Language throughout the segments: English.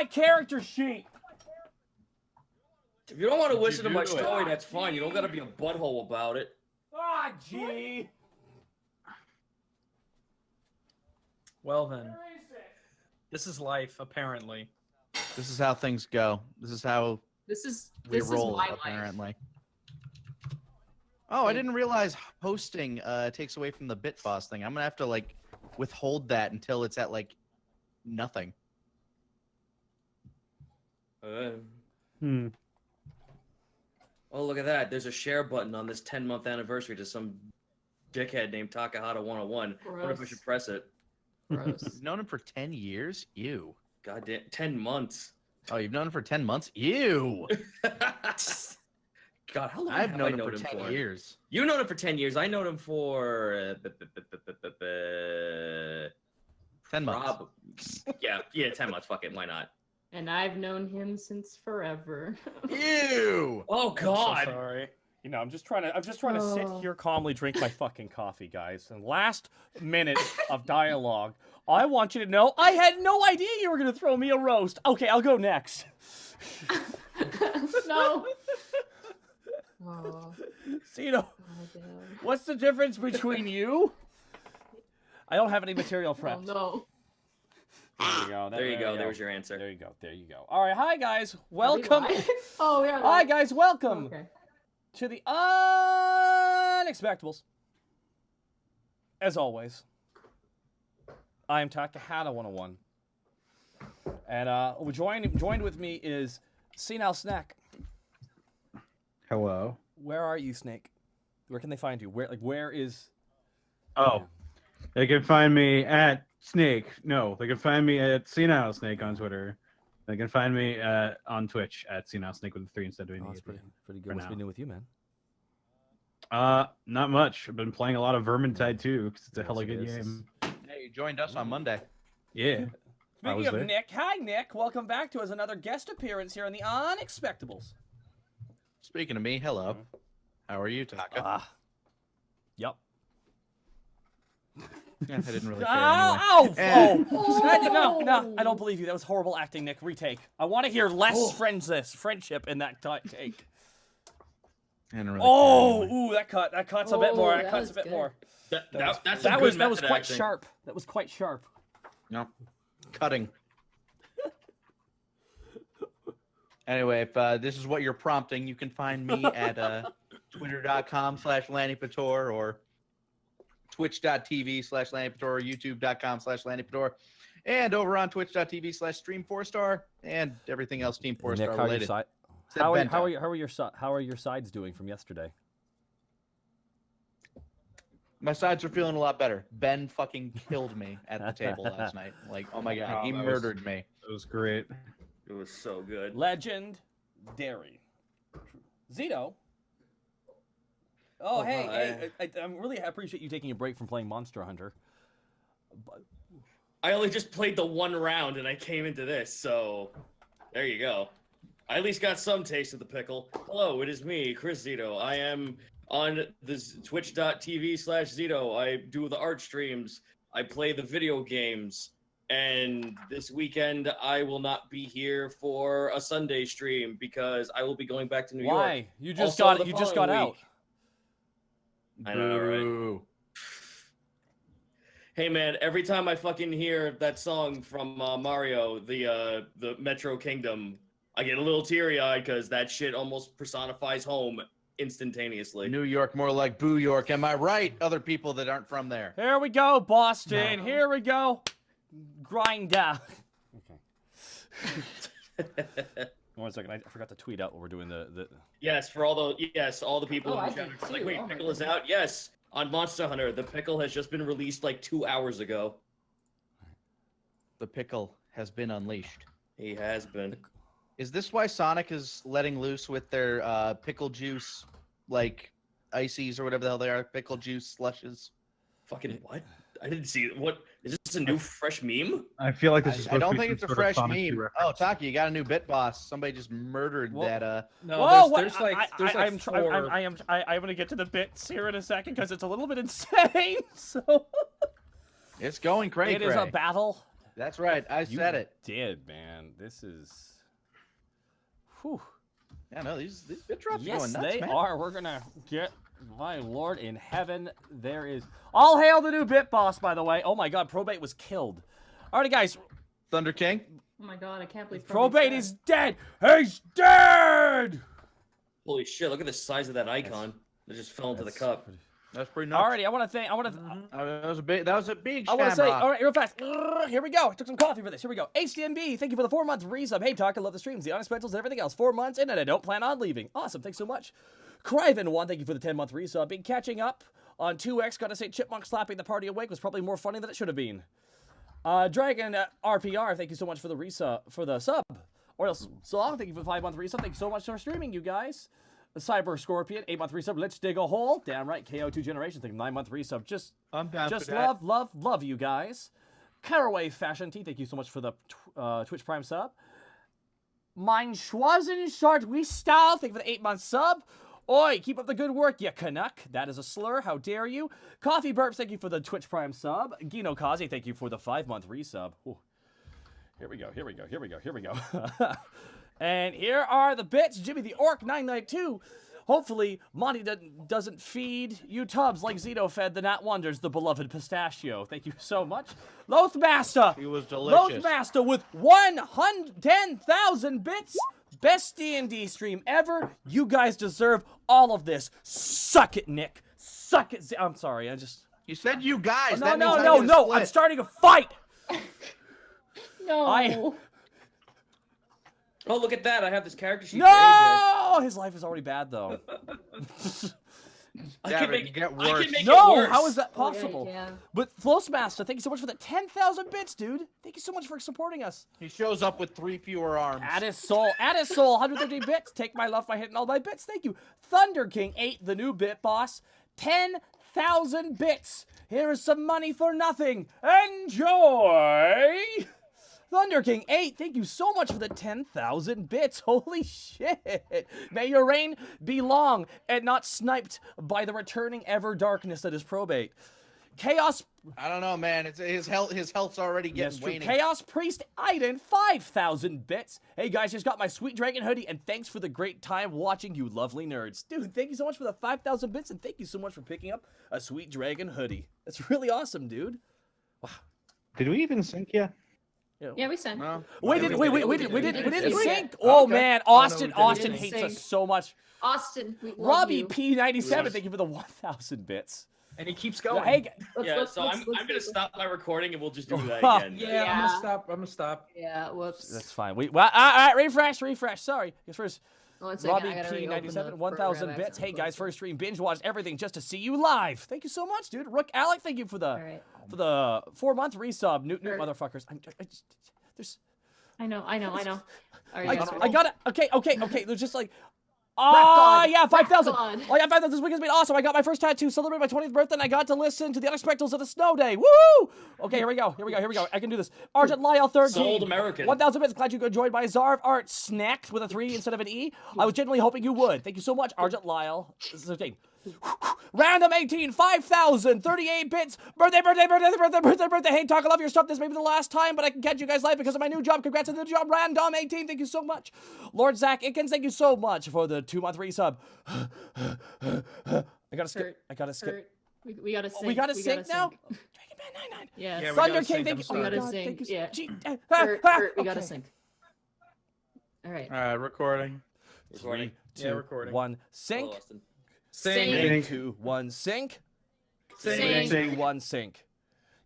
my character sheet. If you don't want to listen to my story, that's fine. You don't gotta be a butthole about it. Ah, gee. Well then, this is life, apparently. This is how things go. This is how we roll, my apparently. life. Oh, I didn't realize hosting takes away from the bit boss thing. I'm gonna have to like withhold that until it's at like nothing. Oh, look at that. There's a share button on this 10-month anniversary to some dickhead named Takahata 101. I wonder if I should press it. Gross. You've known him for 10 years? Ew. Goddamn, 10 months. Oh, you've known him for 10 months? Ew. God, how long I've have known I him for 10 years. You've known him for 10 years. I known him for 10 months. Yeah, 10 months. Fuck it, why not? And I've known him since forever. Ew. Oh God. I'm so sorry. You know, I'm just trying to sit here calmly, drink my fucking coffee, guys. And last minute of dialogue, I want you to know I had no idea you were gonna throw me a roast. Okay, I'll go next. No. Oh, Cito, what's the difference between you? I don't have any material oh prepped. no. There you go. There you go. There's your answer. There you go. There you go. All right, hi guys. Welcome. Oh yeah. Hi guys, welcome Okay. to the Unexpectables. As always, I am Takahata 101, and joined with me is Senile Snack. Hello. Where are you, Snake? Where can they find you? Where is? Oh, they can find me at Snake. No, they can find me at Senile Snake on Twitter. They can find me on Twitch at Senile Snake with a 3 instead of an E. That's pretty good. What's been new with you, man? Not much. I've been playing a lot of Vermintide too, because it's a hella good game. Hey, you joined us on Monday. Yeah. Speaking of Nick, hi Nick. Welcome back to another guest appearance here on the Unexpectables. Speaking of me, hello. How are you, Taka? Yep. Yeah, I didn't really care anyway. No, I don't believe you. That was horrible acting, Nick. Retake. I want to hear less friendship in that take. I didn't really care anyway. Ooh, that cuts a bit more. That cuts a bit more. That was quite sharp. That was quite sharp. No, cutting. Anyway, if this is what you're prompting, you can find me at twitter.com/LannyPator or twitch.tv/LannyPator or youtube.com/LannyPator and over on twitch.tv/Stream4Star and everything else Team 4-Star related. How are your sides doing from yesterday? My sides are feeling a lot better. Ben fucking killed me at the table last night. Like, oh my god, he murdered me. It was great. It was so good. Legendary. Zito. Hey, I really appreciate you taking a break from playing Monster Hunter. I only just played the one round and I came into this, so there you go. I at least got some taste of the pickle. Hello, it is me, Chris Zito. I am on this twitch.tv/Zito. I do the art streams. I play the video games. And this weekend, I will not be here for a Sunday stream because I will be going back to New York. Why? You just got out. I know, right? Hey man, every time I fucking hear that song from Mario, the Metro Kingdom, I get a little teary-eyed because that shit almost personifies home instantaneously. New York, more like Boo York. Am I right? Other people that aren't from there. Here we go, Boston. No. Here we go. Grind down. Okay. 1 second, I forgot to tweet out what we're doing. Yes, for all the people in the chat are like, wait, Pickle is out. Yes, on Monster Hunter, the Pickle has just been released like 2 hours ago. The Pickle has been unleashed. He has been. Is this why Sonic is letting loose with their pickle juice, like ices or whatever the hell they are, pickle juice slushes? Fucking what? I didn't see it. What is this? A new fresh meme? I feel like this is. I don't think it's a fresh meme. Oh, Taki, you got a new bit boss. Somebody just murdered that. No, there's I'm gonna get to the bits here in a second because it's a little bit insane. So it's going crazy. It is a battle That's right. I You said it. did, man. This is. Whew. Yeah, no, these bit drops are Yes, going nuts, they man. are. We're gonna get. My lord in heaven, there is. All hail the new bit boss, by the way. Oh my god, Probate was killed. Alrighty, guys. Thunder King. Oh my god, I can't believe Probate is dead. He's dead. Holy shit! Look at the size of that icon. It just fell into the cup. That's pretty nuts. Alrighty, I want to thank. That was a big. That was a big. I want to say, shamrock. all right, real fast. Here we go. I took some coffee for this. Here we go. HDMB, thank you for the 4-month resub. Hey, Talk, I love the streams, the Unexpectables, and everything else. 4 months in, and I don't plan on leaving. Awesome. Thanks so much. Criven1, thank you for the 10-month resub. Been catching up on 2X. Gotta say, Chipmunk slapping the party awake was probably more funny than it should have been. Dragon RPR, thank you so much for the resub, for the sub. Or else, Song, thank you for the 5-month resub. Thank you so much for streaming, you guys. The Cyber Scorpion, 8-month resub. Let's dig a hole. Damn right. KO2 Generation, thank you, 9-month resub. I'm down Just for that. love you guys. Caraway Fashion Tea, thank you so much for the Twitch Prime sub. Mein Schwazen Shart We Style, thank you for the 8-month sub. Oi, keep up the good work, you Canuck. That is a slur, how dare you. Coffee Burps, thank you for the Twitch Prime sub. Gino Kazi, thank you for the 5-month resub. Ooh. Here we go. And here are the bits. Jimmy the Orc 992. Hopefully, Monty doesn't feed you tubs like Zito fed the Nat Wonders, the beloved pistachio. Thank you so much. Loathmaster. He was delicious. Loathmaster with 110,000 bits. Best D&D stream ever. You guys deserve all of this. Suck it, Nick. Suck it. I'm sorry. You said you guys. No. That means I get a I'm split. starting a fight. No. Oh, look at that! I have this character sheet for AJ. No! His life is already bad, though. I Yeah, can but make you get I worse. can make it No! worse. How is that Oh, yeah, possible? yeah. But Flossmaster, thank you so much for the 10,000 bits, dude. Thank you so much for supporting us. He shows up with 3 fewer arms. Addis Soul, 150 bits. Take my love by hitting all my bits. Thank you. Thunder King 8, the new bit boss. 10,000 bits. Here is some money for nothing. Enjoy! Thunder King 8, thank you so much for the 10,000 bits. Holy shit. May your reign be long and not sniped by the returning ever darkness that is Probate. Chaos... I don't know, man. It's his health's already Yes, getting true. waning. Chaos Priest Aiden, 5,000 bits. Hey guys, just got my sweet dragon hoodie, and thanks for the great time watching, you lovely nerds. Dude, thank you so much for the 5,000 bits, and thank you so much for picking up a sweet dragon hoodie. That's really awesome, dude. Did we even sync yet? Yeah, we sent. No. We Yeah, didn't we didn't did. sync. Oh, Oh okay. man, Oh, no, Austin we didn't sync. hates us so much. Austin, we love Robbie you. P97, thank you for the 1,000 bits. And he keeps going. Hey, Yeah, so I'm gonna let's- stop my recording and we'll just do that again. Yeah, I'm Yeah. gonna stop. I'm gonna stop. Yeah, whoops. that's fine. All right, refresh. Sorry. Guess first. One second, Robbie I gotta reopen P97, the 1,000 program. bits. Hey guys, first stream binge watched everything just to see you live. Thank you so much, dude. Rook Alec, thank you for the All right. 4-month resub. Newt Sure. motherfuckers. There's I know. All right, I guys, got it. Okay. There's just like God. yeah, 5,000. God. Oh yeah, 5,000. This week has been awesome. I got my first tattoo, celebrate my 20th birthday, and I got to listen to the Unexpectables of the Snow Day. Woo! Okay, here we go. I can do this. Argent Lyle 13. Sold American. 1,000 bits. Glad you could join my Zarv Art Snacked with a 3 instead of an E. I was genuinely hoping you would. Thank you so much, Argent Lyle 13. Random 18, 5,000, 38 bits. Birthday. Hey, Talk, I love your stuff. This may be the last time, but I can catch you guys live because of my new job. Congrats on the job, Random 18. Thank you so much. Lord Zach Ickens, thank you so much for the 2-month resub. I gotta skip. Kurt, we gotta sync. We gotta sync now? sync. Dragon Man 99. Yeah. Yeah, we Thunder gotta King, sync, thank I'm you. sorry. We gotta God, sync, thank you. yeah. Gee, Kurt, we gotta okay. sync. All right. All right, recording. Recording. 3, 2, Yeah, recording. 1, sync. Hello, Austin. Sync. 3, 2, 1, sync. Sync. 3, 2, 1, sync.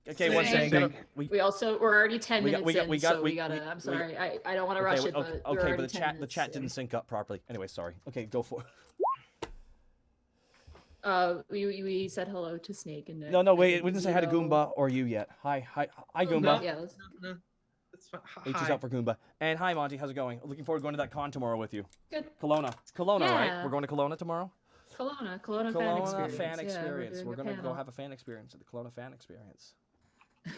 Okay, one Sync. second. We're already 10 we got- minutes we got- in, we got- so we- we gotta. we- I'm we- sorry. I don't want to rush it, but we're okay, already but 10 the minutes chat in. didn't sync up properly. Anyway, sorry. Okay, go for it. We said hello to Snake and Nick. No, wait, and we didn't say hi to Zito. Goomba or you yet. Hi, Goomba. Yeah. let's- It's fine. H is out for Goomba. And hi, Monty. How's it going? Looking forward to going to that con tomorrow with you. Good. Kelowna. It's Kelowna, right? Yeah. We're going to Kelowna tomorrow? Kelowna fan Kelowna experience. fan Yeah, experience. doing We're a going to go panel. have a fan experience at the Kelowna fan experience.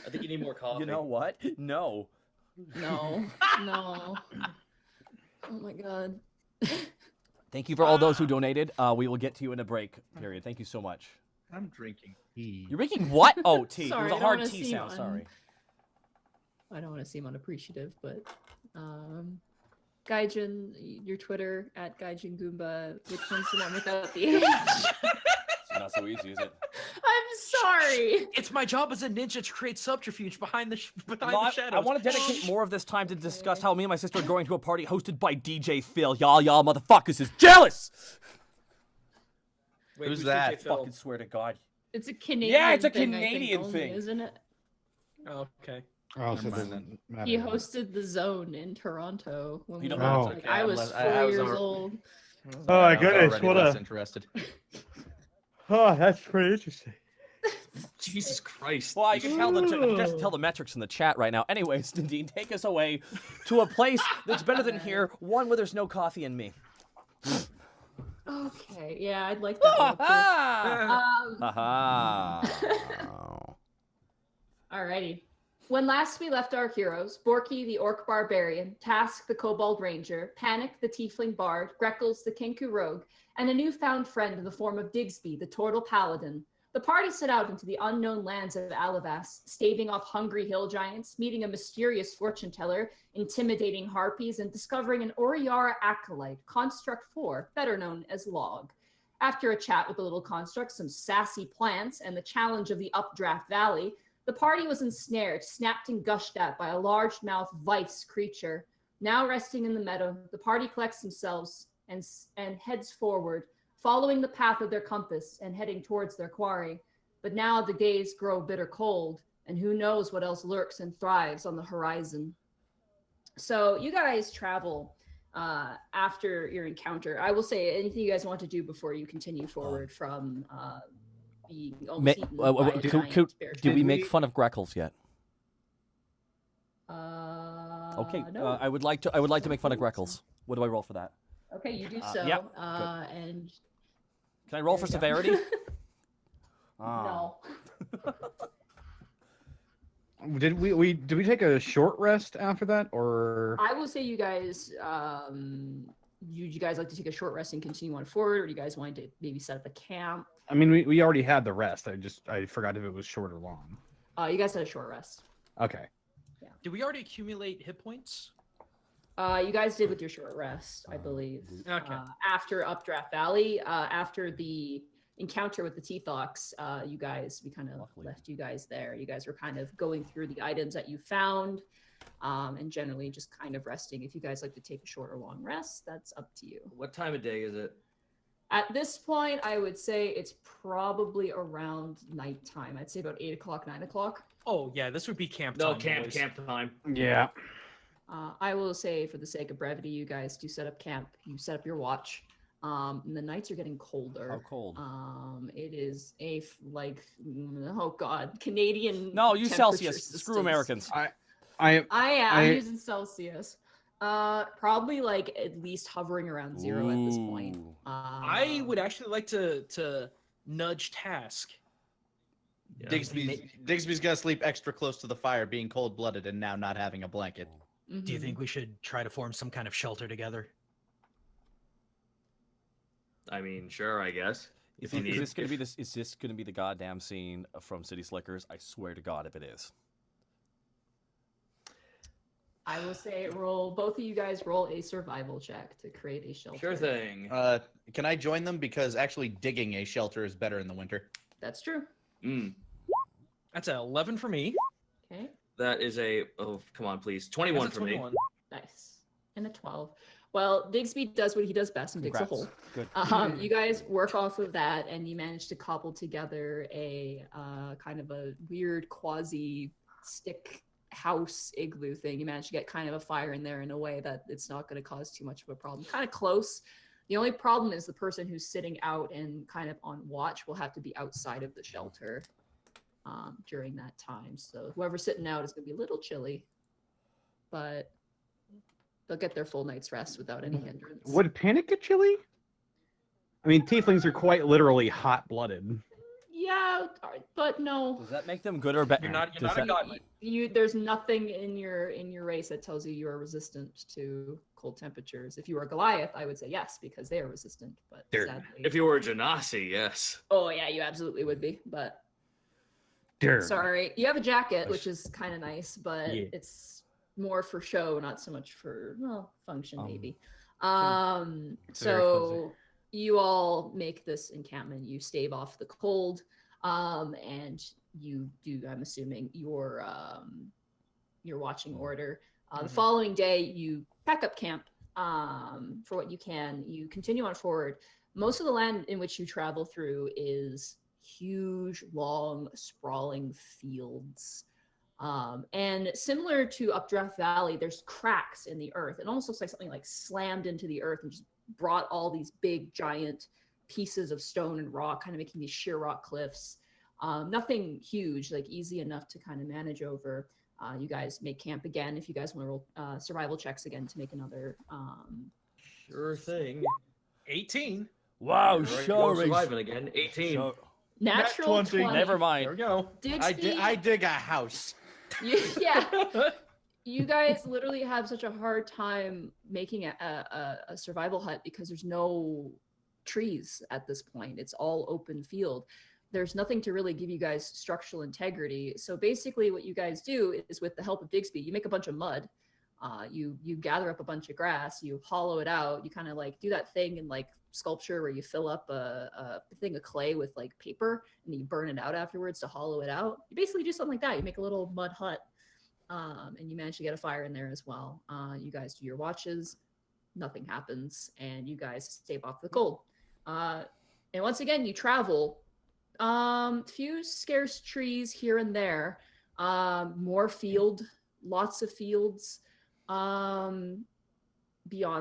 I think you need more coffee. You know what? No. No. No. Oh my god. Thank you for all those who donated. We will get to you in a break period. Thank you so much. I'm drinking tea. You're making what? Oh, tea. Sorry, it was I a don't hard wanna T see sound. one. Sorry. I don't want to seem unappreciative, but Gaijin, your Twitter at Gaijin Goomba. Which one's the one without the H? It's not so easy, is it? I'm sorry. It's my job as a ninja to create subterfuge behind the shadows. I want to dedicate more of this time to discuss how me and my sister are going to a party hosted by DJ Phil. Y'all motherfuckers is jealous! Wait, Who's DJ that? Phil? Fucking swear to God. It's a Canadian. Yeah, it's a thing, I think, Canadian only, thing. isn't it? Oh, okay. Oh, so it Never mind doesn't matter. He hosted the Zone in Toronto when You we don't were, know. like, Okay, I was I 4 was years alre- old. Oh my I was goodness, already what less a... interested. Oh, that's pretty interesting. Jesus Christ. Well, you can tell the metrics in the chat right now. Anyways, Nadine, take us away to a place that's better than here, one where there's no coffee and me. Okay, yeah, I'd like that. one, too. Ha Alrighty. When last we left our heroes, Borky the Orc Barbarian, Task the Kobold Ranger, Panic the Tiefling Bard, Greckles the Kenku Rogue, and a newfound friend in the form of Digsby the Turtle Paladin, the party set out into the unknown lands of Alivast, staving off hungry hill giants, meeting a mysterious fortune teller, intimidating harpies, and discovering an Oriara acolyte, Construct 4, better known as Log. After a chat with the little construct, some sassy plants, and the challenge of the Updraft Valley, the party was ensnared, snapped and gushed at by a large-mouthed vice creature. Now resting in the meadow, the party collects themselves and heads forward, following the path of their compass and heading towards their quarry. But now the days grow bitter cold, and who knows what else lurks and thrives on the horizon. So you guys travel after your encounter. I will say anything you guys want to do before you continue forward from being almost eaten by a giant bear Did we trap. make fun of Greckles yet? Okay, No. I would like to make fun of Greckles. What do I roll for that? Okay, you do so. yep, And Can I roll for there you go. severity? No. Did we take a short rest after that, or I will say you guys, you guys like to take a short rest and continue on forward, or do you guys want to maybe set up a camp? I mean we already had the rest. I forgot if it was short or long. You guys had a short rest. Okay. Did we already accumulate hit points? You guys did with your short rest, I believe. Okay. After Updraft Valley, after the encounter with the Teethox, we kind of Luckily. left you guys there. You guys were kind of going through the items that you found, and generally just kind of resting. If you guys like to take a short or long rest, that's up to you. What time of day is it? At this point, I would say it's probably around nighttime. I'd say about 8 o'clock, 9 o'clock. Oh yeah, this would be camp No, time. boys. camp time. Yeah. I will say, for the sake of brevity, you guys do set up camp. You set up your watch. And the nights are getting colder. How cold? It is oh god, Canadian. No, use temperature Celsius. Screw systems. Americans. I'm using Celsius. Probably like at least hovering around 0 at this point. Ooh. I would actually like to nudge Task. Yeah. Digsby's gonna sleep extra close to the fire, being cold-blooded and now not having a blanket. Do you Mhm. think we should try to form some kind of shelter together? I mean, sure, I guess. Is If you need- this gonna be the goddamn scene from City Slickers? I swear to God, if it is. I will say both of you guys roll a survival check to create a shelter. Sure thing. Can I join them? Because actually digging a shelter is better in the winter. That's true. That's an 11 for me. Okay. That is come on, please. 21 That's a for me. 21. Nice. And a 12. Well, Digsby does what he does best and digs a hole. Good. You guys work off of that, and you manage to cobble together a kind of a weird quasi stick house igloo thing. You manage to get kind of a fire in there in a way that it's not going to cause too much of a problem. Kind of close. The only problem is the person who's sitting out and kind of on watch will have to be outside of the shelter during that time. So whoever's sitting out is going to be a little chilly, but they'll get their full night's rest without any hindrance. Would Panic get chilly? I mean, tieflings are quite literally hot-blooded. Yeah, but no. Does that make them good or bad? You're not a god. There's nothing in your race that tells you you are resistant to cold temperatures. If you were Goliath, I would say yes, because they are resistant. But They're- sadly, If you were a Genasi, yes. oh yeah, you absolutely would be. But Dirt. Sorry, you have a jacket, which is kind of nice, but Yeah. it's more for show, not so much for function maybe. It's very fuzzy. So you all make this encampment. You stave off the cold, and you do. I'm assuming your watching order. The following day, you pack up camp for what you can. You continue on forward. Most of the land in which you travel through is huge, long, sprawling fields. And similar to Updraft Valley, there's cracks in the earth. It almost looks like something like slammed into the earth and just brought all these big, giant pieces of stone and rock, kind of making these sheer rock cliffs. Nothing huge, like easy enough to kind of manage over. You guys make camp again if you guys want to roll survival checks again to make another. Sure thing. 18. Wow, We're sure. surviving again. 18. Natural 20. 20. Never There mind. we go. I dig a house. Yeah. You guys literally have such a hard time making a survival hut because there's no trees at this point. It's all open field. There's nothing to really give you guys structural integrity. So basically what you guys do is, with the help of Digsby, you make a bunch of mud. You gather up a bunch of grass, you hollow it out, you kind of like do that thing in like sculpture where you fill up a thing of clay with like paper and then you burn it out afterwards to hollow it out. You basically do something like that. You make a little mud hut, and you manage to get a fire in there as well. You guys do your watches, nothing happens, and you guys stave off the cold. And once again, you travel. Few scarce trees here and there. More field, lots of fields. Beyond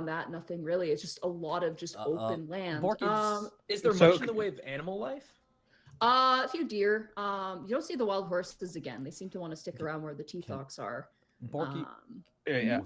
that, nothing really. It's just a lot of just open land. Borky, Is there So- much in the way of animal life? A few deer. You don't see the wild horses again. They seem to want to stick around where the teethawks are. Borky, Yeah.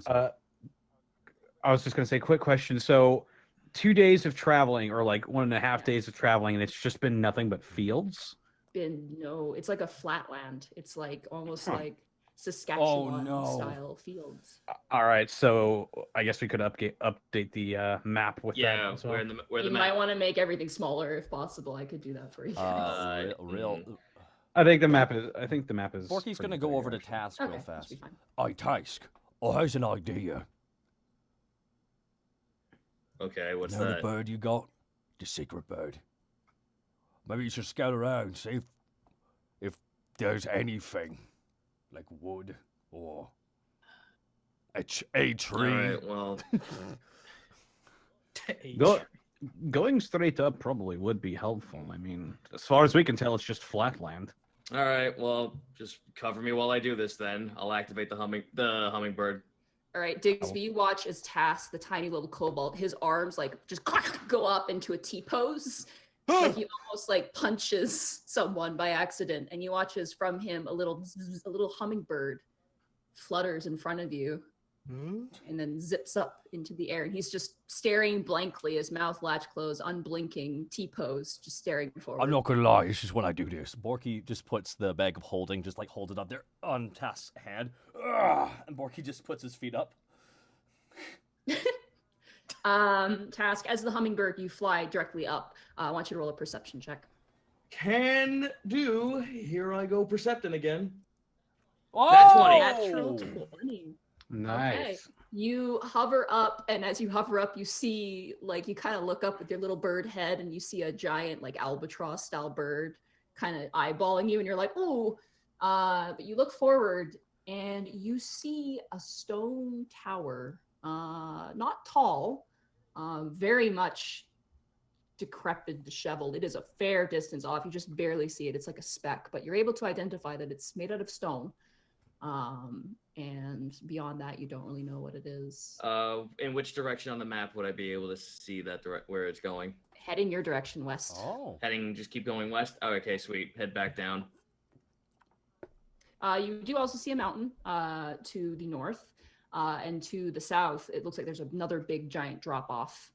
I was just gonna say, quick question. So, 2 days of traveling, or like 1.5 days of traveling, and it's just been nothing but fields. It's like a flatland. It's like almost Huh. like Saskatchewan no. style fields. All right, so I guess we could update the map with that. Yeah, as well. where the You map. might want to make everything smaller if possible. I could do that for you guys. real. I think the map is. Borky's pretty gonna go clear, over to actually. Task Okay, real that fast. should be fine. Hi, Task. I has an idea. Okay, what's Know the that? bird you got? The secret bird. Maybe you should scout around, see if there's anything like wood or a tree. Alright, well, Going straight up probably would be helpful. I mean, as far as we can tell, it's just flatland. alright, well, just cover me while I do this then. I'll activate the hummingbird. All right, Digsby, you watch as Task, the tiny little kobold, his arms like just go up into a T-pose. Like he almost like punches someone by accident, and you watch as from him a little hummingbird flutters in front of you and then zips up into the air, and he's just staring blankly, his mouth latch closed, unblinking, T-pose, just staring forward. I'm not gonna lie, this is when I do this. Borky just puts the bag of holding, just like holds it up there on Task's hand. And Borky just puts his feet up. Task, as the hummingbird, you fly directly up. I want you to roll a perception check. Can do. Here I go percepting again. Oh! Natural 20. Nice. Okay. You hover up, and as you hover up, you see, like, you kind of look up with your little bird head, and you see a giant, like, albatross-style bird kind of eyeballing you, and you're like, ooh. But you look forward, and you see a stone tower. Not tall, very much decrepit, disheveled. It is a fair distance off. You just barely see it. It's like a speck, but you're able to identify that it's made out of stone. And beyond that, you don't really know what it is. In which direction on the map would I be able to see that where it's going? Head in your direction, west. Oh. Heading, just keep going west? Oh, okay, sweet. Head back down. You do also see a mountain to the north, and to the south, it looks like there's another big giant drop off,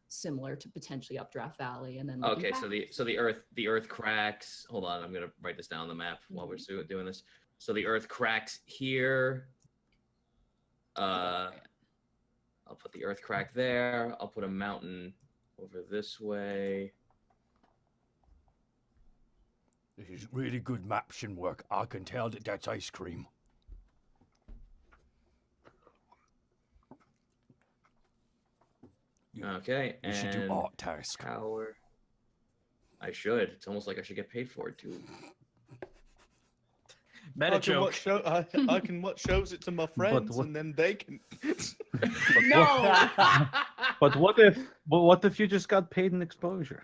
similar to potentially Updraft Valley. And then looking Okay, back- so the earth cracks. Hold on, I'm gonna write this down on the map while we're doing this. So the earth cracks here. I'll put the earth crack there. I'll put a mountain over this way. This is really good maption work. I can tell that that's ice cream. Okay, You should do and art task. tower. I should. It's almost like I should get paid for it too. Meta joke. I can watch shows it to my friends, what- and then they can. No. But what if you just got paid in exposure?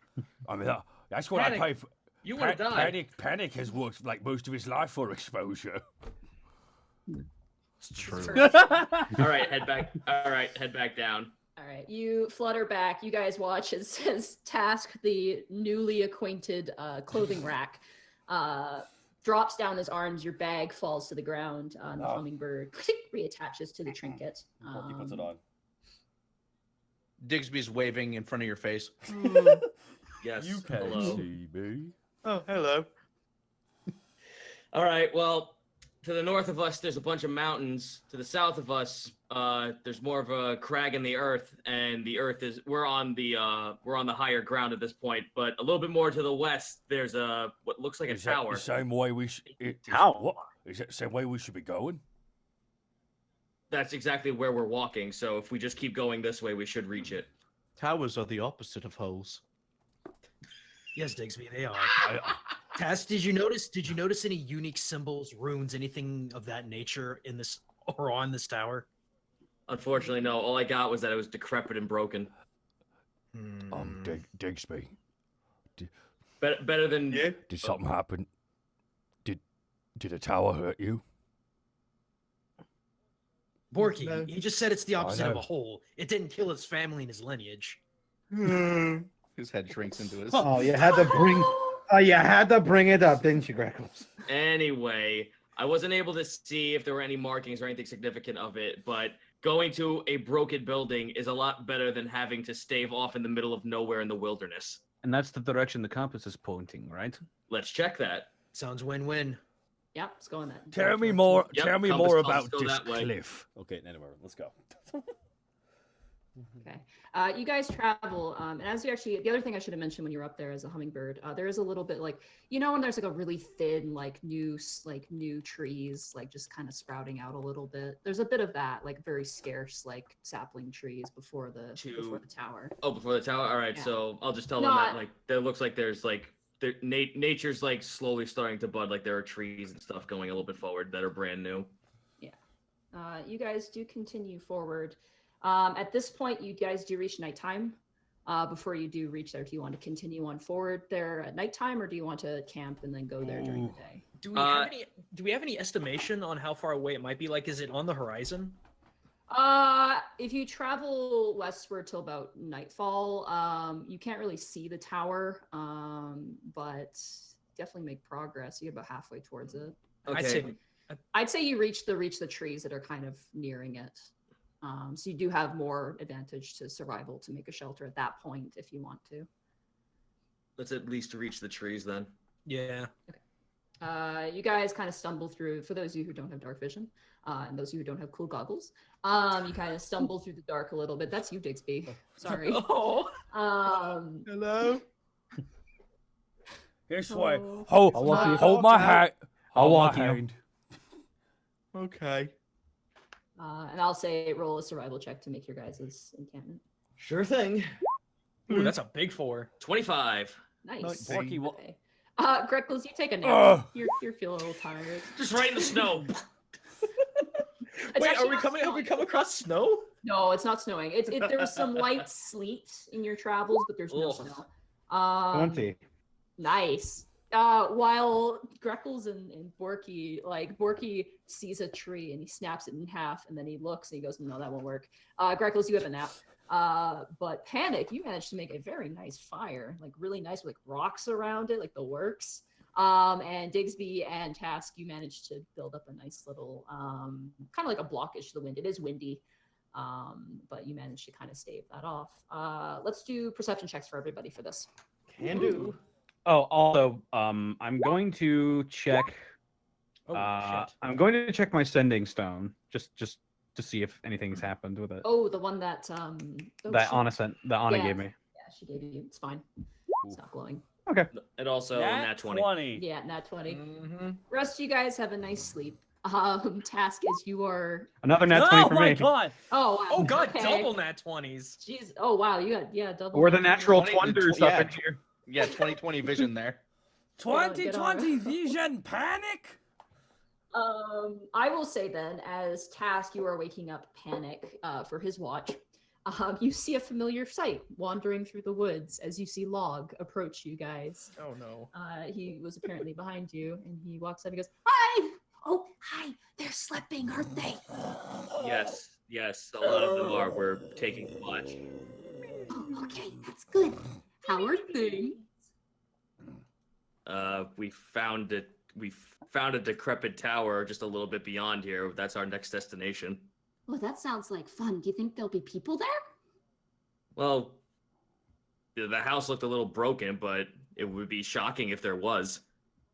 I mean, that's what Panic. I pay for. You would have died. Panic has worked like most of his life for exposure. It's true. All right, head back. All right, head back down. All right, you flutter back. You guys watch as Task, the newly acquainted clothing rack, drops down his arms. Your bag falls to the ground. The hummingbird reattaches to the trinket. Borky puts it on. Digsby's waving in front of your face. Yes. You can hello. see me. Oh, hello. All right. Well, to the north of us, there's a bunch of mountains. To the south of us, there's more of a crag in the earth, and the earth is we're on the higher ground at this point. But a little bit more to the west, there's what looks like a Is that tower. the same way we Tower? What? Is that the same way we should be going? That's exactly where we're walking. So if we just keep going this way, we should reach it. Towers are the opposite of holes. Yes, Digsby, they are. Task, did you notice any unique symbols, runes, anything of that nature in this or on this tower? Unfortunately, no. All I got was that it was decrepit and broken. Digsby, Better than did something happen? Did the tower hurt you? Borky, No. he just said it's the opposite of know. a hole. It didn't kill his family and his lineage. His head shrinks into his. Oh, you had to bring. Oh, you had to bring it up, didn't you, Greckles? Anyway, I wasn't able to see if there were any markings or anything significant of it, but going to a broken building is a lot better than having to stave off in the middle of nowhere in the wilderness. And that's the direction the compass is pointing, right? Let's check that. Sounds win-win. Yep, let's go in that. Tell me direction. more. Yep, Tell me compass more tells us about go this that way. cliff. Okay, anyway, let's go. Okay. You guys travel, and as you actually, the other thing I should have mentioned when you're up there as a hummingbird, there is a little bit like, when there's like a really thin, like new trees, like just kind of sprouting out a little bit. There's a bit of that, like very scarce, like sapling trees before the tower. Oh, before the tower? All right, Yeah. so I'll just tell them that, like, there looks like there's, like, nature's, like, slowly starting to bud. Like, there are trees and stuff going a little bit forward that are brand new. Yeah. You guys do continue forward. At this point, you guys do reach nighttime. Before you do reach there, do you want to continue on forward there at nighttime, or do you want to camp and then go there during the day? Do we have any estimation on how far away it might be? Like, is it on the horizon? If you travel westward till about nightfall, you can't really see the tower, but definitely make progress. You get about halfway towards it. Okay. I'd say you reach the trees that are kind of nearing it. So you do have more advantage to survival to make a shelter at that point if you want to. Let's at least reach the trees then. Yeah. You guys kind of stumble through, for those of you who don't have dark vision, and those of you who don't have cool goggles, you kind of stumble through the dark a little bit. That's you, Digsby. Sorry. Oh. Hello. Here's why. Oh. Hold my hand. I'll Hold my walk you. hand. Okay. And I'll say roll a survival check to make your guys' encampment. Sure thing. Ooh, that's a big 4. 25. Nice. Nice. Borky, what? Okay. Greckles, you take a nap. Ugh. You're feeling a little tired. Just right in the snow. It's Wait, actually are we not coming? Have we snowing. come across snow? No, it's not snowing. There was some light sleet in your travels, but there's no Ugh. snow. 20. Nice. While Greckles and Borky sees a tree and he snaps it in half, and then he looks and he goes, "No, that won't work." Greckles, you have a nap. But Panic, you managed to make a very nice fire, like really nice with like rocks around it, like the works. And Digsby and Task, you managed to build up a nice little, kind of like a blockage to the wind. It is windy, but you managed to kind of stave that off. Let's do perception checks for everybody for this. Can do. Oh, also, I'm going to check. Oh, shit. I'm going to check my sending stone just to see if anything's happened with it. Oh, the one that that shit. Anna sent, that Anna Yeah. gave me. Yeah, she gave you. It's fine. It's not glowing. And also nat 20. Yeah, nat 20. Mm-hmm. Rest, you guys have a nice sleep. Task is you are. Another nat 20 Oh for my me. god! Oh wow. Oh god, okay. double nat 20s. Jeez. Oh wow, you got double. Or the nat 20s. natural 20, twonders yeah. up in here. Yeah, 20/20 vision there. Get on. 2020 vision panic! I will say then, as Task, you are waking up Panic for his watch. You see a familiar sight wandering through the woods as you see Log approach you guys. Oh no. He was apparently behind you, and he walks up and goes, "Hi! Oh, hi! They're slipping, aren't they?" Yes, a lot of them are. We're taking watch. Oh, okay, that's good. How are things? We found it. We found a decrepit tower just a little bit beyond here. That's our next destination. Oh, that sounds like fun. Do you think there'll be people there? Well, the house looked a little broken, but it would be shocking if there was.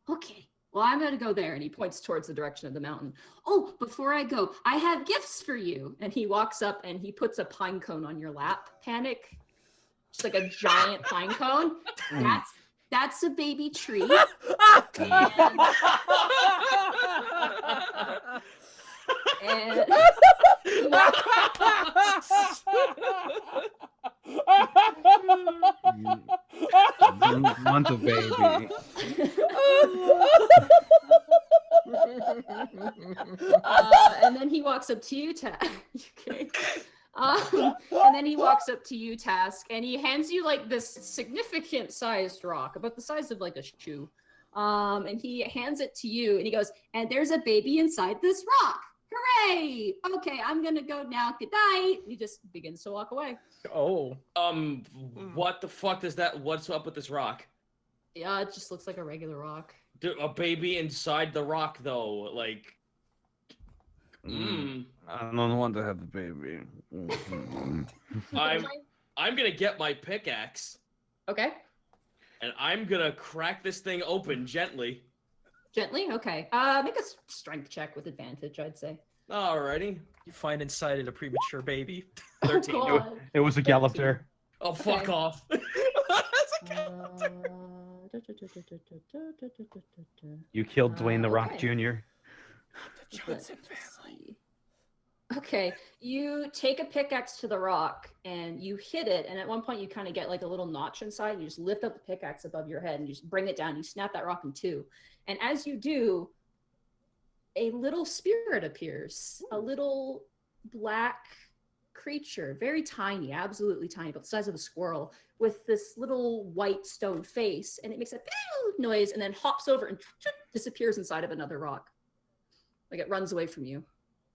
Okay. Well, I'm going to go there. And he points towards the direction of the mountain. Oh, before I go, I have gifts for you. And he walks up and he puts a pine cone on your lap. Panic. Just like a giant pine cone. That's a baby tree. And Want a baby. and then he walks up to you, okay. And then he walks up to you, Task, and he hands you like this significant sized rock, about the size of like a shoe. And he hands it to you, and he goes, "And there's a baby inside this rock. Hooray! Okay, I'm gonna go now. Good night." He just begins to walk away. Oh. What the fuck is that? What's up with this rock? Yeah, it just looks like a regular rock. A baby inside the rock, though, like. I don't want to have the baby. I'm gonna get my pickaxe Okay, and I'm gonna crack this thing open gently. gently. Okay. Make a strength check with advantage, I'd say. Alrighty. You find inside it a premature baby. 13. Oh, God. It was a Galloper. Oh, fuck Okay. off. You killed Dwayne the Rock Okay. Jr. Let's see. Okay, you take a pickaxe to the rock and you hit it, and at one point you kind of get like a little notch inside. You just lift up the pickaxe above your head and you just bring it down. You snap that rock in two, and as you do, a little spirit appears. A little black creature, very tiny, absolutely tiny, about the size of a squirrel, with this little white stone face, and it makes a pew noise and then hops over and disappears inside of another rock. Like it runs away from you.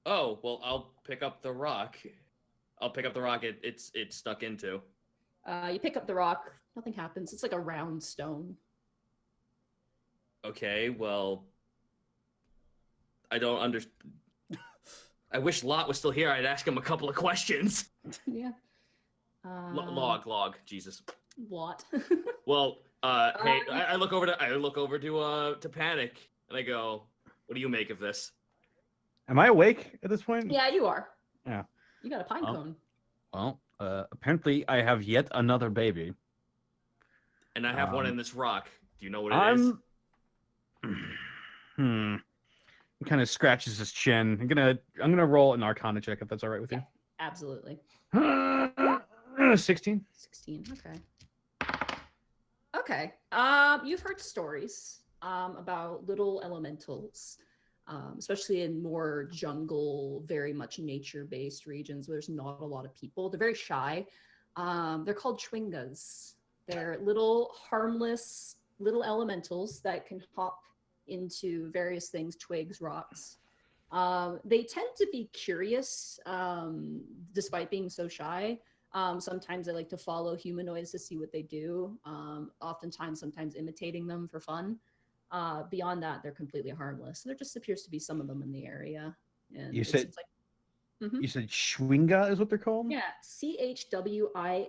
Oh, well, I'll pick up the rock. I'll pick up the rock it's stuck into. You pick up the rock, nothing happens. It's like a round stone. Okay, well, I don't understand. I wish Lot was still here. I'd ask him a couple of questions. Yeah. Log, Jesus. What? Well, hey, I look over to Panic, and I go, "What do you make of this?" Am I awake at this point? Yeah, you are. Yeah. You got a pine Oh. cone. Well, apparently I have yet another baby. And I have one in this rock. Do you know what it is? He kind of scratches his chin. I'm gonna roll an Arcana check if that's all right with you. Absolutely. 16. 16. Okay. Okay. You've heard stories about little elementals, especially in more jungle, very much nature-based regions where there's not a lot of people. They're very shy. They're called chwingas. They're little harmless little elementals that can hop into various things, twigs, rocks. They tend to be curious, despite being so shy. Sometimes they like to follow humanoids to see what they do. Sometimes imitating them for fun. Beyond that, they're completely harmless. There just appears to be some of them in the area. And You it said- seems like, You said Schwinga is what they're called? yeah, Chwinga.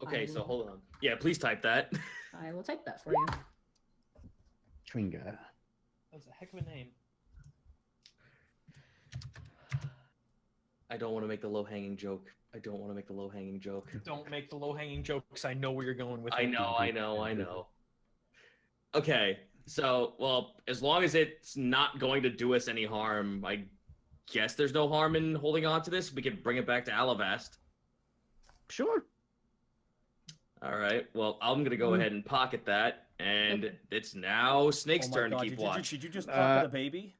Okay, so hold on. Yeah, please type that. I will type that for you. Schwinga. That was a heck of a name. I don't want to make the low-hanging joke. I don't want to make the low-hanging joke. Don't make the low-hanging jokes. I know where you're going with I it. know. Okay, so, well, as long as it's not going to do us any harm, I guess there's no harm in holding on to this. We can bring it back to Alivast. Sure. All right, well, I'm going to go ahead and pocket that, and it's now Snake's Oh my turn God, to keep watch. Did you just pocket a baby?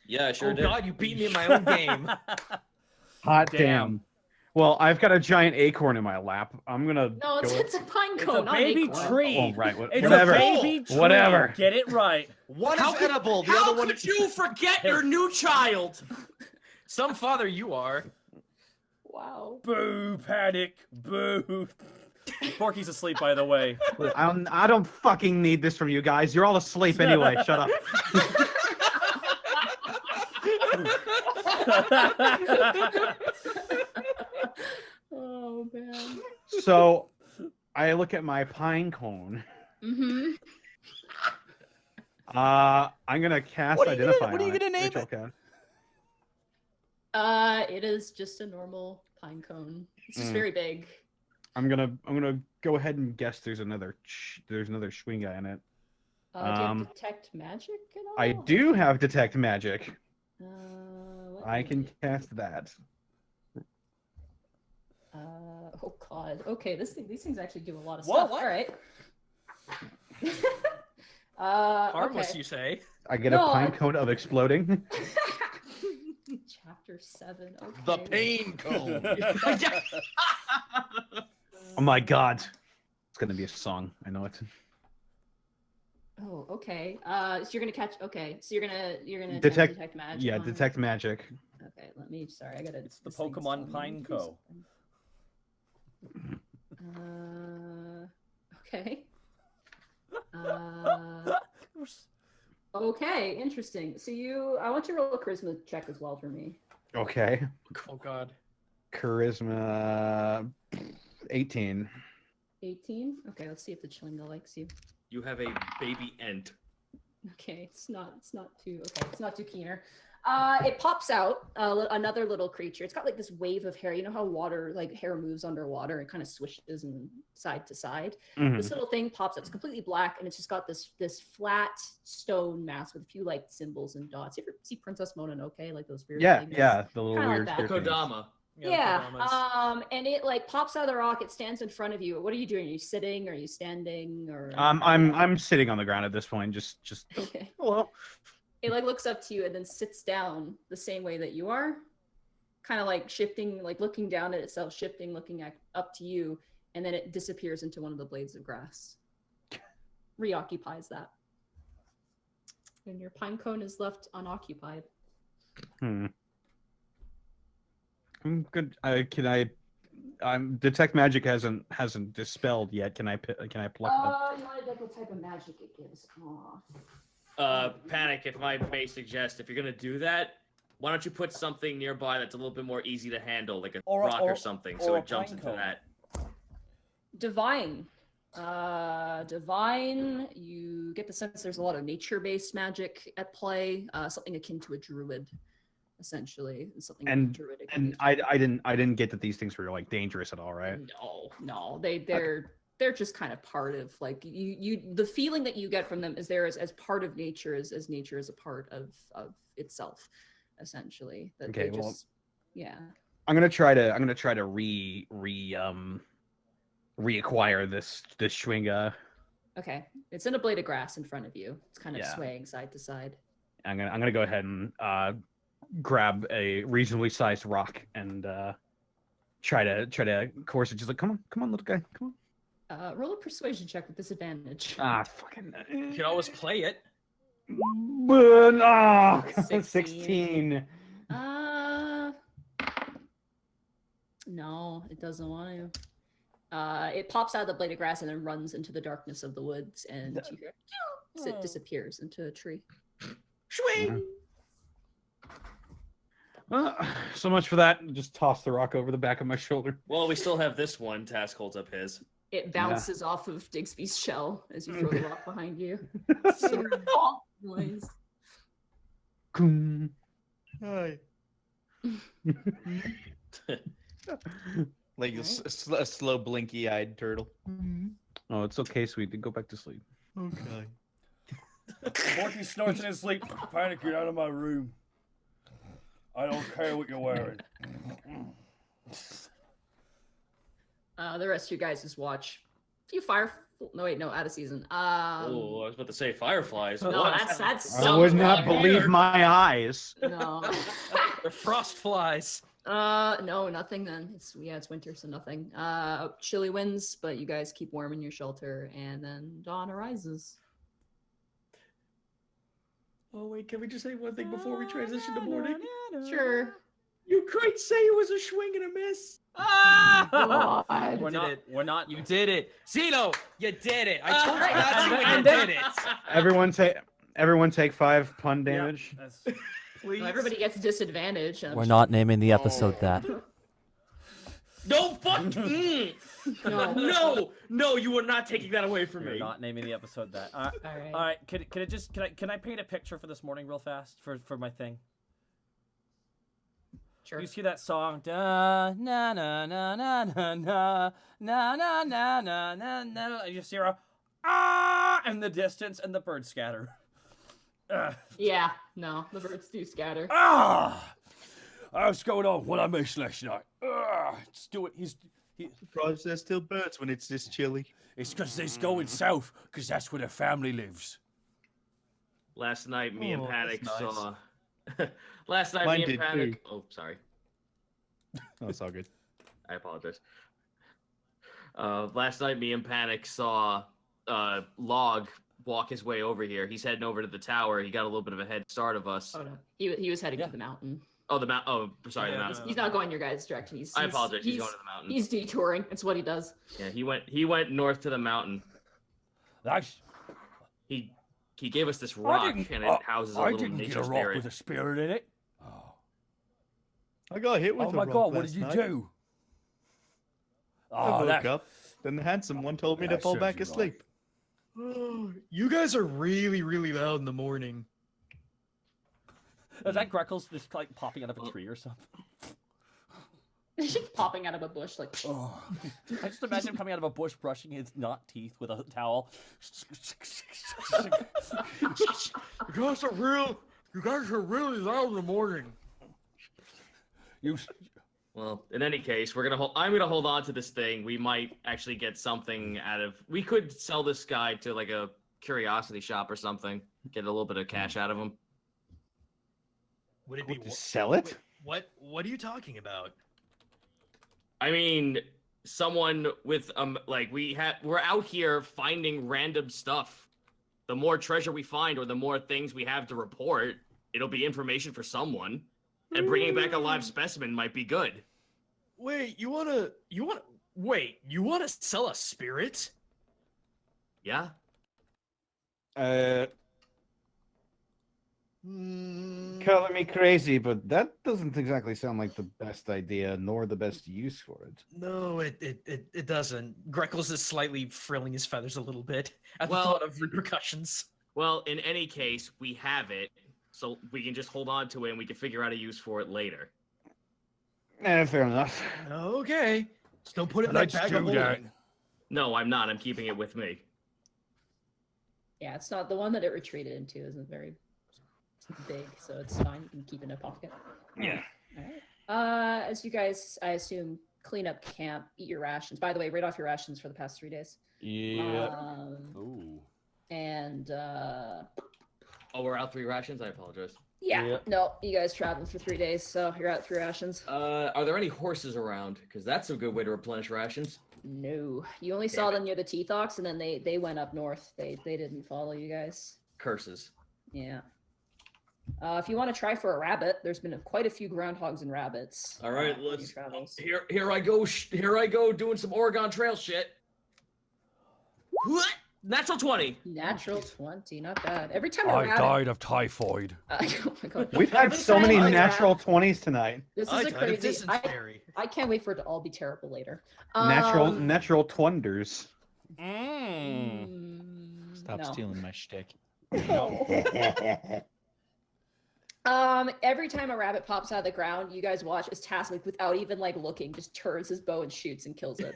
Yeah, I sure Oh did. God, you beat me in my own game. Hot Damn. damn. Well, I've got a giant acorn in my lap. I'm gonna. No, go it's a pine It's cone, a not an baby acorn. tree. Oh, right. It's Whatever. a baby tree. Whatever. Get it right. One How is could- edible. The How other one. could you forget your new child? Some father you are. Wow. Boo, panic, boo. Borky's asleep, by the way. I don't fucking need this from you guys. You're all asleep anyway. Shut up. Oh man. So, I look at my pine cone. Mm-hmm. I'm gonna cast What are you gonna- identify. what are you on gonna name Rachel it? can. It is just a normal pine cone. It's just Mm. very big. I'm gonna go ahead and guess there's another Schwinga in it. Do you have detect magic at all? I do have detect magic. What I do can you- cast that. Oh god. Okay, these things actually do a lot of Whoa, stuff. what? All right. Harmless, Okay. you say? I get No, a pine I- cone of exploding. Chapter 7. Okay. The pain cone. Oh my god. It's gonna be a song. I know it. Oh, okay. So you're gonna catch. Okay, so you're gonna Detect- detect magic. Yeah, on it. detect magic. Okay, let me. Sorry, I gotta. It's the this thing's Pokemon telling me to do Pineco. something. Okay. Okay, interesting. So I want you to roll a charisma check as well for me. Okay. Oh God. Charisma 18. 18. Okay, let's see if the Chlinga likes you. You have a baby ent. Okay, it's not too keener. It pops out another little creature. It's got like this wave of hair. You know how water, like hair moves underwater and kind of swishes and side to side. Mhm. This little thing pops up. It's completely black and it's just got this flat stone mask with a few like symbols and dots. You ever see Princess Mononoke, like those weird Yeah, things? yeah, the little Kinda like weird that. spirit things. Kodama. Yeah. Kodamas. And it like pops out of the rock. It stands in front of you. What are you doing? Are you sitting? Are you standing? Or I'm sitting on the ground at this point. Just okay. hello. It like looks up to you and then sits down the same way that you are, kind of like shifting, like looking down at itself, shifting, looking up to you, and then it disappears into one of the blades of grass. Reoccupies that. And your pine cone is left unoccupied. I'm good. Detect magic hasn't dispelled yet. Can I pluck that? You want to what type of magic it gives off. Panic, if I may suggest, if you're gonna do that, why don't you put something nearby that's a little bit more easy to handle, like a rock or something, so or it a jumps pine into cone. that. Divine. Divine, you get the sense there's a lot of nature-based magic at play, something akin to a druid, essentially. Something And- druidic. And I didn't get that these things were like dangerous at all, right? No, they're just kind of part of like you the feeling that you get from them is there as part of nature as nature is a part of itself, essentially. That Okay, they well, just, yeah. I'm gonna try to reacquire this Schwinga. Okay. It's in a blade of grass in front of you. It's kind of Yeah. swaying side to side. I'm gonna go ahead and grab a reasonably sized rock and try to coerce it. Just like, come on, little guy, come on. Roll a persuasion check with disadvantage. Ah, fucking. You can always play it. No, 16. 16. No, it doesn't want to. It pops out of the blade of grass and then runs into the darkness of the woods, and you hear it disappears into a tree. Swing. So much for that. Just toss the rock over the back of my shoulder. Well, we still have this one. Task holds up his. It bounces off of Digsby's shell as you throw the rock behind you. Noise. Coom. Hi. Like a slow, blinky-eyed turtle. Oh, it's okay, sweetie. Go back to sleep. Okay. Borky snorts in his sleep. Panic, get out of my room. I don't care what you're wearing. The rest of you guys just watch a few fire. No wait, no, out of season. Oh, I was about to say fireflies. No, What? that's I would not something. believe my eyes. No. They're frost flies. No, nothing then. It's winter, so nothing. Chilly winds, but you guys keep warm in your shelter, and then dawn arises. Oh wait, can we just say one thing before we transition to morning? Sure. You could say it was a swing and a miss. God. We're did not. it. We're not. You did it. Zeno, you did it. I told you not to, and you did it. Everyone take 5 pun Yep, damage. that's- Please. Everybody gets disadvantage. We're not naming the episode that. No, fuck. No. No, you are not taking that away from We're me. not naming the episode that. All right. All right. Can I paint a picture for this morning real fast for my thing? Sure. You see that song? Da na na na na na na na na na na na na. And you just hear a in the distance, and the birds scatter. Yeah. No, the birds do scatter. What's going on? What I missed last night? Let's do it. Surprised there's still birds when it's this chilly. It's because they're going south, because that's where their family lives. Last night, me and Oh, Panic that's nice. saw. Last night, Mine me and did Panic. too. Oh, sorry. Oh, it's all good. I apologize. Last night, me and Panic saw Log walk his way over here. He's heading over to the tower. He got a little bit of a head start of us. Oh no, he was heading Yeah. to the mountain. Oh, the mount. Oh, sorry, the Yeah, mountain. He's not going your guys' direction. I apologize. He's going to the mountain. He's detouring. It's what he does. Yeah, he went north to the mountain. That's. He gave us this rock, and it houses a I little didn't get nature a rock spirit. with a spirit in it. Oh, I got hit with oh a my rock god! What last did you night. do? I Oh, woke that. up. Then the handsome one told me to That fall serves back you asleep. You guys are really, really loud in the morning. Is that Greckles just like popping out of a tree or something? He's just popping out of a bush like. Oh. I just imagine him coming out of a bush, brushing his not teeth with a towel. You guys are really loud in the morning. Well, in any case, I'm gonna hold on to this thing. We might actually get something out of. We could sell this guy to like a curiosity shop or something. Get a little bit of cash out of him. Would it be Sell it? What are you talking about? I mean, someone with like we're out here finding random stuff. The more treasure we find, or the more things we have to report, it'll be information for someone. And bringing back a live specimen might be good. Wait, you wanna sell a spirit? Yeah. Color me crazy, but that doesn't exactly sound like the best idea, nor the best use for it. No, it doesn't. Greckles is slightly frilling his feathers a little bit at Well- the thought of repercussions. Well, in any case, we have it, so we can just hold on to it and we can figure out a use for it later. Fair enough. Okay, just don't put it in that bag of holding. No, I'm not. I'm keeping it with me. Yeah, it's not the one that it retreated into. Isn't very big, so it's fine. You can keep it in a pocket. Yeah. All right. As you guys, I assume, clean up camp, eat your rations. By the way, rate off your rations for the past 3 days. Yeah. Ooh. And Oh, we're out 3 rations? I apologize. yeah, Yeah. no, you guys traveled for 3 days, so you're out 3 rations. Are there any horses around? Because that's a good way to replenish rations. No, you only saw them near the Teeth Ox, and then they went up north. They didn't follow you guys. Curses. Yeah. If you want to try for a rabbit, there's been quite a few groundhogs and rabbits. All right, in your let's. travels. Here I go. Here I go doing some Oregon Trail shit. What? Natural 20. Natural 20, not bad. Every time a I rabbit. died of typhoid. Oh my god. We've had Every so time many a natural rabbit- 20s tonight. This I is a died of crazy. dysentery. I can't wait for it to all be terrible later. Natural twonders. Mmm. Stop no. stealing my shtick. Every time a rabbit pops out of the ground, you guys watch as Task, like without even like looking, just turns his bow and shoots and kills it.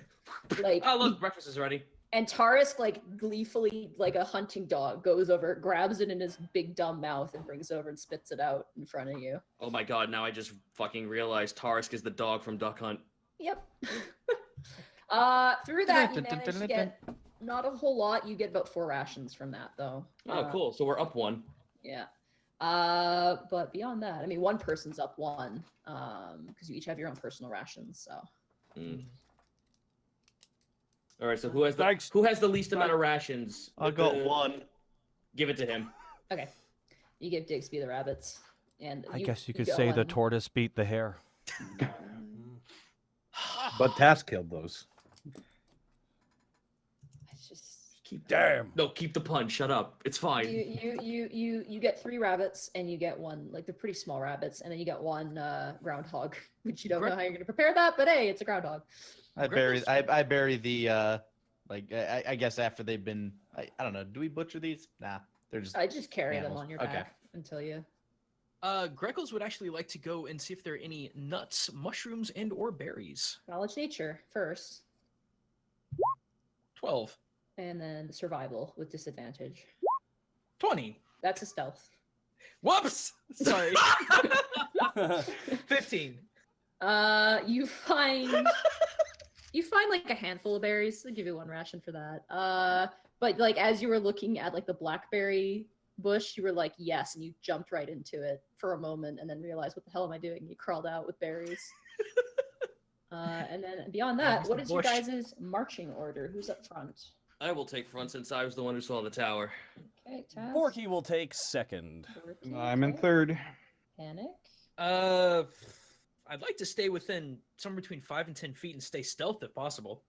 Like, Oh, look, breakfast is ready. and Taris, like gleefully, like a hunting dog, goes over, grabs it in his big dumb mouth, and brings it over and spits it out in front of you. Oh my god, now I just fucking realized Tarisk is the dog from Duck Hunt. Yep. Through that, you manage to get not a whole lot. You get about 4 rations from that, though. Oh, cool. So we're up 1. Yeah. But beyond that, I mean, one person's up 1, because you each have your own personal rations. So. All right. So who has the least amount of rations? I got 1. Give it to him. Okay. You give Digsby the rabbits, and I guess you could go say the on. tortoise beat the hare. But Task killed those. It's just Keep the pun. Shut up. It's fine. you get 3 rabbits, and you get 1, like they're pretty small rabbits, and then you get 1 groundhog, which you don't know how you're gonna prepare that, but hey, it's a groundhog. I bury the I guess after they've been I don't know. Do we butcher these? Nah, they're just. I just carry animals. them on your Okay. back until you. Greckles would actually like to go and see if there are any nuts, mushrooms, and/or berries. Knowledge nature first, 12. and then survival with disadvantage. 20. That's a stealth. Whoops! Sorry. 15. You find like a handful of berries. I'll give you 1 ration for that. But like as you were looking at like the blackberry bush, you were like yes, and you jumped right into it for a moment, and then realized what the hell am I doing? You crawled out with berries. And then beyond that, what is your guys' marching order? Who's up front? I will take front since I was the one who saw the tower. Okay, Taz. Borky will take second. Borky, I'm in okay. 3rd. Panic. I'd like to stay within somewhere between 5 and 10 feet and stay stealth if possible.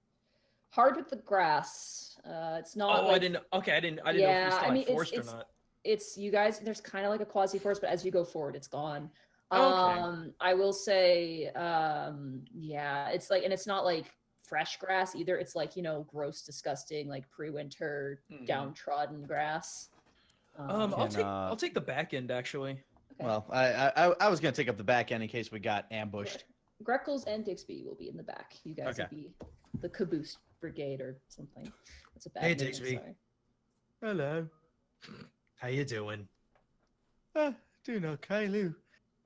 Hard with the grass. It's not. Oh, like, I didn't. Okay, I didn't know if Yeah, we still I had mean, forced or not. it's you guys. There's kind of like a quasi forest, but as you go forward, it's gone. Okay. I will say, yeah, it's like, and it's not like fresh grass either. It's like, gross, disgusting, like pre-winter Mhm. downtrodden grass. I'll take the back end actually. Okay. Well, I was gonna take up the back end in case we got ambushed. Greckles and Digsby will be in the back. You guys Okay. will be the caboose brigade or something. That's a bad Hey, name, Digsby. sorry. Hello. How you doing? Doing okay, Lou.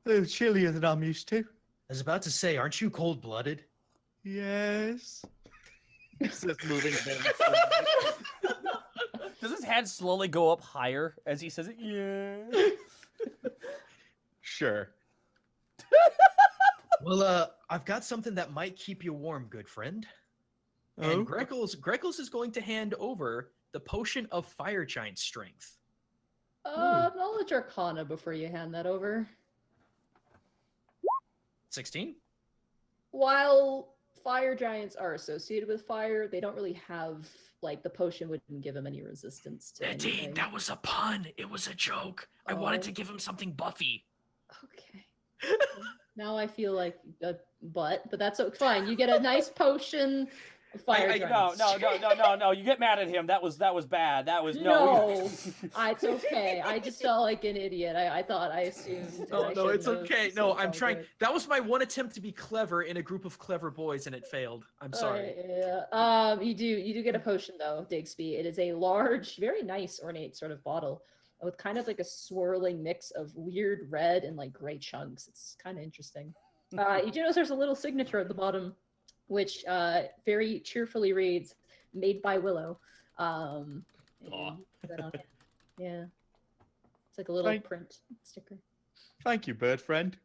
A little chillier than I'm used to. I was about to say, aren't you cold-blooded? Yes. It's just moving things. Does his head slowly go up higher as he says it? Yeah. Sure. Well, I've got something that might keep you warm, good friend. And Greckles is going to hand over the potion of fire giant strength. Knowledge Arcana before you hand that over. 16? While fire giants are associated with fire, they don't really have, like, the potion wouldn't give them any resistance to anything. that was a pun. It was a joke. I wanted to give him something buffy. Okay. Now I feel like a butt, but that's fine. You get a nice potion of fire giants. No. You get mad at him. That was bad. That was No, it's okay. I just felt like an idiot. I assumed. Oh, and I no, it's shouldn't have, okay. so No, it's I'm all trying. good. That was my one attempt to be clever in a group of clever boys, and it failed. I'm sorry. Yeah. You do get a potion though, Digsby. It is a large, very nice, ornate sort of bottle with kind of like a swirling mix of weird red and like gray chunks. It's kind of interesting. You do notice there's a little signature at the bottom, which very cheerfully reads, "Made by Willow." Aw. Yeah. It's like a little print sticker. Thank you, bird friend.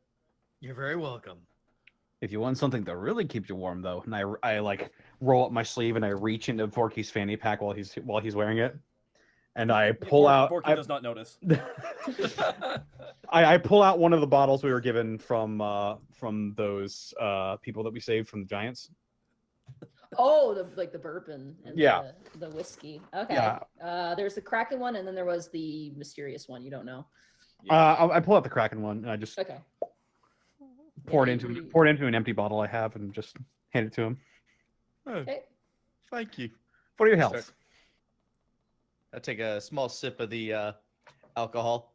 You're very welcome. If you want something that really keeps you warm, though, and I like roll up my sleeve and I reach into Porky's fanny pack while he's wearing it, and I pull out. Borky does not notice. I pull out one of the bottles we were given from those people that we saved from the giants. Oh, the bourbon and Yeah. the whiskey. Okay. Yeah. There's the Kraken one, and then there was the mysterious one. You don't know. I pull out the Kraken one and I just Okay. pour it Yeah, into an empty bottle I have and just hand it to him. Okay. Thank you. For your health. I take a small sip of the alcohol.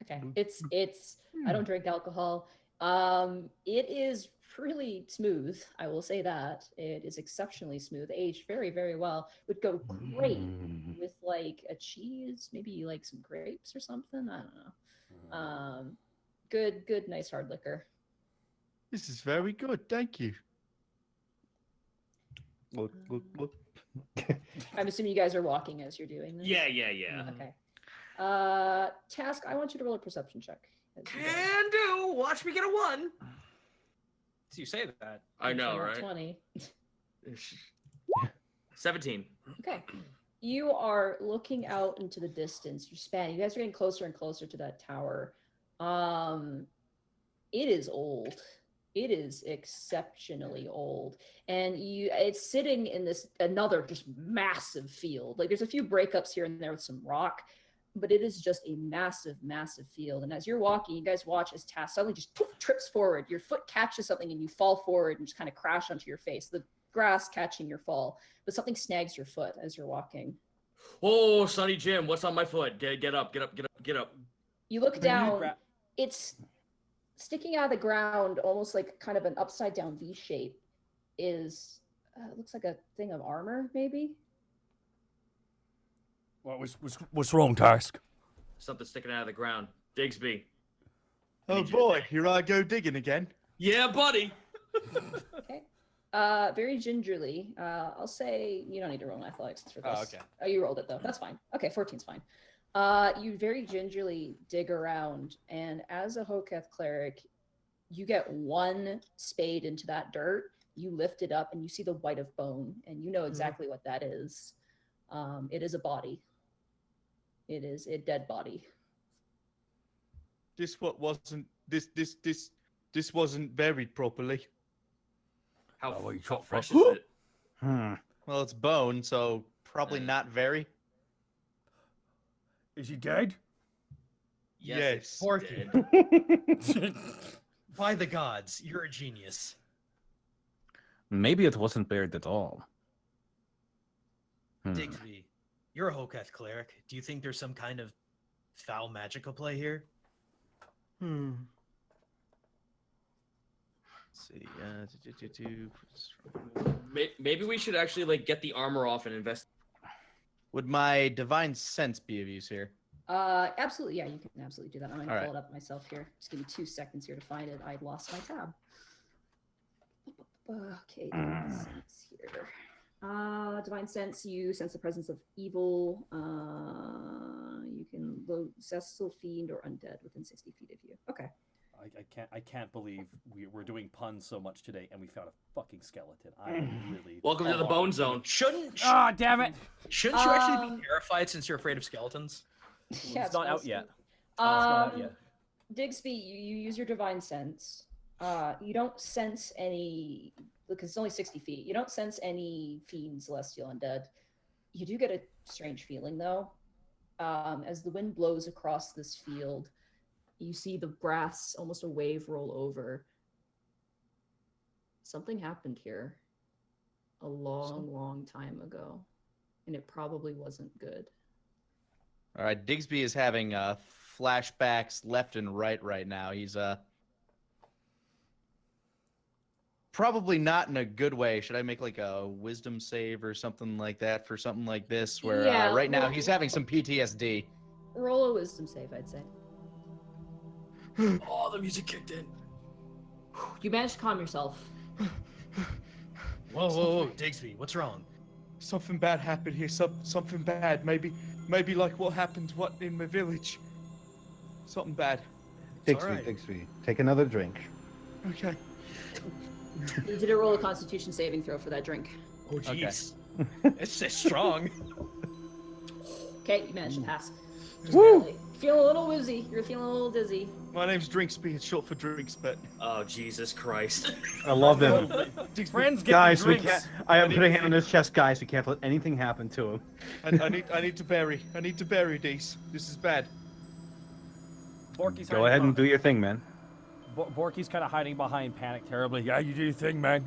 Okay. It's I don't drink alcohol. It is really smooth, I will say that. It is exceptionally smooth, aged very, very well. Would go great with like a cheese, maybe like some grapes or something. I don't know. Good, nice hard liquor. This is very good. Thank you. Look. I'm assuming you guys are walking as you're doing this. Yeah. Okay. Task, I want you to roll a perception check. as you go. Can do. Watch me get a 1. So you say that. I know, So not right? 20. 17. Okay. You are looking out into the distance. You're spanning. You guys are getting closer and closer to that tower. It is old. It is exceptionally old. And it's sitting in this another just massive field. Like there's a few breakups here and there with some rock, but it is just a massive, massive field. And as you're walking, you guys watch as Task suddenly just trips forward. Your foot catches something and you fall forward and just kind of crash onto your face. The grass catching your fall, but something snags your foot as you're walking. Oh, Sonny Jim, what's on my foot? Get up. You look down. It's sticking out of the ground, almost like kind of an upside down V shape. Is looks like a thing of armor, maybe. What's wrong, Task? Something sticking out of the ground. Digsby. Oh boy, here I go digging again. Yeah, buddy. Okay. Very gingerly. I'll say you don't need to roll an athletics for this. Oh, okay. Oh, you rolled it though. That's fine. Okay, 14's fine. You very gingerly dig around, and as a Hoketh cleric, you get one spade into that dirt. You lift it up, and you see the white of bone, and you know exactly what that is. It is a body. It is a dead body. This wasn't buried properly. How you fresh is it? Well, it's bone, so probably not very. Is he dead? Yes. Borky. Dead. By the gods, you're a genius. Maybe it wasn't buried at all. Digsby, you're a Hoketh cleric. Do you think there's some kind of foul magical play here? Let's see. Maybe we should actually like get the armor off and invest. Would my divine sense be of use here? Absolutely. Yeah, you can absolutely do that. I'm going to All pull right. it up myself here. Just give me 2 seconds here to find it. I lost my tab. Okay, divine sense here. Divine sense, you sense the presence of evil. You can load cessel, fiend, or undead within 60 feet of you. Okay. I can't believe we're doing puns so much today, and we found a fucking skeleton. I'm really. Welcome to the bone zone. Shouldn't Damn it! shouldn't you actually be terrified since you're afraid of skeletons? Yeah, It's not out yet. It's Um, not out yet. Digsby, you use your divine sense. You don't sense any, because it's only 60 feet. You don't sense any fiend, celestial, undead. You do get a strange feeling though. As the wind blows across this field, you see the grass, almost a wave, roll over. Something happened here a long, long time ago, and it probably wasn't good. All right, Digsby is having flashbacks left and right now. He's probably not in a good way. Should I make like a wisdom save or something like that for something like this? Where Yeah, right now well- he's having some PTSD. Roll a wisdom save, I'd say. Oh, the music kicked in. You managed to calm yourself. Whoa, Digsby, what's wrong? Something bad happened here. Something bad. Maybe like what happened in my village. Something bad. It's all right. Digsby, take another drink. Okay. You did a roll a constitution saving throw for that drink. Oh, jeez. It's strong. Okay, you managed to pass. Just Woo! barely. Feeling a little woozy. You're feeling a little dizzy. My name's Drinksby. It's short for drinks, but Oh, Jesus Christ. I love him. Friends, get Guys, me we drinks. can't. I am putting a hand on his chest, guys. We can't let anything happen to him. I need to bury these. This is bad. Borky's Go ahead and do your thing, man. Borky's kind of hiding behind Panic terribly. Yeah, you do your thing, man.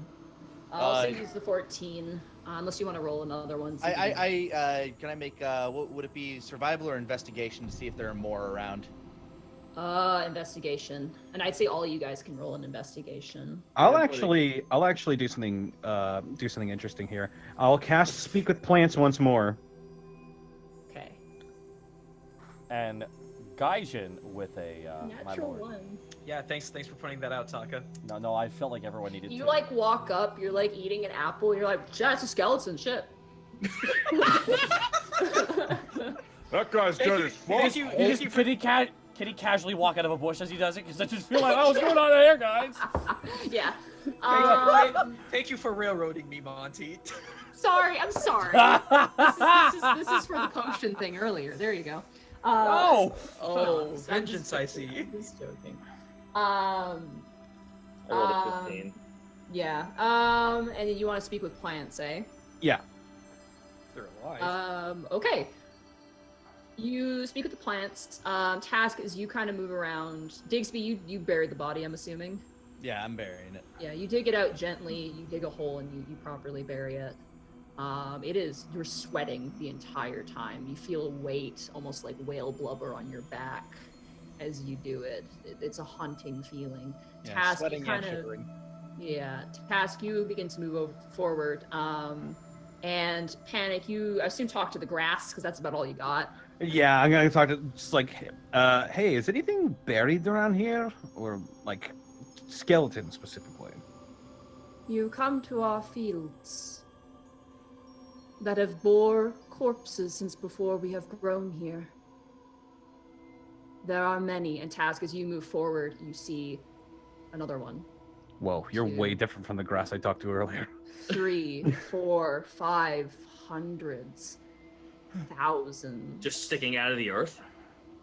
I'll say use the 14, unless you want to roll another one. so you can- Can I make what would it be, survival or investigation to see if there are more around? Investigation. And I'd say all you guys can roll an investigation. I'll Yeah, actually do something interesting here. I'll cast Speak with Plants once more. Okay. And Gaijin with a my Natural lord. 1. Yeah, thanks for pointing that out, Taka. No, I felt like everyone needed You to. like walk up, you're like eating an apple, you're like, that's a skeleton, shit. That guy's good as fuck. Can he casually walk out of a bush as he does it? Because I just feel like, oh, what's going on here, guys? Yeah. Thank you for railroading me, Monty. Sorry, I'm sorry. this is for the potion thing earlier. There you go. No! Oh, I'm vengeance, I see. I'm just joking. I rolled a 15. Yeah. And then you want to speak with plants, eh? Yeah. They're alive. Okay. You speak with the plants. Task is you kind of move around. Digsby, you buried the body, I'm assuming. Yeah, I'm burying it. Yeah, you dig it out gently. You dig a hole and you properly bury it. You're sweating the entire time. You feel a weight, almost like whale blubber on your back as you do it. It's a haunting feeling. Yeah, Task, sweating you kind and of, shivering. yeah. Task, you begin to move forward. And Panic, you I assume talk to the grass because that's about all you got. Yeah, I'm gonna talk to just like, hey, is anything buried around here, or like skeleton specifically? You come to our fields that have bore corpses since before we have grown here. There are many, and Task, as you move forward, you see another one. Whoa, you're Two. way different from the grass I talked to earlier. 3, 4, 5, hundreds, thousands. Just sticking out of the earth?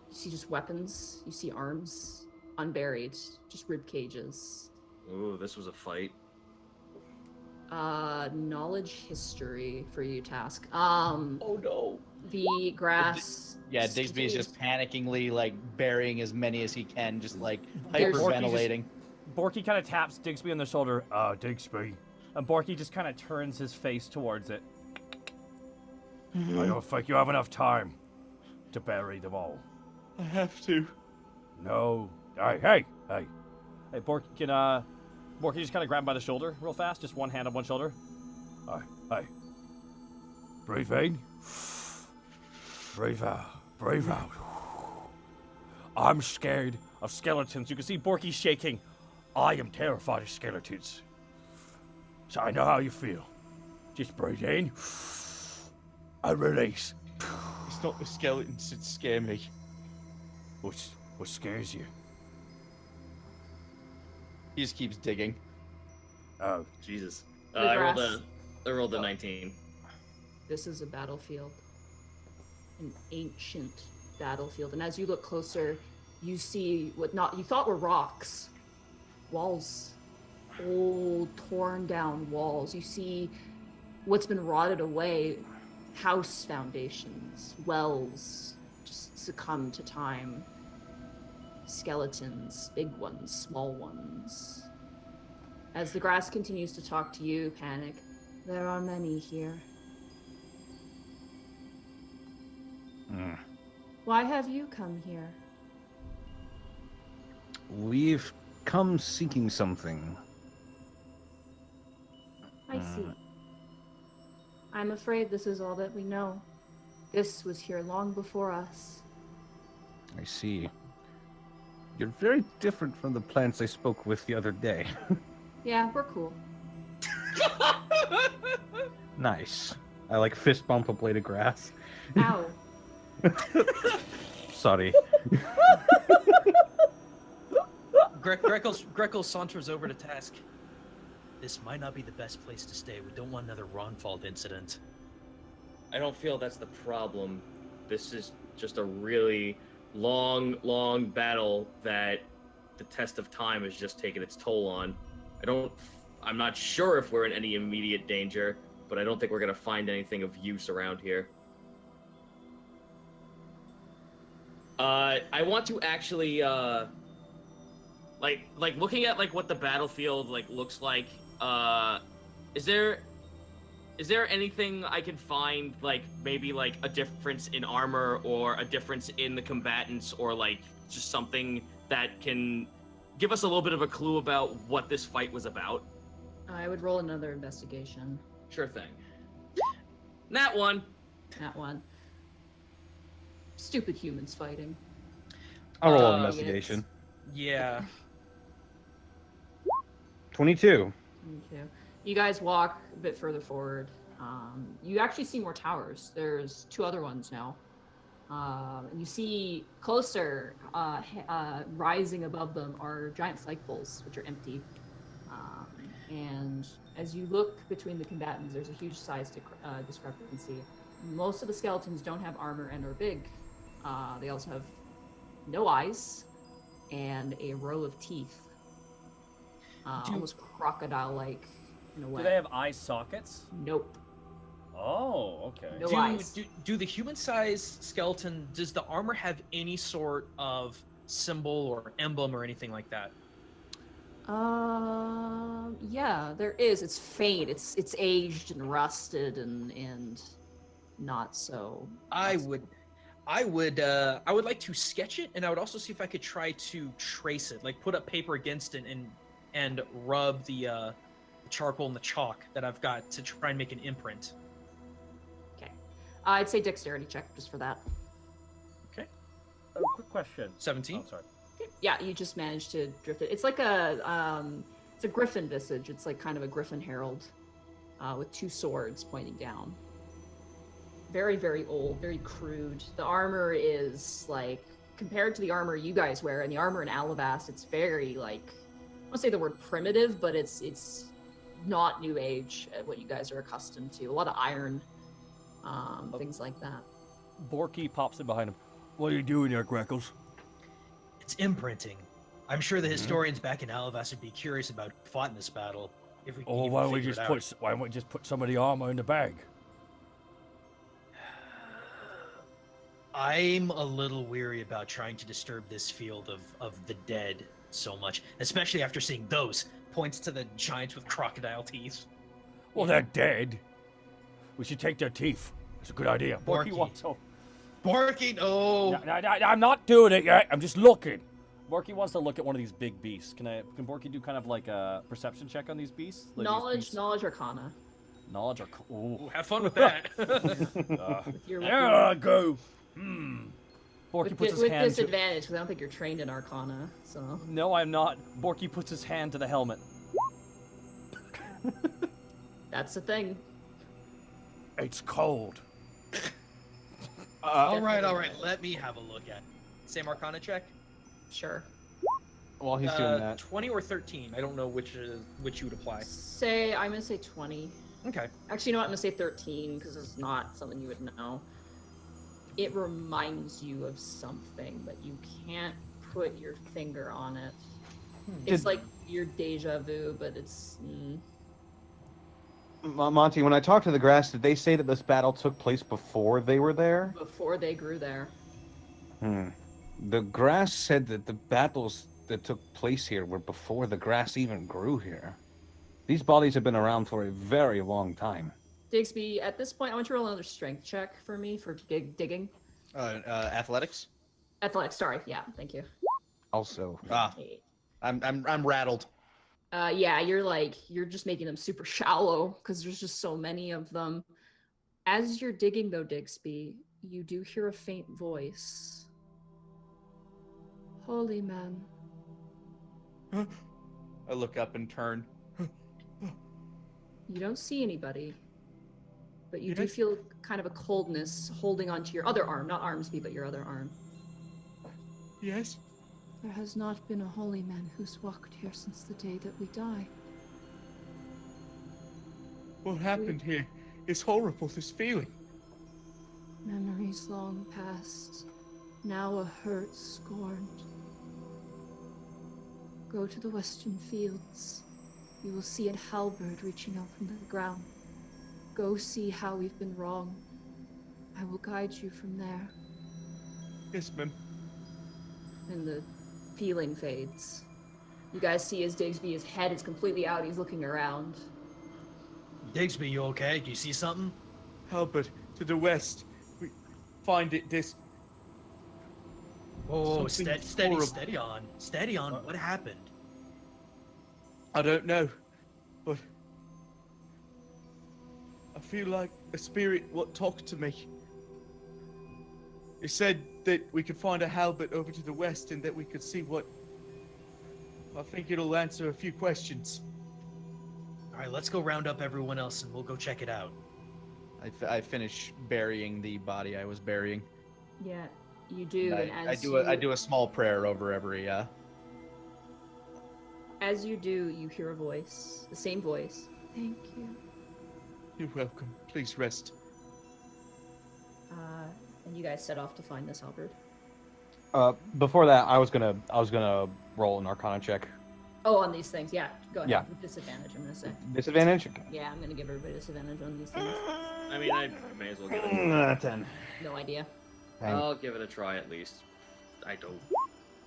You see just weapons, you see arms, unburied, just rib cages. Ooh, this was a fight. Knowledge history for you, Task. Oh no. The grass. Yeah, Digsby is just panickingly like burying as many as he can, just like There's- hyperventilating. Borky kind of taps Digsby on the shoulder. Digsby. And Borky just kind of turns his face towards it. I don't think you have enough time to bury them all. I have to. No. Hey. Hey, Borky just kind of grab him by the shoulder real fast. Just one hand on one shoulder. Hey. Breathe in. Breathe out. Breathe out. I'm scared of skeletons. You can see Borky shaking. I am terrified of skeletons. So I know how you feel. Just breathe in and release. It's not the skeletons that scare me. What scares you? He just keeps digging. Oh, Jesus. The I grass. rolled a 19. This is a battlefield. An ancient battlefield. And as you look closer, you see what you thought were rocks. Walls. Old, torn down walls. You see what's been rotted away. House foundations. Wells. Just succumb to time. Skeletons. Big ones. Small ones. As the grass continues to talk to you, Panic, there are many here. Why have you come here? We've come seeking something. I see. I'm afraid this is all that we know. This was here long before us. I see. You're very different from the plants I spoke with the other day. Yeah, we're cool. Nice. I like fist bump a blade of grass. Ow. Sorry. Greckles saunters over to Task. This might not be the best place to stay. We don't want another Ronfald incident. I don't feel that's the problem. This is just a really long battle that the test of time has just taken its toll on. I'm not sure if we're in any immediate danger, but I don't think we're gonna find anything of use around here. I want to actually, like looking at like what the battlefield like looks like. Is there anything I can find, like maybe like a difference in armor or a difference in the combatants or like just something that can give us a little bit of a clue about what this fight was about? I would roll another investigation. Sure thing. That one. That one. Stupid humans fighting. I'll roll an Uh, investigation. Yeah. 22. Me too. You guys walk a bit further forward. You actually see more towers. There's 2 other ones now. And you see closer, rising above them are giant flagpoles, which are empty. And as you look between the combatants, there's a huge size discrepancy. Most of the skeletons don't have armor and are big. They also have no eyes and a row of teeth. Almost crocodile-like in a way. Do they have eye sockets? Nope. Oh, okay. No Do, eyes. do the human-sized skeleton, does the armor have any sort of symbol or emblem or anything like that? Yeah, there is. It's faint. It's aged and rusted and not so. I would like to sketch it, and I would also see if I could try to trace it, like put up paper against it and rub the charcoal and the chalk that I've got to try and make an imprint. Okay. I'd say dexterity check just for that. Okay. Oh, quick question. 17. Oh, sorry. Okay. Yeah, you just managed to drift it. It's like it's a griffin visage. It's like kind of a griffin herald, with 2 swords pointing down. Very, very old, very crude. The armor is like, compared to the armor you guys wear and the armor in Alivast, it's very like, I won't say the word primitive, but it's not new age at what you guys are accustomed to. A lot of iron, things like that. Borky pops in behind him. What are you doing there, Greckles? It's imprinting. I'm sure the historians back in Alivast would be curious about who fought in this battle. If we could even why don't we figure it just out. why don't we just put some of the armor in the bag? I'm a little weary about trying to disturb this field of the dead so much, especially after seeing those. Points to the giants with crocodile teeth. Well, they're dead. We should take their teeth. It's a good idea. Borky Borky. wants to. Borky, no! No, I'm not doing it yet. I'm just looking. Borky wants to look at one of these big beasts. Can Borky do kind of like a perception check on these beasts? Like Knowledge Arcana. Knowledge or Ooh, have fun with that. With your, There I go. Borky with, puts his with hand to. disadvantage, because I don't think you're trained in Arcana. So No, I'm not. Borky puts his hand to the helmet. that's the thing. It's cold. all right. Let me have a look at it. Same Arcana check? Sure. While he's doing that. 20 or 13. I don't know which you would apply. I'm gonna say 20. Okay. Actually, you know what? I'm gonna say 13 because it's not something you would know. It reminds you of something, but you can't put your finger on it. It's like your deja vu, but it's. Monty, when I talked to the grass, did they say that this battle took place before they were there? Before they grew there. The grass said that the battles that took place here were before the grass even grew here. These bodies have been around for a very long time. Digsby, at this point, I want you to roll another strength check for me for digging. Athletics. Athletics, sorry. Yeah, thank you. Also, Eight. I'm rattled. Yeah, you're just making them super shallow because there's just so many of them. As you're digging, though, Digsby, you do hear a faint voice. Holy man. I look up and turn. You don't see anybody, but you do feel kind of a coldness holding onto your other arm, not Armsby, but your other arm. Yes? There has not been a holy man who's walked here since the day that we died. What happened here? It's horrible, this feeling. Memories long past, now a hurt scorned. Go to the western fields. You will see an halberd reaching out from the ground. Go see how we've been wrong. I will guide you from there. Yes, ma'am. And the feeling fades. You guys see as Digsby, his head is completely out. He's looking around. Digsby, you okay? Do you see something? Halberd, to the west. We find it this... Oh, Something steady horrible. steady on. What happened? I don't know, but I feel like a spirit what talked to me. It said that we could find a halberd over to the west and that we could see what. I think it'll answer a few questions. All right, let's go round up everyone else and we'll go check it out. I finish burying the body I was burying. Yeah, you do. And I do a small prayer over every. As you do, you hear a voice, the same voice. Thank you. You're welcome. Please rest. And you guys set off to find this halberd. Before that, I was gonna roll an Arcana check. Oh, on these things, yeah. Go ahead. Yeah. With disadvantage, I'm gonna say. Disadvantage. Okay. Yeah, I'm gonna give everybody disadvantage on these things. I mean, I may as well give it. 10. No idea. Dang. I'll give it a try at least. I don't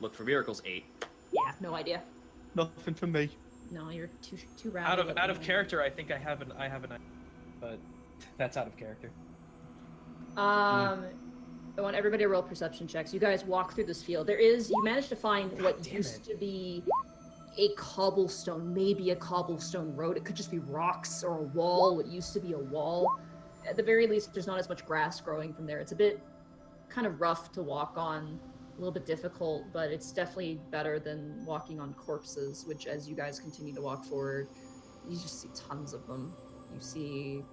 look for miracles. 8. Yeah, no idea. Nothing for me. No, you're too round. Out of character, I think I have an but that's out of character. I want everybody to roll perception checks. You guys walk through this field. You managed to find what damn used it. to be a cobblestone, maybe a cobblestone road. It could just be rocks or a wall. What used to be a wall. At the very least, there's not as much grass growing from there. It's a bit kind of rough to walk on, a little bit difficult, but it's definitely better than walking on corpses, which as you guys continue to walk forward, you just see tons of them. You see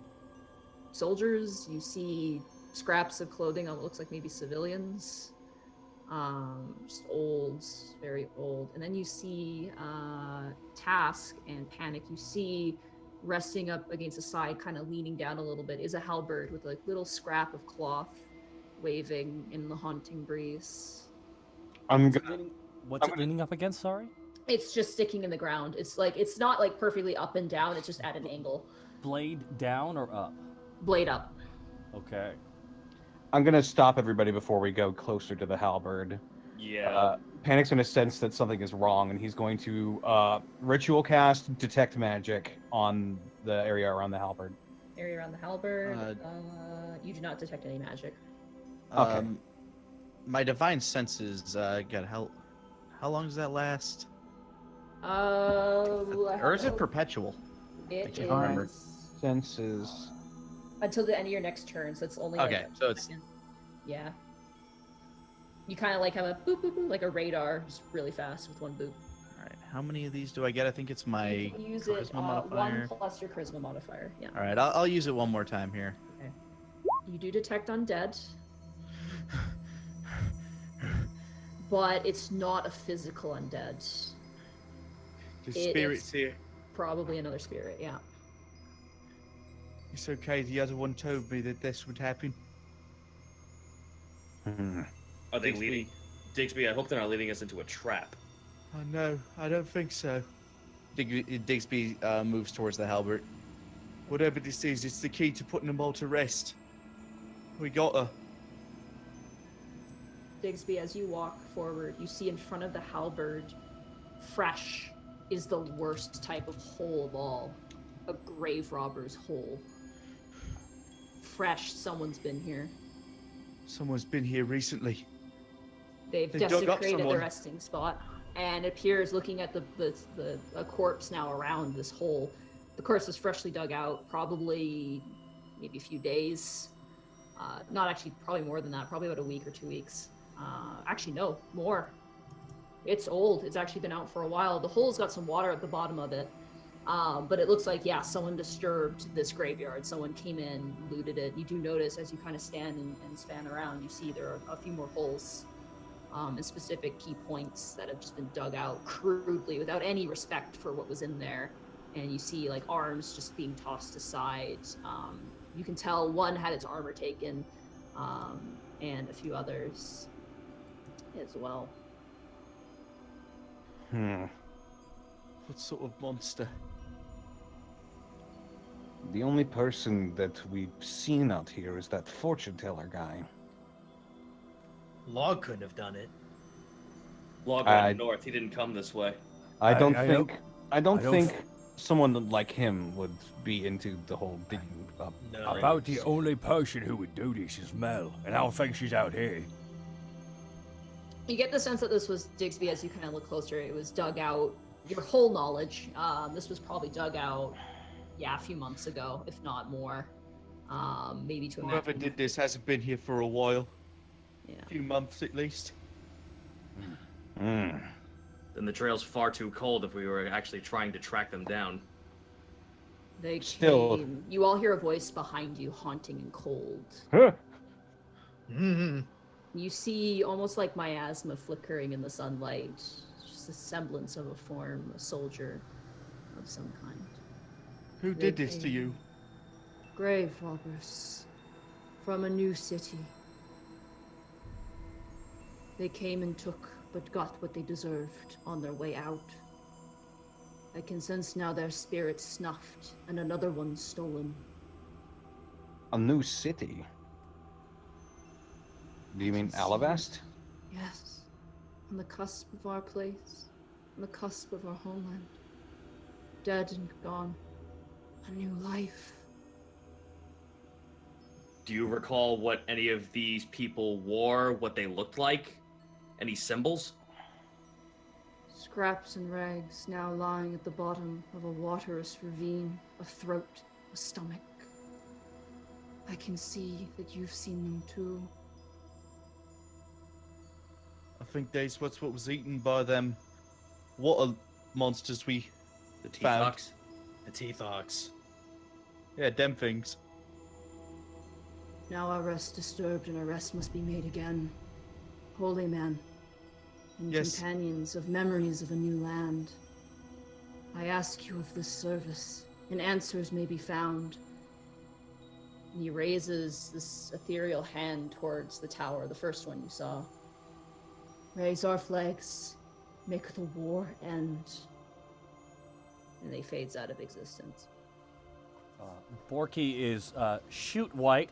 soldiers, you see scraps of clothing on what looks like maybe civilians. Just old, very old. And then you see Task and Panic. You see resting up against the side, kind of leaning down a little bit, is a halberd with a little scrap of cloth waving in the haunting breeze. What's it leaning up against? Sorry. It's just sticking in the ground. It's not like perfectly up and down. It's just at an angle. Blade down or up? Blade up. Okay. I'm gonna stop everybody before we go closer to the halberd. Yeah. Panic's gonna sense that something is wrong, and he's going to ritual cast detect magic on the area around the halberd. Area around the halberd. You do not detect any magic. Okay. My divine senses got how long does that last? Or is it perpetual? It can't remember. is Senses. until the end of your next turn, so it's only Okay, like so it's- yeah. You kind of like have a boop boop boop, like a radar, just really fast with one boop. All right, how many of these do I get? I think it's my You can use it charisma modifier. 1 plus your charisma modifier. Yeah. All right, I'll use it one more time here. You do detect undead, but it's not a physical undead. The It spirit's is- here. Probably another spirit. Yeah. It's okay. The other one told me that this would happen. Are they Digby. leading? Digby, I hope they're not leading us into a trap. Oh no, I don't think so. Digsby moves towards the halberd. Whatever this is, it's the key to putting them all to rest. We got her. Digsby, as you walk forward, you see in front of the halberd, fresh is the worst type of hole of all. A grave robber's hole. Fresh, someone's been here. Someone's been here recently. They've They dug up desecrated the someone. resting spot, and it appears, looking at a corpse now around this hole, the corpse was freshly dug out, probably maybe a few days. Not actually, probably more than that, probably about a week or 2 weeks. Actually, no, more. It's old. It's actually been out for a while. The hole's got some water at the bottom of it. But it looks like, yeah, someone disturbed this graveyard. Someone came in, looted it. You do notice as you kind of stand and span around, you see there are a few more holes and specific key points that have just been dug out crudely without any respect for what was in there. And you see like arms just being tossed aside. You can tell one had its armor taken and a few others as well. What sort of monster? The only person that we've seen out here is that fortune teller guy. Log couldn't have done it. Log went north. He didn't come this way. I don't I think I don't someone like him would be into the whole digging up. No. About the only person who would do this is Mel, and I don't think she's out here. You get the sense that this was Digsby as you kind of look closer. It was dug out. Your whole knowledge. This was probably dug out, a few months ago, if not more. Maybe to Whoever imagine. did this hasn't been here for a while. Yeah. A few months at least. Then the trail's far too cold if we were actually trying to track them down. They Still- came. You all hear a voice behind you, haunting and cold. Huh. You see almost like miasma flickering in the sunlight. Just a semblance of a form, a soldier of some kind. Who They did this to came. you? Grave robbers from a new city. They came and took, but got what they deserved on their way out. I can sense now their spirit snuffed and another one stolen. A new city? Do you mean Alivast? Yes, on the cusp of our place, on the cusp of our homeland. Dead and gone. A new life. Do you recall what any of these people wore, what they looked like? Any symbols? Scraps and rags now lying at the bottom of a waterous ravine, a throat, a stomach. I can see that you've seen them too. I think that's what was eaten by them. What monsters we The teeth Found. ox? The teeth ox. Yeah, them things. Now our rest disturbed and our rest must be made again. Holy man, and Yes. companions of memories of a new land. I ask you of this service, and answers may be found. And he raises this ethereal hand towards the tower, the first one you saw. Raise our flags, make the war end. And they fades out of existence. Borky is shoot white.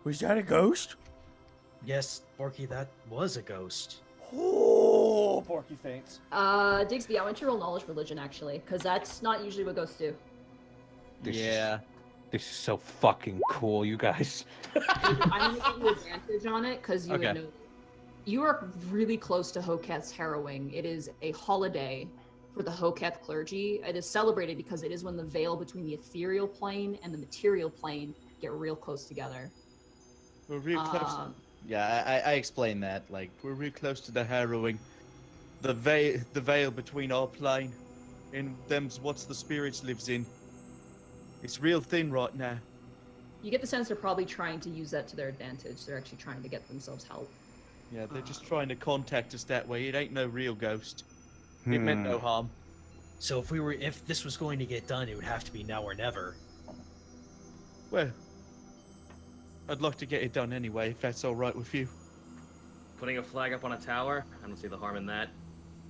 Was that a ghost? Yes, Borky, that was a ghost. Oh, Borky faints. Digsby, I want you to roll knowledge religion actually, because that's not usually what ghosts do. This is- Yeah. This is so fucking cool, you guys. I'm gonna give you advantage on it because you Okay. would know. You are really close to Hoketh's harrowing. It is a holiday for the Hoketh clergy. It is celebrated because it is when the veil between the ethereal plane and the material plane get real close together. We're real close. Yeah, I explained that. Like, We're real close to the harrowing. The veil between our plane and them's what's the spirits lives in. It's real thin right now. You get the sense they're probably trying to use that to their advantage. They're actually trying to get themselves help. Yeah, they're just trying to contact us that way. It ain't no real ghost. It meant no harm. So if this was going to get done, it would have to be now or never. Well, I'd like to get it done anyway, if that's all right with you. Putting a flag up on a tower? I don't see the harm in that.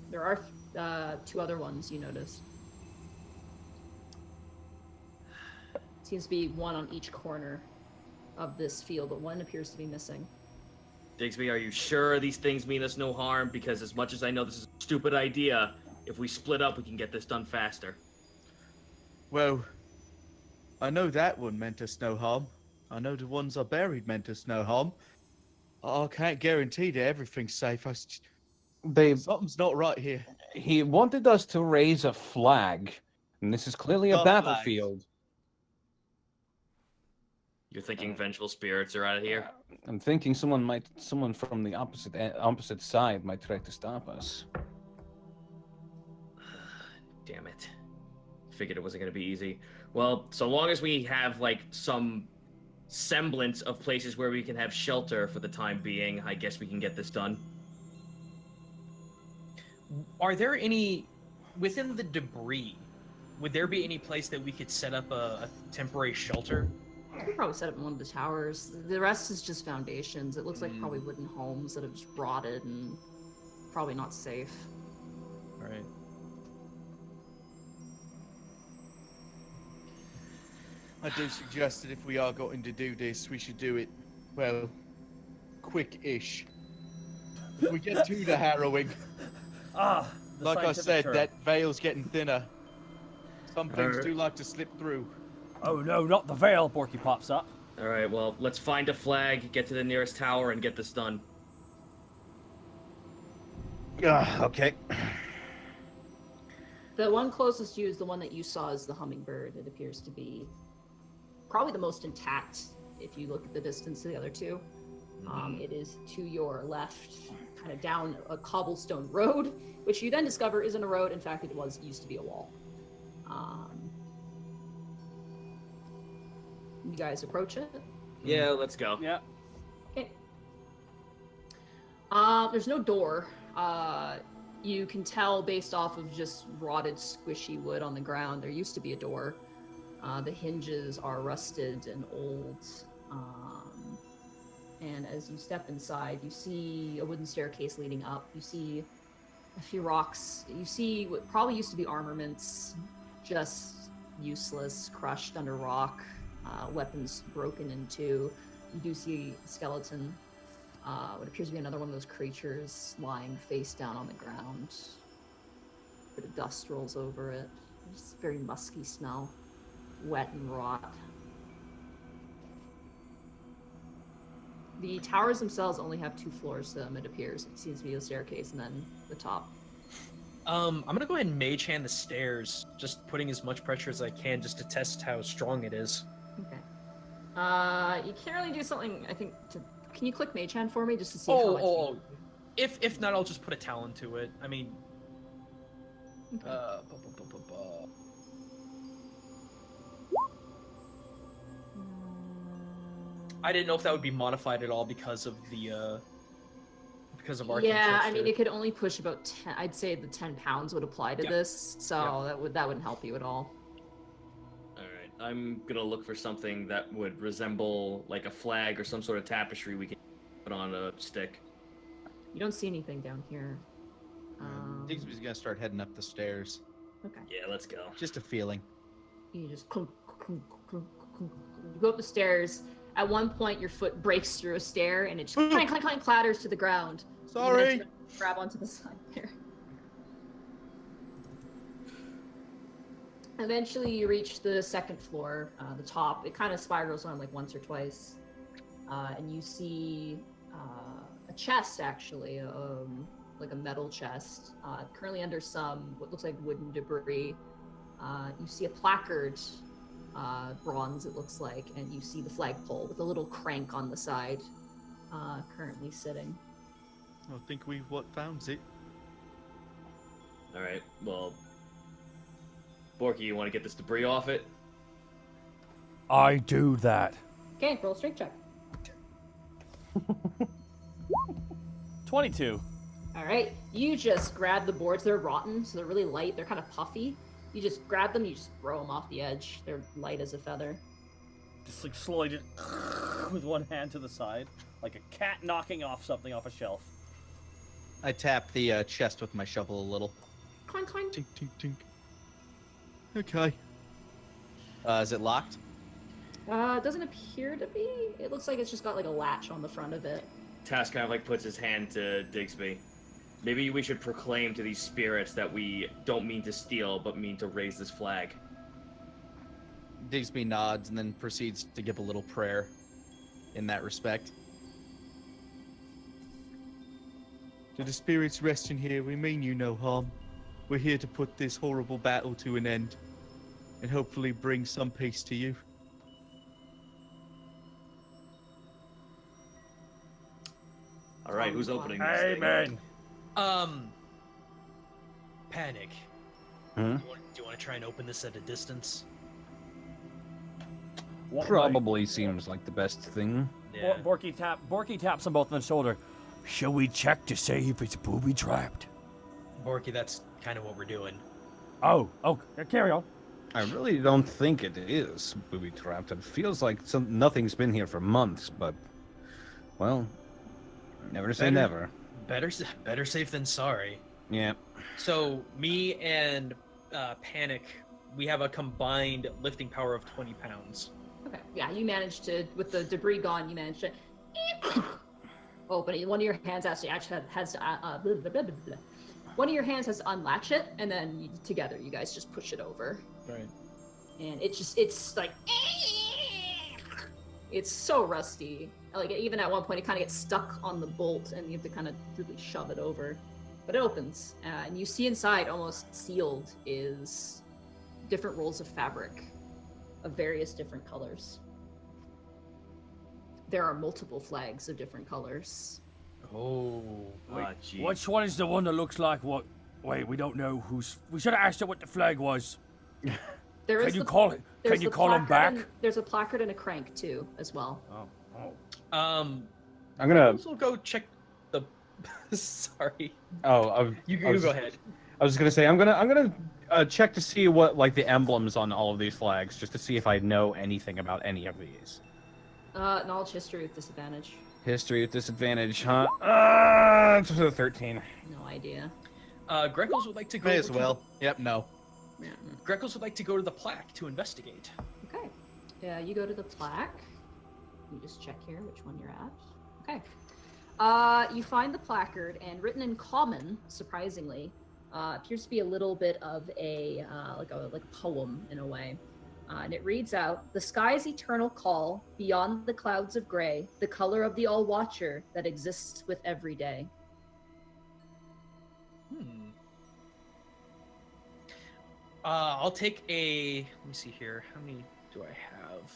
There are two other ones you notice. Seems to be one on each corner of this field, but one appears to be missing. Digsby, are you sure these things mean us no harm? Because as much as I know this is a stupid idea, if we split up, we can get this done faster. Well, I know that one meant us no harm. I know the ones I buried meant us no harm. I can't guarantee that everything's safe. Something's not right here. He wanted us to raise a flag, and this is clearly a A battlefield. You're thinking vengeful spirits are out of here? I'm thinking someone from the opposite side might try to stop us. Damn it. Figured it wasn't going to be easy. Well, so long as we have, like, some semblance of places where we can have shelter for the time being, I guess we can get this done. Are there any within the debris? Would there be any place that we could set up a temporary shelter? You could probably set up in one of the towers. The rest is just foundations. It looks like probably wooden homes that have just rotted and probably not safe. All right. I do suggest that if we are going to do this, we should do it, well, quick-ish. If we get to the harrowing, The like I scientific said, term. that veil's getting thinner. Some things Alright. do like to slip through. Oh no, not the veil. Borky pops up. Alright, well, let's find a flag, get to the nearest tower, and get this done. Okay. The one closest to you is the one that you saw as the hummingbird. It appears to be probably the most intact if you look at the distance to the other two. It is to your left, kind of down a cobblestone road, which you then discover isn't a road. In fact, it used to be a wall. You guys approach it. Yeah, let's go. Yeah. Okay. There's no door. You can tell based off of just rotted, squishy wood on the ground. There used to be a door. The hinges are rusted and old. And as you step inside, you see a wooden staircase leading up. You see a few rocks. You see what probably used to be armaments, just useless, crushed under rock. Weapons broken in two. You do see a skeleton. What appears to be another one of those creatures lying face down on the ground. A bit of dust rolls over it. Just very musky smell. Wet and rot. The towers themselves only have 2 floors to them, it appears. It seems to be the staircase and then the top. I'm gonna go ahead and mage hand the stairs, just putting as much pressure as I can just to test how strong it is. Okay. You can't really do something, I think, can you click Mage Hand for me just to see how much Oh. If not, I'll just put a talon to it. I mean, I didn't know if that would be modified at all because of the Arcane Yeah, I Trickster. mean, it could only push about 10, I'd say the 10 pounds would apply to this, so that wouldn't help you at all. Alright, I'm gonna look for something that would resemble like a flag or some sort of tapestry we can put on a stick. You don't see anything down here. Digsby's gonna start heading up the stairs. Okay. Yeah, let's go. Just a feeling. You just clunk, clunk, clunk, clunk. You go up the stairs. At one point, your foot breaks through a stair, and it just clank, clank, clank, clatters to the ground. Sorry. You grab onto the side there. Eventually, you reach the second floor, the top. It kind of spirals on like once or twice, and you see a chest, actually, like a metal chest, currently under some what looks like wooden debris. You see a placard. Bronze it looks like, and you see the flagpole with a little crank on the side currently sitting. I think we've found it. Alright, well, Borky, you want to get this debris off it? I do that. Okay, roll a strength check. 22. All right, you just grab the boards. They're rotten, so they're really light. They're kind of puffy. You just grab them, you just throw them off the edge. They're light as a feather. Just like slowly just with one hand to the side, like a cat knocking off something off a shelf. I tap the chest with my shovel a little. Clank, clank. Tink, tink, tink. Okay. Is it locked? It doesn't appear to be. It looks like it's just got like a latch on the front of it. Task kind of like puts his hand to Digsby. Maybe we should proclaim to these spirits that we don't mean to steal, but mean to raise this flag. Digsby nods and then proceeds to give a little prayer in that respect. To the spirits resting here, we mean you no harm. We're here to put this horrible battle to an end, and hopefully bring some peace to you. All right, who's opening this thing? Amen. Panic. Huh? Do you want to try and open this at a distance? Probably seems like the best thing. Yeah. Borky taps them both on the shoulder. Shall we check to see if it's booby trapped? Borky, that's kind of what we're doing. Oh, Carry on. I really don't think it is booby trapped. It feels like nothing's been here for months, but well, never say never. Better safe than sorry. Yeah. So me and Panic, we have a combined lifting power of 20 pounds. Okay. Yeah, you managed to, with the debris gone, you managed to open it. One of your hands has to one of your hands has to unlatch it, and then together you guys just push it over. Right. And it's like it's so rusty. Like even at one point, it kind of gets stuck on the bolt, and you have to kind of really shove it over. But it opens, and you see inside, almost sealed, is different rolls of fabric of various different colors. There are multiple flags of different colors. Oh. Gee. Which one is the one that looks like what? Wait, we don't know who's. We should have asked her what the flag was. There Can is you the- call it? there's Can you the call him placard back? There's a placard and a crank too, as well. Oh. I'm gonna. We'll go check the. Sorry. Oh, You I was go just- ahead. I was gonna say I'm gonna check to see what like the emblems on all of these flags, just to see if I know anything about any of these. Knowledge history with disadvantage. History at disadvantage, huh? 13. No idea. Greckles would like to go. May as over to well. Yep. No. Yeah. Greckles would like to go to the plaque to investigate. Okay. Yeah, you go to the plaque. Let me just check here which one you're at. Okay. You find the placard, and written in common, surprisingly, appears to be a little bit of a like a poem in a way. And it reads out, "The sky's eternal call, beyond the clouds of gray, the color of the all-watcher that exists with every day." I'll take a. Let me see here. How many do I have?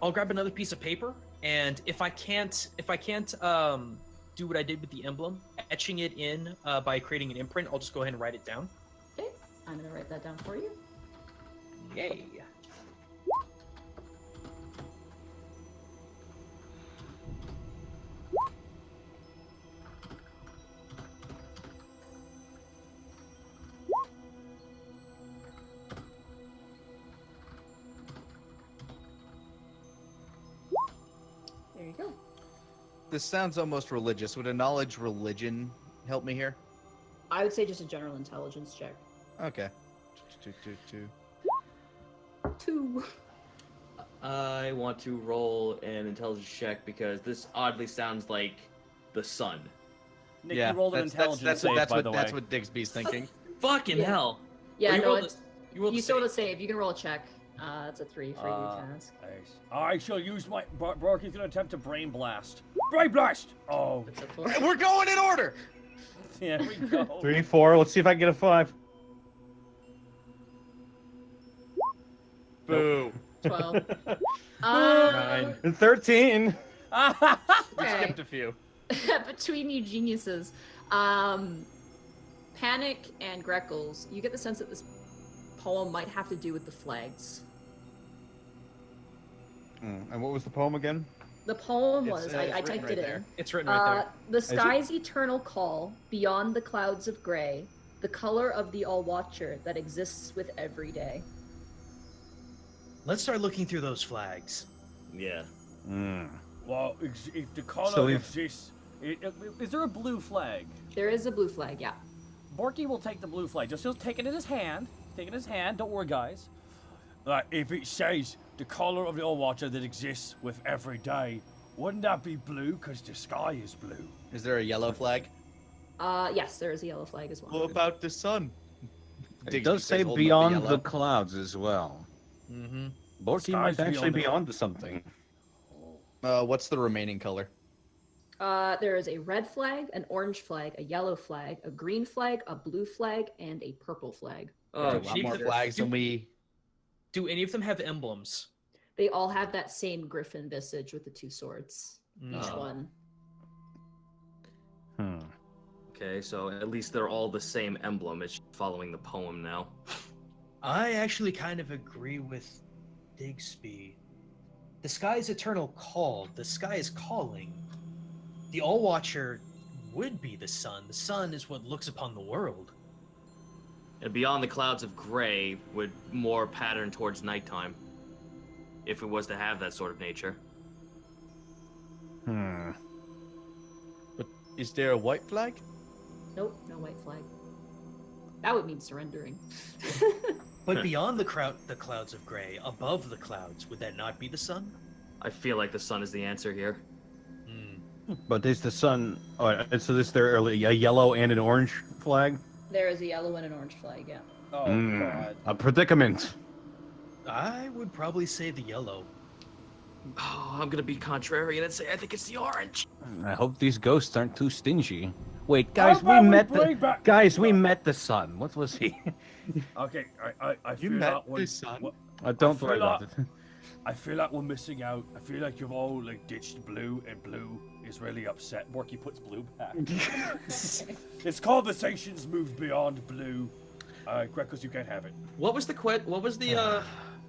I'll grab another piece of paper, and if I can't do what I did with the emblem, etching it in by creating an imprint, I'll just go ahead and write it down. Okay, I'm gonna write that down for you. Yay! There you go. This sounds almost religious. Would a knowledge religion help me here? I would say just a general intelligence check. Okay. 2. I want to roll an intelligence check because this oddly sounds like the sun. Nick, yeah, you rolled an that's intelligence save, by the way. that's what Diggsby's thinking. Fucking Yeah. hell! Yeah, Oh, you no, rolled it's, You rolled you the still save. have a save. You can roll a check. That's a 3 for your task. Nice. I shall use my. Borky's gonna attempt to brain blast. Brain blast! Oh. That's a 4. We're going in order. There we go. 3, 4. Let's see if I can get a 5. Boo. 12. 9 and 13. We Okay. skipped a few. Between you geniuses, Panic and Greckles, you get the sense that this poem might have to do with the flags. And what was the poem again? The poem It's, was, it's I written typed right it there. in. It's written right there. The sky's eternal call, beyond the clouds of gray, the color of the all-watcher that exists with every day. Let's start looking through those flags. Yeah. Well, if the color So we've- exists, is there a blue flag? There is a blue flag, yeah. Borky will take the blue flag. Just he'll take it in his hand. Take it in his hand. Don't worry, guys. Like, if it says the color of the all-watcher that exists with every day, wouldn't that be blue? Because the sky is blue. Is there a yellow flag? Yes, there is a yellow flag as well. What about the sun? It Diggsby does says say holding up beyond yellow. the clouds as well. Mm-hmm. Borky Sky's might actually beyond the be onto something. What's the remaining color? There is a red flag, an orange flag, a yellow flag, a green flag, a blue flag, and a purple flag. Oh, There's a lot more Jesus. flags than we. Do any of them have emblems? They all have that same griffin visage with the 2 swords. Each Oh. one. Okay, so at least they're all the same emblem. It's following the poem now. I actually kind of agree with Diggsby. The sky's eternal call. The sky is calling. The All-Watcher would be the sun. The sun is what looks upon the world. And beyond the clouds of gray would more pattern towards nighttime. If it was to have that sort of nature. But is there a white flag? Nope, no white flag. That would mean surrendering. But beyond the clouds of gray, above the clouds, would that not be the sun? I feel like the sun is the answer here. But is the sun? Oh, so is there a yellow and an orange flag? There is a yellow and an orange flag, yeah. Oh, God. A predicament. I would probably say the yellow. Oh, I'm gonna be contrarian and say I think it's the orange. I hope these ghosts aren't too stingy. Wait, How guys, we about met bring the back- we met the sun. What was he? Okay, I You feel met like the sun? Don't feel worry about like- it. I feel like we're missing out. I feel like you've all like ditched blue, and blue is really upset. Borky puts blue back. His conversations moved beyond blue. Greckles, you can't have it. What was the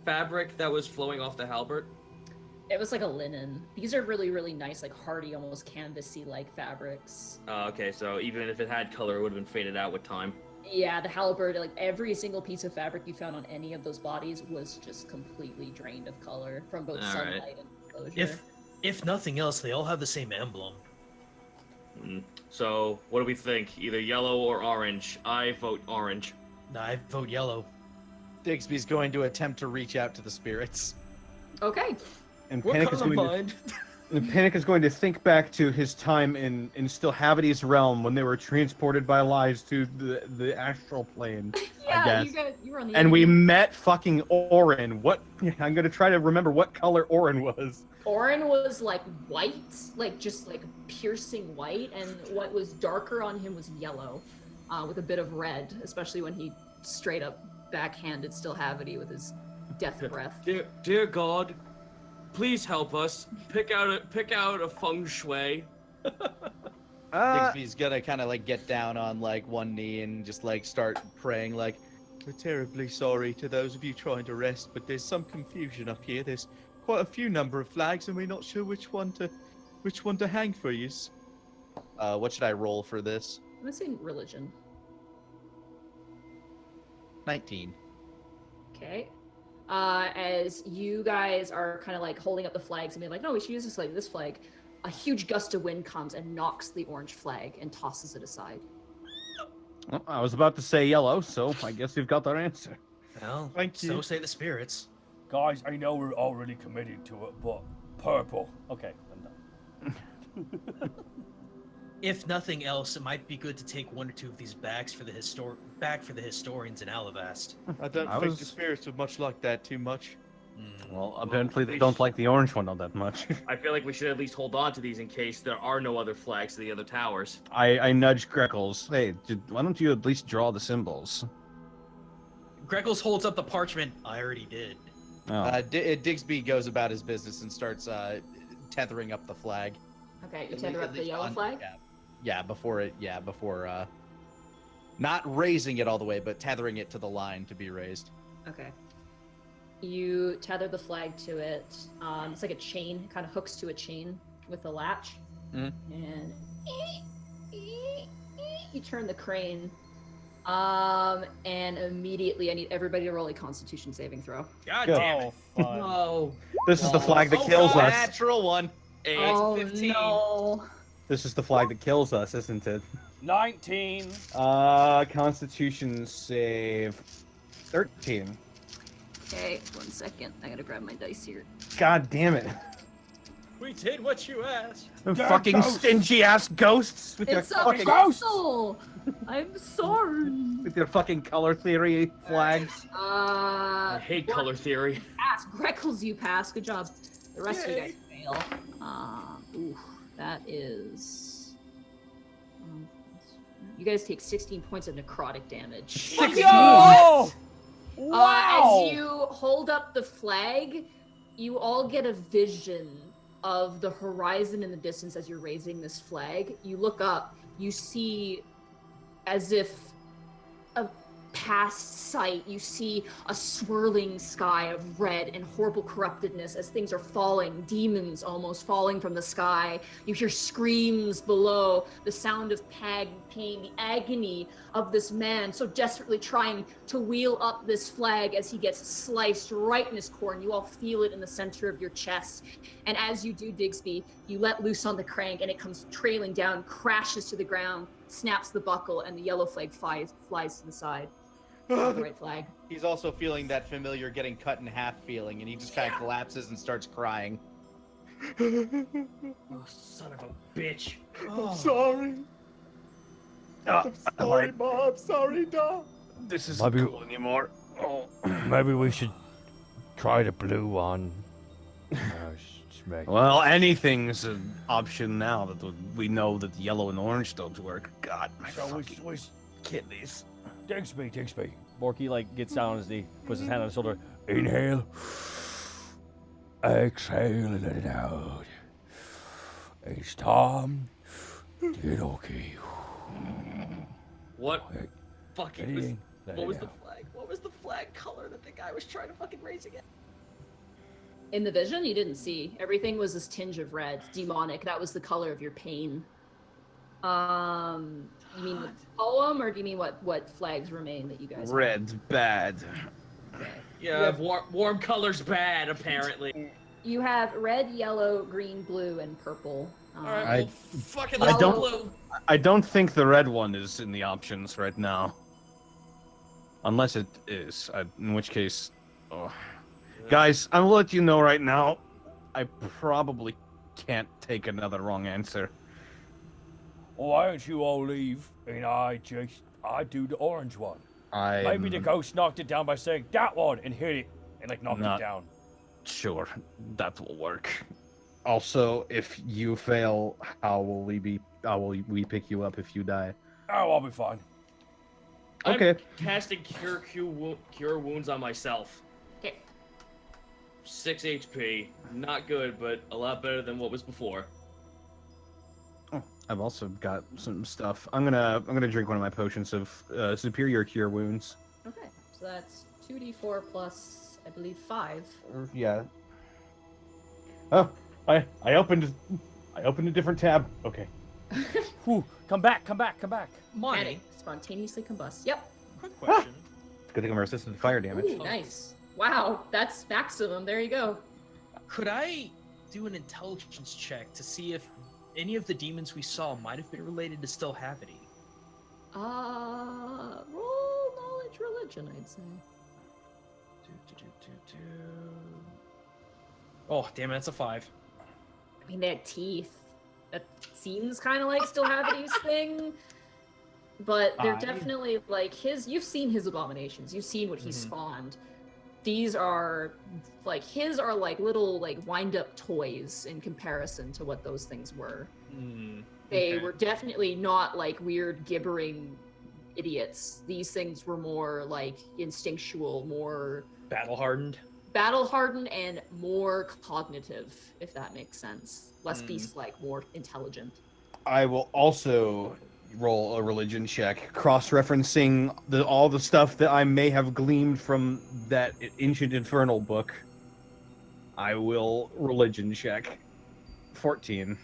fabric that was flowing off the halberd? It was like a linen. These are really, really nice, like hardy, almost canvasy like fabrics. Okay, so even if it had color, it would have been faded out with time. Yeah, the halberd, like every single piece of fabric you found on any of those bodies was just completely drained of color from both All right. sunlight and exposure. If nothing else, they all have the same emblem. So what do we think? Either yellow or orange? I vote orange. Nah, I vote yellow. Digby's going to attempt to reach out to the spirits. Okay. And What Panic is color going mind? Panic is going to think back to his time in Stillhavity's realm when they were transported by lies to the astral plane. Yeah, guess. you were on the And we met fucking Orin. What? I'm gonna try to remember what color Orin was. Orin was like white, like just like piercing white, and what was darker on him was yellow, with a bit of red, especially when he straight up backhanded Stillhavity with his death breath. Dear God, please help us. Pick out a feng shui. Digby's gonna kind of like get down on like one knee and just like start praying like, We're terribly sorry to those of you trying to rest, but there's some confusion up here. There's quite a few number of flags, and we're not sure which one to hang for yous. what should I roll for this? I'm gonna say religion. 19. Okay. As you guys are kind of like holding up the flags and being like, no, we should use this flag, a huge gust of wind comes and knocks the orange flag and tosses it aside. Well, I was about to say yellow, so I guess we've got our answer. Well, Thank you. so say the spirits. Guys, I know we're already committed to it, but purple. Okay, I'm done. If nothing else, it might be good to take one or two of these back for the historians in Alivast. I don't I think was- the spirits would much like that too much. Well, apparently they don't like the orange one all that much. I feel like we should at least hold on to these in case there are no other flags to the other towers. I nudged Greckles. Hey, why don't you at least draw the symbols? Greckles holds up the parchment. I already did. Oh. Digsby goes about his business and starts tethering up the flag. Okay, you At tether least- up at the least yellow on- flag? Yeah, before not raising it all the way, but tethering it to the line to be raised. Okay. You tether the flag to it. It's like a chain. It kind of hooks to a chain with a latch. Mhm. And you turn the crane. And immediately I need everybody to roll a Constitution saving throw. God Go. damn it. Oh, fun. Oh, This is the flag that kills us. Natural one. 8. Oh 15. no. This is the flag that kills us, isn't it? 19. Constitution save 13. Okay, 1 second. I gotta grab my dice here. God damn it. We did what you asked. Them They're fucking ghosts. stingy ass ghosts with their It's a fucking puzzle! I'm sorry. with their fucking color theory flags. I hate what- color theory. Pass. Greckles, you pass. Good job. The rest of you guys fail. Ooh, that is. You guys take 16 points of necrotic damage. Yo! Wow! As you hold up the flag, you all get a vision of the horizon in the distance as you're raising this flag. You look up, you see as if a past sight, you see a swirling sky of red and horrible corruptedness as things are falling, demons almost falling from the sky. You hear screams below, the sound of pain, the agony of this man so desperately trying to wheel up this flag as he gets sliced right in his core, and you all feel it in the center of your chest. And as you do, Digsby, you let loose on the crank and it comes trailing down, crashes to the ground, snaps the buckle, and the yellow flag flies to the side. The right flag. He's also feeling that familiar getting cut in half feeling, and he just kind of collapses and starts crying. Oh, son of a bitch. I'm sorry. I'm sorry, Mom. Sorry, Dad. This is Maybe- cool anymore. Oh. Maybe we should try the blue one. Trust me. Well, anything's an option now that we know that yellow and orange don't work. God, my So fucking was kidneys. Digsby. Borky like gets down on his knee, puts his hand on his shoulder. Inhale. Exhale and let it out. It's time to get okay. What Wait, fucking let was? it in, let What it was the out. flag? What was the flag color that the guy was trying to fucking raise again? In the vision, you didn't see. Everything was this tinge of red, demonic. That was the color of your pain. You mean the poem, or do you mean what flags remain that you guys have? Red's bad. Okay. Yeah, warm colors bad apparently. You have red, yellow, green, blue, and purple. All right, I- well, fucking I let's don't- go blue. I don't think the red one is in the options right now. Unless it is, in which case... Oh. Guys, I'm gonna let you know right now, I probably can't take another wrong answer. Why don't you all leave and I do the orange one. Maybe the I'm ghost knocked it down by saying that one and hit it and like knocked Not- it down. sure that will work. Also, if you fail, how will we pick you up if you die? Oh, I'll be fine. I'm Okay. casting cure wounds on myself. Okay. 6 HP, not good, but a lot better than what was before. I've also got some stuff. I'm gonna drink one of my potions of superior cure wounds. Okay. So that's 2d4 plus, I believe, 5. Yeah. Oh, I opened a different tab. Okay. Whew, come back. Money. Panic. Spontaneously combust. Yep. Quick question. Good thing I'm resistant to fire damage. Ooh, nice. Wow, that's maximum. There you go. Could I do an intelligence check to see if any of the demons we saw might have been related to Stillhavity? Roll knowledge religion, I'd say. Oh, damn it, that's a 5. I mean, they had teeth. That seems kind of like Stillhavity's thing. But they're definitely like his. You've seen his abominations. You've seen what he spawned. These are like his are like little like wind-up toys in comparison to what those things were. They were definitely not like weird gibbering idiots. These things were more like instinctual, more Battle-hardened. battle-hardened, and more cognitive, if that makes sense. Less beast-like, more intelligent. I will also roll a religion check, cross-referencing all the stuff that I may have gleaned from that ancient infernal book. I will religion check. 14.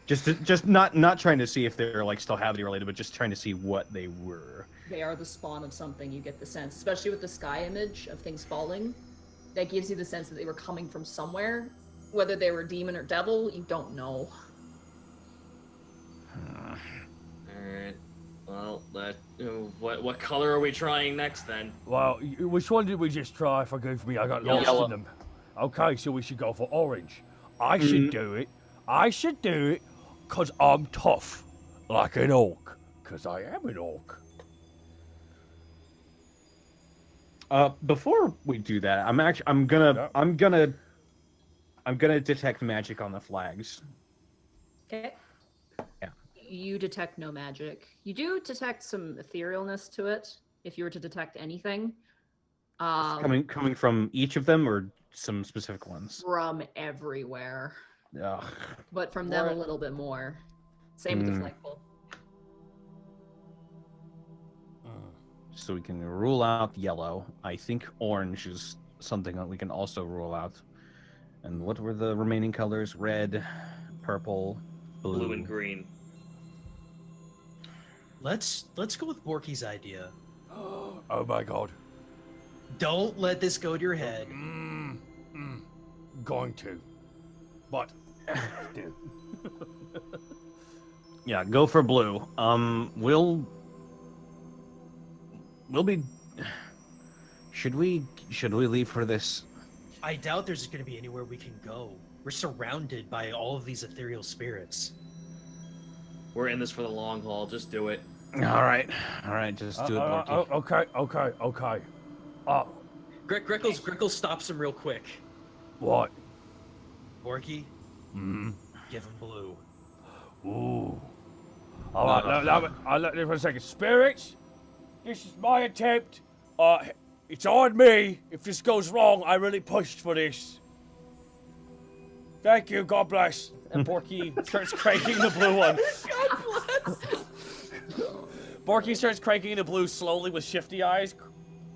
Just not trying to see if they're like Stillhavity related, but just trying to see what they were. They are the spawn of something, you get the sense, especially with the sky image of things falling. That gives you the sense that they were coming from somewhere. Whether they were demon or devil, you don't know. Alright. Well, what color are we trying next then? Well, which one did we just try? Forgive me, I got lost Yellow. in them. Okay, so we should go for orange. I should do it. I should do it because I'm tough, like an orc. Because I am an orc. Before we do that, I'm gonna detect magic on the flags. Okay. Yeah. You detect no magic. You do detect some etherealness to it, if you were to detect anything. Coming from each of them or some specific ones? From everywhere. Ugh. But from them a little bit more. Same with the flagpole. So we can rule out yellow. I think orange is something that we can also rule out. And what were the remaining colors? Red, purple, blue, Blue and green. Let's go with Borky's idea. Oh my god. Don't let this go to your head. Going to. But, do. Yeah, go for blue. We'll be. Should we leave for this? I doubt there's going to be anywhere we can go. We're surrounded by all of these ethereal spirits. We're in this for the long haul. Just do it. All right, just do it, Borky. Okay. Oh, Greckles stops him real quick. what? Borky, Hmm. give him blue. Ooh. All right, I'll let you for a second. Spirits, this is my attempt. It's on me. If this goes wrong, I really pushed for this. Thank you. God bless. And Borky starts cranking the blue one. God bless. Borky starts cranking the blue slowly with shifty eyes.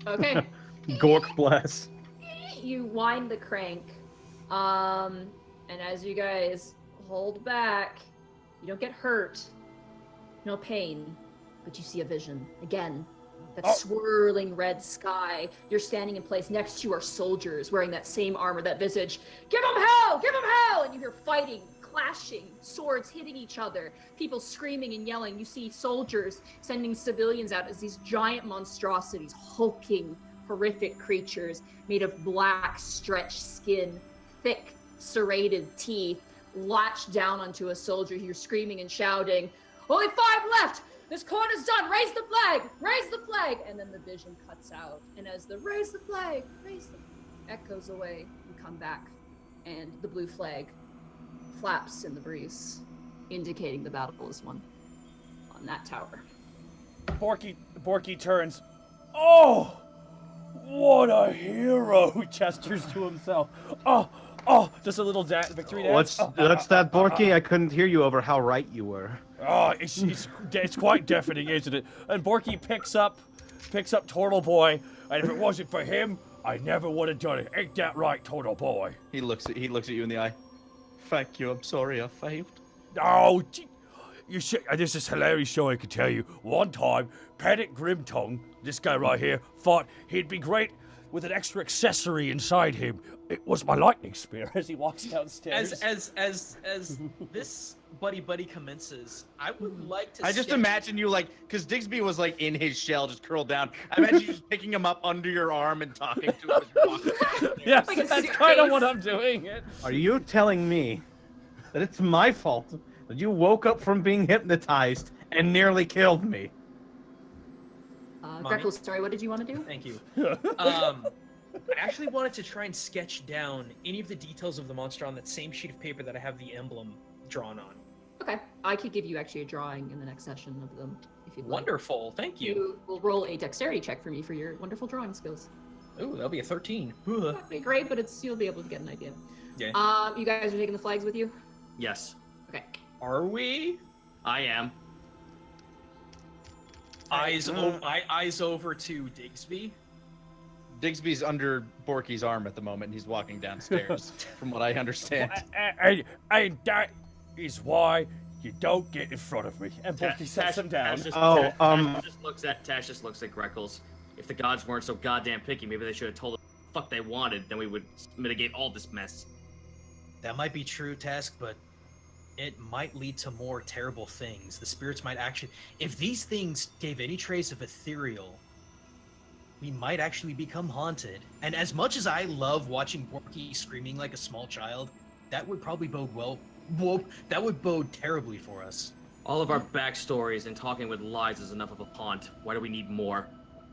Okay. Gork bless. You wind the crank. And as you guys hold back, you don't get hurt. No pain. But you see a vision. Again. That swirling red sky. You're standing in place. Next to you are soldiers wearing that same armor, that visage. Give them hell! Give them hell! And you hear fighting, clashing, swords hitting each other, people screaming and yelling. You see soldiers sending civilians out as these giant monstrosities, hulking, horrific creatures made of black, stretched skin, thick, serrated teeth, latch down onto a soldier. You're screaming and shouting, "Only 5 left! This corner's done! Raise the flag! Raise the flag!" And then the vision cuts out. And as the raise the flag echoes away, you come back, and the blue flag flaps in the breeze, indicating the battle is won on that tower. Borky turns. Oh! What a hero! Gestures to himself. Oh! Just a little victory dance. What's that, Borky? I couldn't hear you over how right you were. Oh, it's quite deafening, isn't it? And Borky picks up Turtle Boy, and if it wasn't for him, I never would have done it. Ain't that right, Turtle Boy? He looks at you in the eye. Thank you. I'm sorry I failed. Oh, you should. This is hilarious show, I can tell you. One time, Panic Grimtongue, this guy right here, thought he'd be great with an extra accessory inside him. It was my lightning spear. As he walks downstairs. As this buddy commences, I would like to. I just imagine you because Digsby was in his shell, just curled down. I imagine you just picking him up under your arm and talking to him as you're walking down. Yes, Like a that's kind of suitcase. what I'm doing. Are you telling me that it's my fault that you woke up from being hypnotized and nearly killed me? Greckles, sorry, what did you want to do? Thank you. I actually wanted to try and sketch down any of the details of the monster on that same sheet of paper that I have the emblem drawn on. Okay, I could give you actually a drawing in the next session of them if you'd like. Wonderful, thank you. You will roll a dexterity check for me for your wonderful drawing skills. Ooh, that'll be a 13. That'd be great, but you'll be able to get an idea. Yeah. You guys are taking the flags with you? Yes, Okay. Are we? I am. Eyes over to Digsby. Digsby's under Borky's arm at the moment, and he's walking downstairs, from what I understand. And that is why you don't get in front of me. And Borky sets him down. Tash just looks at Greckles. If the gods weren't so goddamn picky, maybe they should have told us what the fuck they wanted, then we would mitigate all this mess. That might be true, Task, but it might lead to more terrible things. The spirits might actually... If these things gave any trace of ethereal, we might actually become haunted. And as much as I love watching Borky screaming like a small child, that would probably bode well... Whoa, that would bode terribly for us. All of our backstories and talking with lies is enough of a haunt. Why do we need more?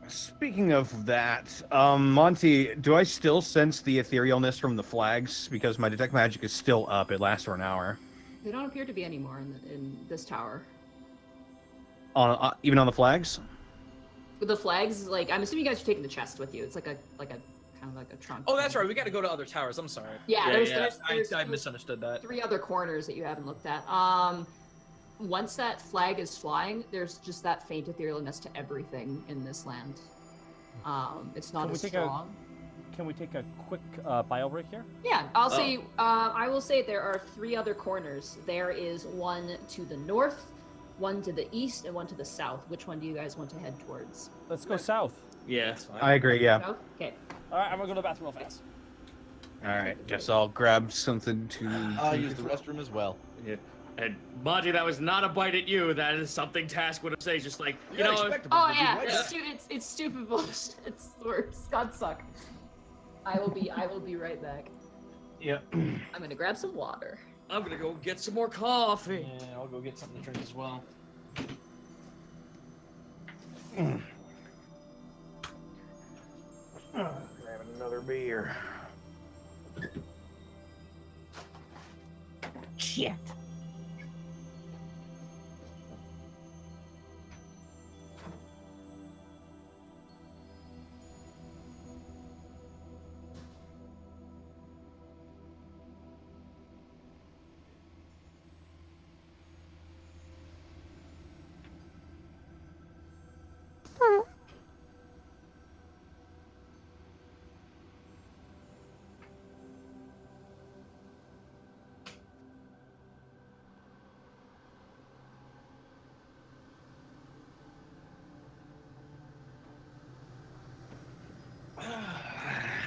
Speaking of that, Monty, do I still sense the etherealness from the flags? Because my detect magic is still up. It lasts for an hour. They don't appear to be anymore in this tower. Even on the flags? With the flags, I'm assuming you guys are taking the chest with you. It's like a kind of like a trunk. Oh, that's right. We got to go to other towers. I'm sorry. Yeah, there's I misunderstood that. 3 other corners that you haven't looked at. Once that flag is flying, there's just that faint etherealness to everything in this land. It's not as strong. Can we take a quick bio break here? Yeah, I'll say. I will say there are 3 other corners. There is one to the north, one to the east, and one to the south. Which one do you guys want to head towards? Let's go south. Yeah, that's fine. I agree, yeah. South? Okay. All right, I'm gonna go to the bathroom real fast. Alright, guess I'll grab something to... I'll use the restroom as well. Yeah. And Monty, that was not a bite at you. That is something Task would have said. Just like, you know. Oh yeah, it's stupid bullshit. It's the worst. God suck. I will be right back. Yeah. I'm gonna grab some water. I'm gonna go get some more coffee. Yeah, I'll go get something to drink as well. Grabbing another beer. Shit.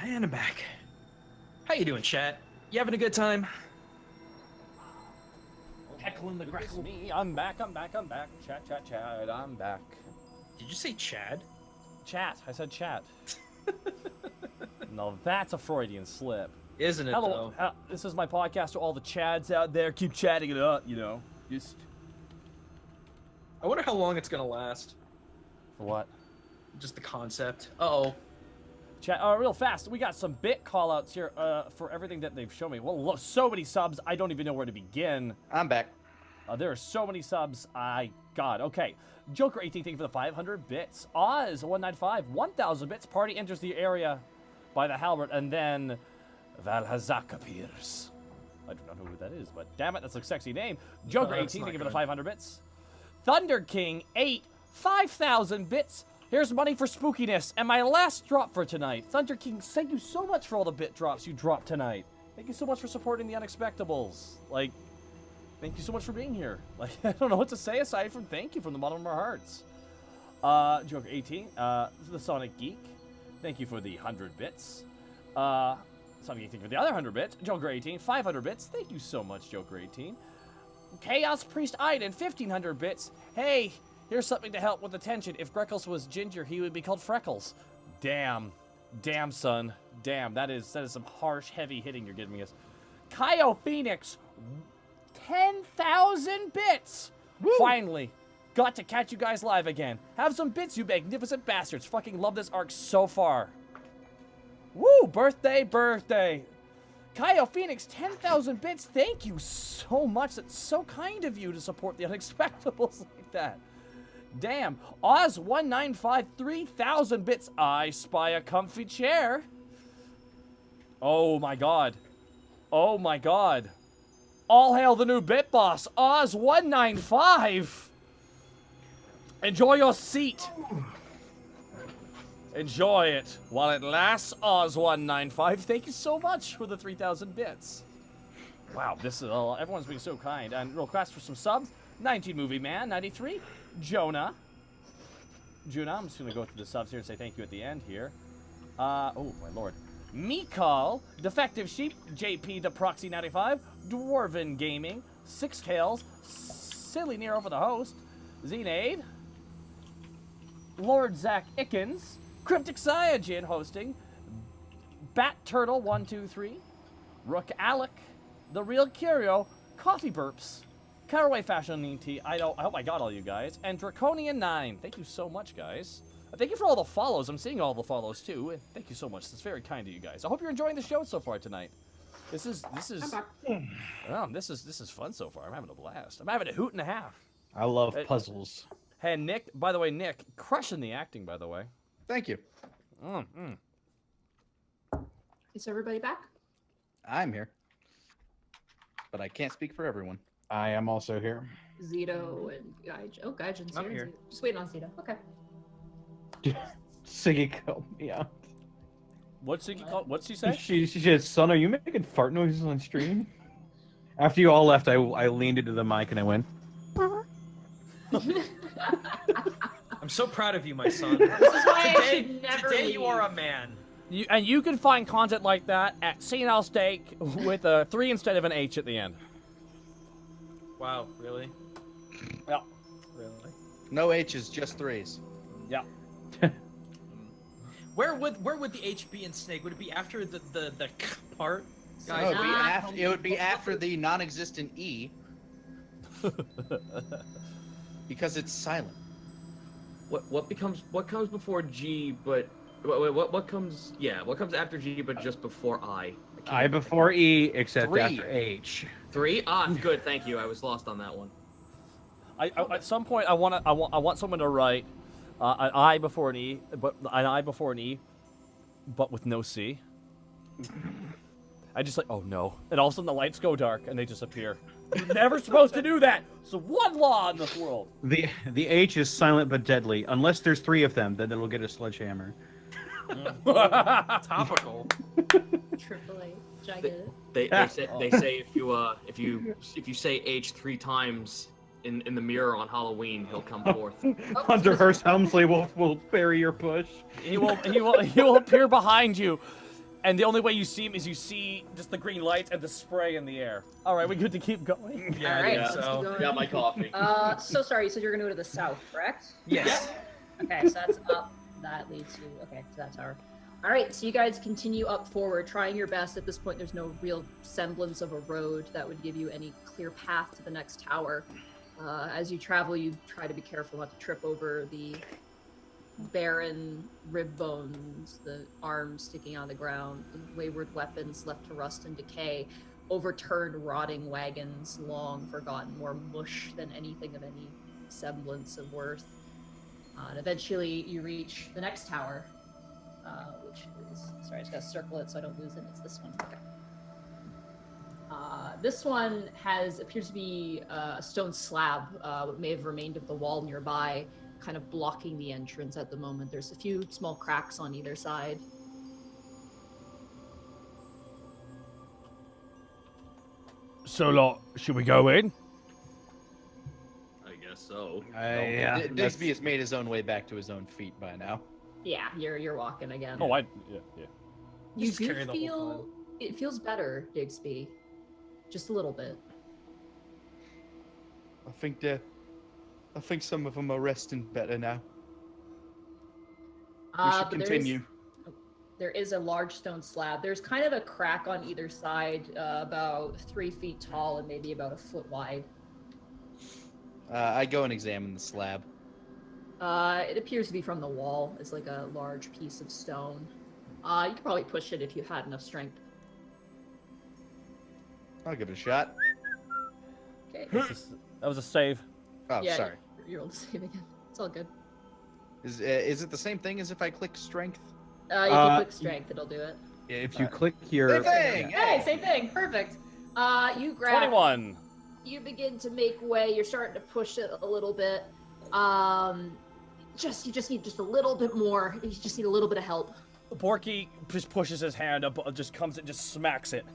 And I'm back. How you doing, chat? You having a good time? Heckling the It's Greckles. me. I'm back. Chat, chat, chat. I'm back. Did you say Chad? Chat. I said chat. No, that's a Freudian slip. Isn't it, Hello. though? This is my podcast to all the chads out there. Keep chatting it up, you know. Just I wonder how long it's gonna last. for what? Just the concept. Uh-oh. Chat. Real fast. We got some bit callouts here for everything that they've shown me. Well, look, so many subs. I don't even know where to begin. I'm back. There are so many subs. God. Okay. Joker 18, thank you for the 500 bits. Oz 195, 1,000 bits. Party enters the area by the halberd, and then Valhazak appears. I do not know who that is, but damn it, that's a sexy name. Joker that's 18, not thank you for the good. 500 bits. Thunder King 8, 5,000 bits. Here's money for spookiness, and my last drop for tonight. Thunder King, thank you so much for all the bit drops you dropped tonight. Thank you so much for supporting the Unexpectables. Like, thank you so much for being here. Like, I don't know what to say aside from thank you from the bottom of our hearts. Joker 18, the Sonic Geek, thank you for the 100 bits. Sonic 18 for the other 100 bits. Joker 18, 500 bits. Thank you so much, Joker 18. Chaos Priest Iden, 1,500 bits. Hey, here's something to help with the tension. If Greckles was ginger, he would be called Freckles. Damn. Damn, son. Damn, that is some harsh, heavy hitting you're giving us. Kyo Phoenix, 10,000 bits. Woo. Finally. Got to catch you guys live again. Have some bits, you magnificent bastards. Fucking love this arc so far. Woo! Birthday. Kyo Phoenix, 10,000 bits. Thank you so much. That's so kind of you to support the Unexpectables like that. Damn. Oz195, 3,000 bits. I spy a comfy chair. Oh my god. Oh my god. All hail the new bit boss. Oz195. Enjoy your seat. Enjoy it while it lasts, Oz195. Thank you so much for the 3,000 bits. Wow, this is everyone's being so kind. And real fast for some subs. 19 Movie Man, 93. Jonah, I'm just gonna go through the subs here and say thank you at the end here. Oh my lord. Mikal, Defective Sheep, JP the Proxy 95, Dwarven Gaming, Six Tails, Silly Nero for the host, Zenade, Lord Zach Ickens, Cryptic Cyajin hosting, Bat Turtle 123, Rook Alec, The Real Curio, Coffee Burps, Caraway Fashion Tea, I hope I got all you guys, and Draconian 9. Thank you so much, guys. Thank you for all the follows. I'm seeing all the follows too. And thank you so much. That's very kind of you guys. I hope you're enjoying the show so far tonight. This is fun so far. I'm having a blast. I'm having a hoot and a half. I love puzzles. Hey, Nick, by the way, Nick, crushing the acting, by the way. Thank you. Is everybody back? I'm here. But I can't speak for everyone. I am also here. Zito and Gaijin. Oh, Gaijin's I'm here. here. Just waiting on Zito. Okay. Siggy called me out. What's she say? She said, "Son, are you making fart noises on stream?" After you all left, I leaned into the mic and I went. I'm so proud of you, my son. This is why I should never Today leave. you are a man. You can find content like that at Senile Steak with a 3 instead of an H at the end. Wow, really? Yeah. Really? No H's, just 3s. Yeah. Where would the H be in Snake? Would it be after the part? No, Guys, it would be after the non-existent E. Because it's silent. What comes before G but what comes after G but just before I? I before E except Three. after H. 3? Ah, good. Thank you. I was lost on that one. At some point, I want someone to write an I before an E, but an I before an E, but with no C. I just like, oh no, and all of a sudden the lights go dark and they disappear. You're never supposed to do that. It's one law in this world. The H is silent but deadly. Unless there's 3 of them, then it'll get a sledgehammer. Topical. Triple H, I get it. They say if you say H 3 times in the mirror on Halloween, he'll come forth. Hunter Hearst Helmsley will bury your push. He will appear behind you. And the only way you see him is you see just the green lights and the spray in the air. All right, we good to keep going? Yeah, All right, yeah. let's keep going. Got my coffee. So sorry, you said you're gonna go to the south, correct? Yes. Okay, so that's up. That leads to to that tower. All right, so you guys continue up forward, trying your best. At this point, there's no real semblance of a road that would give you any clear path to the next tower. As you travel, you try to be careful not to trip over the barren rib bones, the arms sticking on the ground, the wayward weapons left to rust and decay, overturned rotting wagons, long forgotten, more mush than anything of any semblance of worth. And eventually you reach the next tower, which is, sorry, I just gotta circle it so I don't lose it. It's this one. Okay. This one appears to be a stone slab, what may have remained of the wall nearby, kind of blocking the entrance at the moment. There's a few small cracks on either side. So, like, should we go in? I guess so. Yeah. Digsby has made his own way back to his own feet by now. Yeah, you're walking again. Oh, yeah. You Just do carry the whole feel it feels better, Digsby, just a little bit. I think some of them are resting better now. We But should continue. There is a large stone slab. There's kind of a crack on either side, about 3 feet tall and maybe about a foot wide. I go and examine the slab. It appears to be from the wall. It's like a large piece of stone. You could probably push it if you had enough strength. I'll give it a shot. Okay. That was a save. Oh, Yeah, sorry. You're able to save again. It's all good. Is it the same thing as if I click strength? If you click strength, it'll do it. If you click here, Same thing! Hey, same thing. Perfect. You grab. 21. You begin to make way. You're starting to push it a little bit. You just need just a little bit more. You just need a little bit of help. Borky just pushes his hand up, just comes and just smacks it.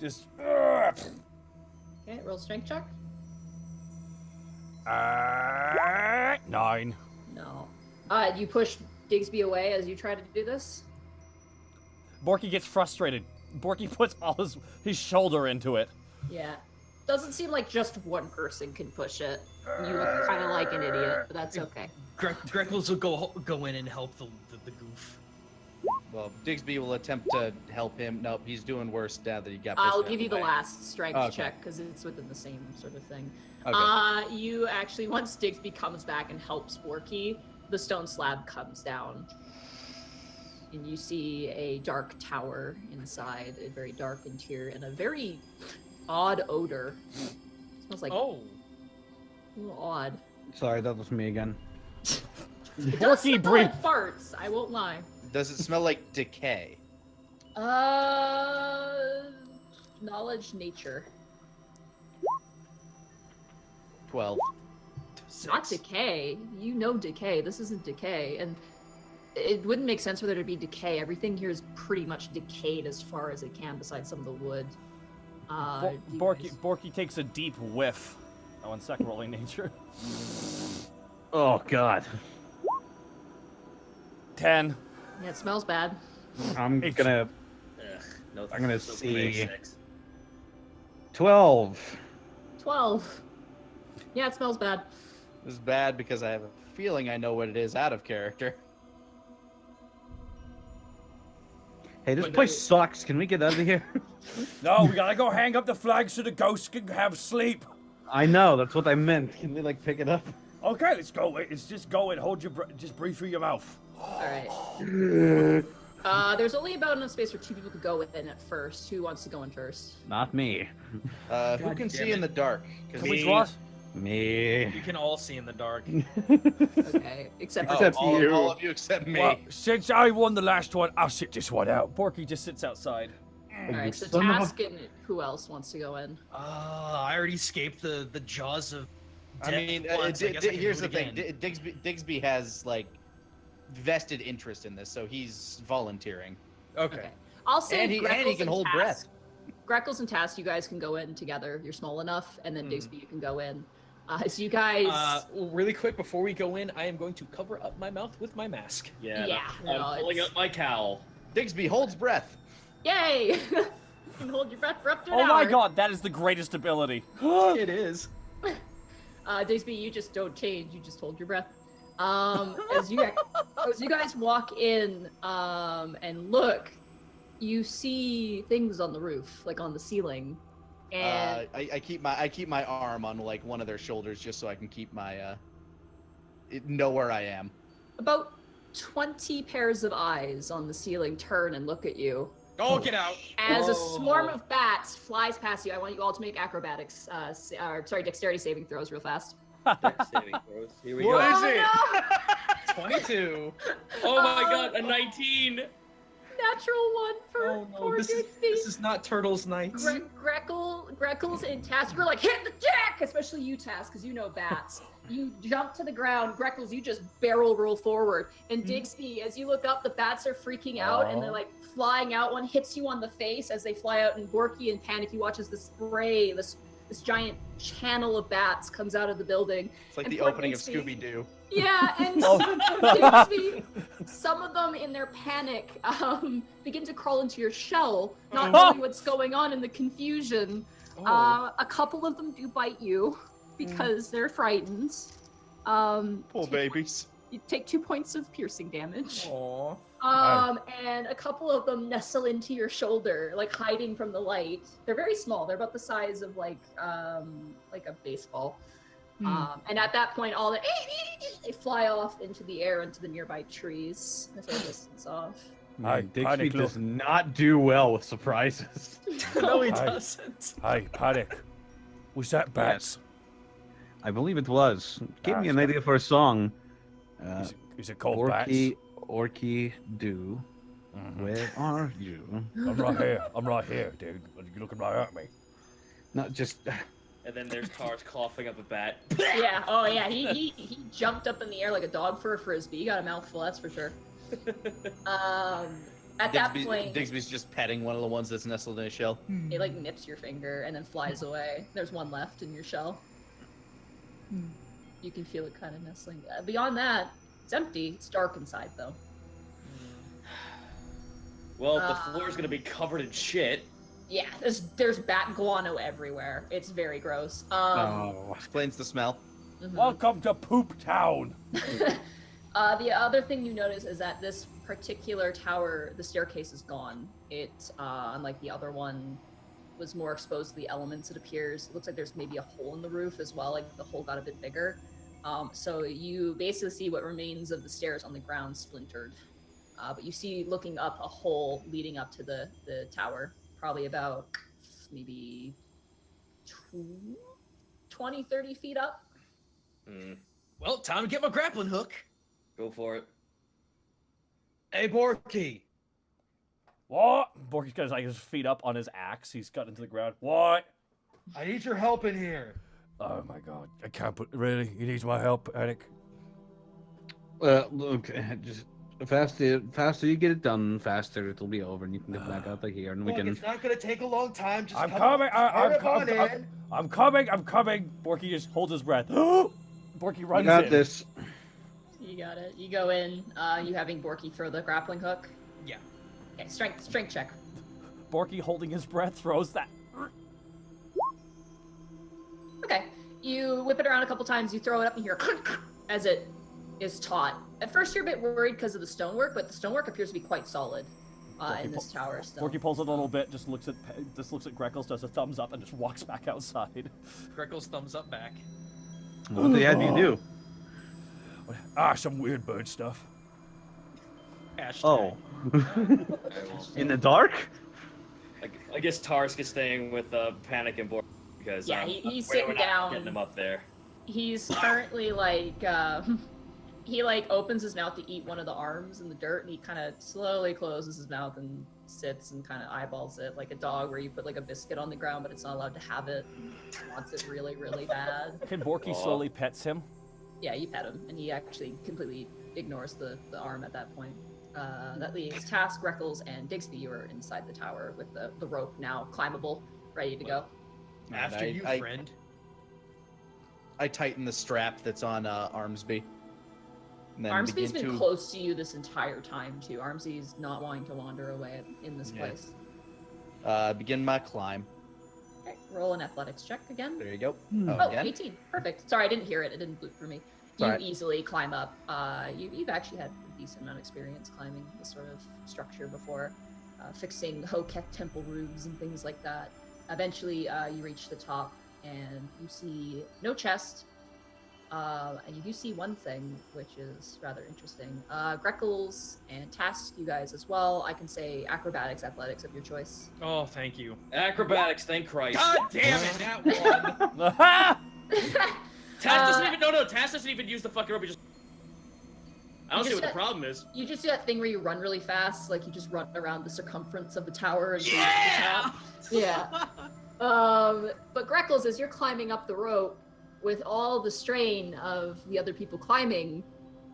Just. Okay, roll strength check. 9. No. You push Digsby away as you try to do this. Borky gets frustrated. Borky puts all his shoulder into it. Yeah. Doesn't seem like just one person can push it. You look kind of like an idiot, but that's okay. Greckles will go in and help the goof. Well, Digsby will attempt to help him. Nope, he's doing worse now that he got pushed I'll out give you the the way. last strength Okay. check because it's within the same sort of thing. Okay. You actually, once Digsby comes back and helps Borky, the stone slab comes down. And you see a dark tower inside, a very dark interior, and a very odd odor. It smells like Oh. a little odd. sorry, that was me again. It does Borky smell like farts, I won't lie. Does it smell like decay? Knowledge, nature. 12. Not decay. You know decay. This isn't decay. And it wouldn't make sense for there to be decay. Everything here is pretty much decayed as far as it can, besides some of the wood. do you guys- Borky takes a deep whiff. Oh, 1 second, rolling nature. Oh God, 10. Yeah, it smells bad. I'm gonna Ugh, no, I'm gonna no see. basics. 12. 12. Yeah, it smells bad. This is bad because I have a feeling I know what it is out of character. Hey, this But place sucks. Can we get out of here? No, we gotta go hang up the flag so the ghosts can have sleep. I know, that's what I meant. Can we like pick it up? Okay, let's go. Let's just go and hold your just breathe through your mouth. All right. There's only about enough space for 2 people to go in at first. Who wants to go in first? Not me. Who can see in the dark? 'Cause Can we what? Me. You can all see in the dark. Okay, except for Except you. All of you except me. Well, since I won the last one, I'll sit this one out. Borky just sits outside. All right, so Son of a- Task and who else wants to go in? I already escaped the jaws of I death mean, once, I guess I can here's do the it thing. again. Diggsby has like vested interest in this, so he's volunteering. Okay. I'll say And he Greckles can hold Task- breath. Greckles and Task, you guys can go in together. You're small enough, and then Mhm. Diggsby, you can go in. So you guys, Really quick before we go in, I am going to cover up my mouth with my mask. Yeah. Yeah, I'm no, pulling it's- up my cowl. Diggsby holds breath. yay! You can hold your breath for up to an Oh my hour. god, that is the greatest ability. It is. Diggsby, you just don't change. You just hold your breath. As you guys walk in and look, you see things on the roof, like on the ceiling, and I keep my arm on like one of their shoulders just so I can keep my know where I am. about 20 pairs of eyes on the ceiling turn and look at you. Oh, get out. As a Oh. swarm of bats flies past you. I want you all to make acrobatics, dexterity saving throws real fast. Dex saving throws. Here we What go. is it? No! 22. Oh my god, a 19! Natural one for Oh no, poor this Diggsby. is not Turtles Nights. Greckles and Task, you're like, hit the deck! Especially you, Task, because you know bats. You jump to the ground. Greckles, you just barrel roll forward. And Diggsby, as you look up, the bats are freaking out and they're like flying out. One hits you on the face as they fly out, and Borky in panic, he watches the spray, this giant channel of bats comes out of the building. It's like And the poor opening of Diggsby- Scooby-Doo. Yeah, and Diggsby, some of them in their panic begin to crawl into your shell, not knowing what's going on in the confusion. A couple of them do bite you because they're frightened. Poor babies. You take 2 points of piercing damage. Aww. And a couple of them nestle into your shoulder, like hiding from the light. They're very small. They're about the size of like a baseball. And at that point, all they fly off into the air into the nearby trees as they distance off. Hi, Diggsby Panic, does look. not do well with surprises. No, he Hi. doesn't. Hey, Panic. Was that bats? I believe it was. Give me Ah, an idea for a song. Is it called Orky, Orky, do. bats? Where are you? I'm right here. I'm right here, dude. You're looking right at me. Not just. And then there's Cars coughing up a bat. Yeah. Oh yeah. He jumped up in the air like a dog for a frisbee. He got a mouthful, that's for sure. At that point, Diggsby's just petting one of the ones that's nestled in a shell. it like nips your finger and then flies away. There's one left in your shell. You can feel it kind of nestling. Beyond that, it's empty. It's dark inside though. Well, the floor's gonna be covered in shit. Yeah, there's bat guano everywhere. It's very gross. Oh. Explains the smell. Mhm. Welcome to Poop Town. The other thing you notice is that this particular tower, the staircase is gone. It, unlike the other one, was more exposed to the elements, it appears. It looks like there's maybe a hole in the roof as well, like the hole got a bit bigger. So you basically see what remains of the stairs on the ground splintered. But you see, looking up, a hole leading up to the tower, probably about maybe 20, 30 feet up. Well, time to get my grappling hook. Go for it. Hey, Borky. What? Borky's got his feet up on his axe. He's got into the ground. What? I need your help in here. Oh my god. I can't put. Really? You need my help, Panic? Look, just faster you get it done, faster it'll be over, and you can get back out of here, and we can. It's not gonna take a long time. Just I'm come coming. hurry up on in. I'm coming. I'm coming. Borky just holds his breath. Borky runs Got in. this. You got it. You go in. You having Borky throw the grappling hook? Yeah. Okay, strength check. Borky holding his breath throws that. Okay. You whip it around a couple times. You throw it up and you hear as it is taut. At first, you're a bit worried because of the stonework, but the stonework appears to be quite solid in this tower still. Borky pulls it a little bit, just looks at Greckles, does a thumbs up, and just walks back outside. Greckles thumbs up back. What they have you do? Some weird bird stuff. Hashtag. Oh, In the dark? I guess Tarsk is staying with Panic and Bork because Yeah, he's we're sitting not down. getting him up there. He's currently like he like opens his mouth to eat one of the arms in the dirt, and he kind of slowly closes his mouth and sits and kind of eyeballs it like a dog, where you put like a biscuit on the ground, but it's not allowed to have it. He wants it really, really bad. Can Borky slowly pets him? Yeah, you pet him, and he actually completely ignores the arm at that point. That leaves Task, Greckles, and Digsby. You are inside the tower with the rope now climbable, ready to go. After you, friend. I tighten the strap that's on Armsby. And then Armsby's begin been to... close to you this entire time, too. Armsby's not wanting to wander away in this place. Begin my climb. Okay, roll an athletics check again. There you go. Oh, again? 18. Perfect. Sorry, I didn't hear it. It didn't bloop for me. You Alright. easily climb up. You've actually had a decent amount of experience climbing this sort of structure before, fixing Hoketh temple roofs and things like that. Eventually, you reach the top, and you see no chest, and you do see one thing, which is rather interesting. Greckles and Task, you guys as well. I can say acrobatics, athletics of your choice. Oh, thank you. Acrobatics, thank Christ. God damn it, that one. Taz doesn't even Taz doesn't even use the fucking rope. He just. I don't see what the just- problem is. You just do that thing where you run really fast, like you just run around the circumference of the tower and Yeah! yeah. But Greckles, as you're climbing up the rope, with all the strain of the other people climbing,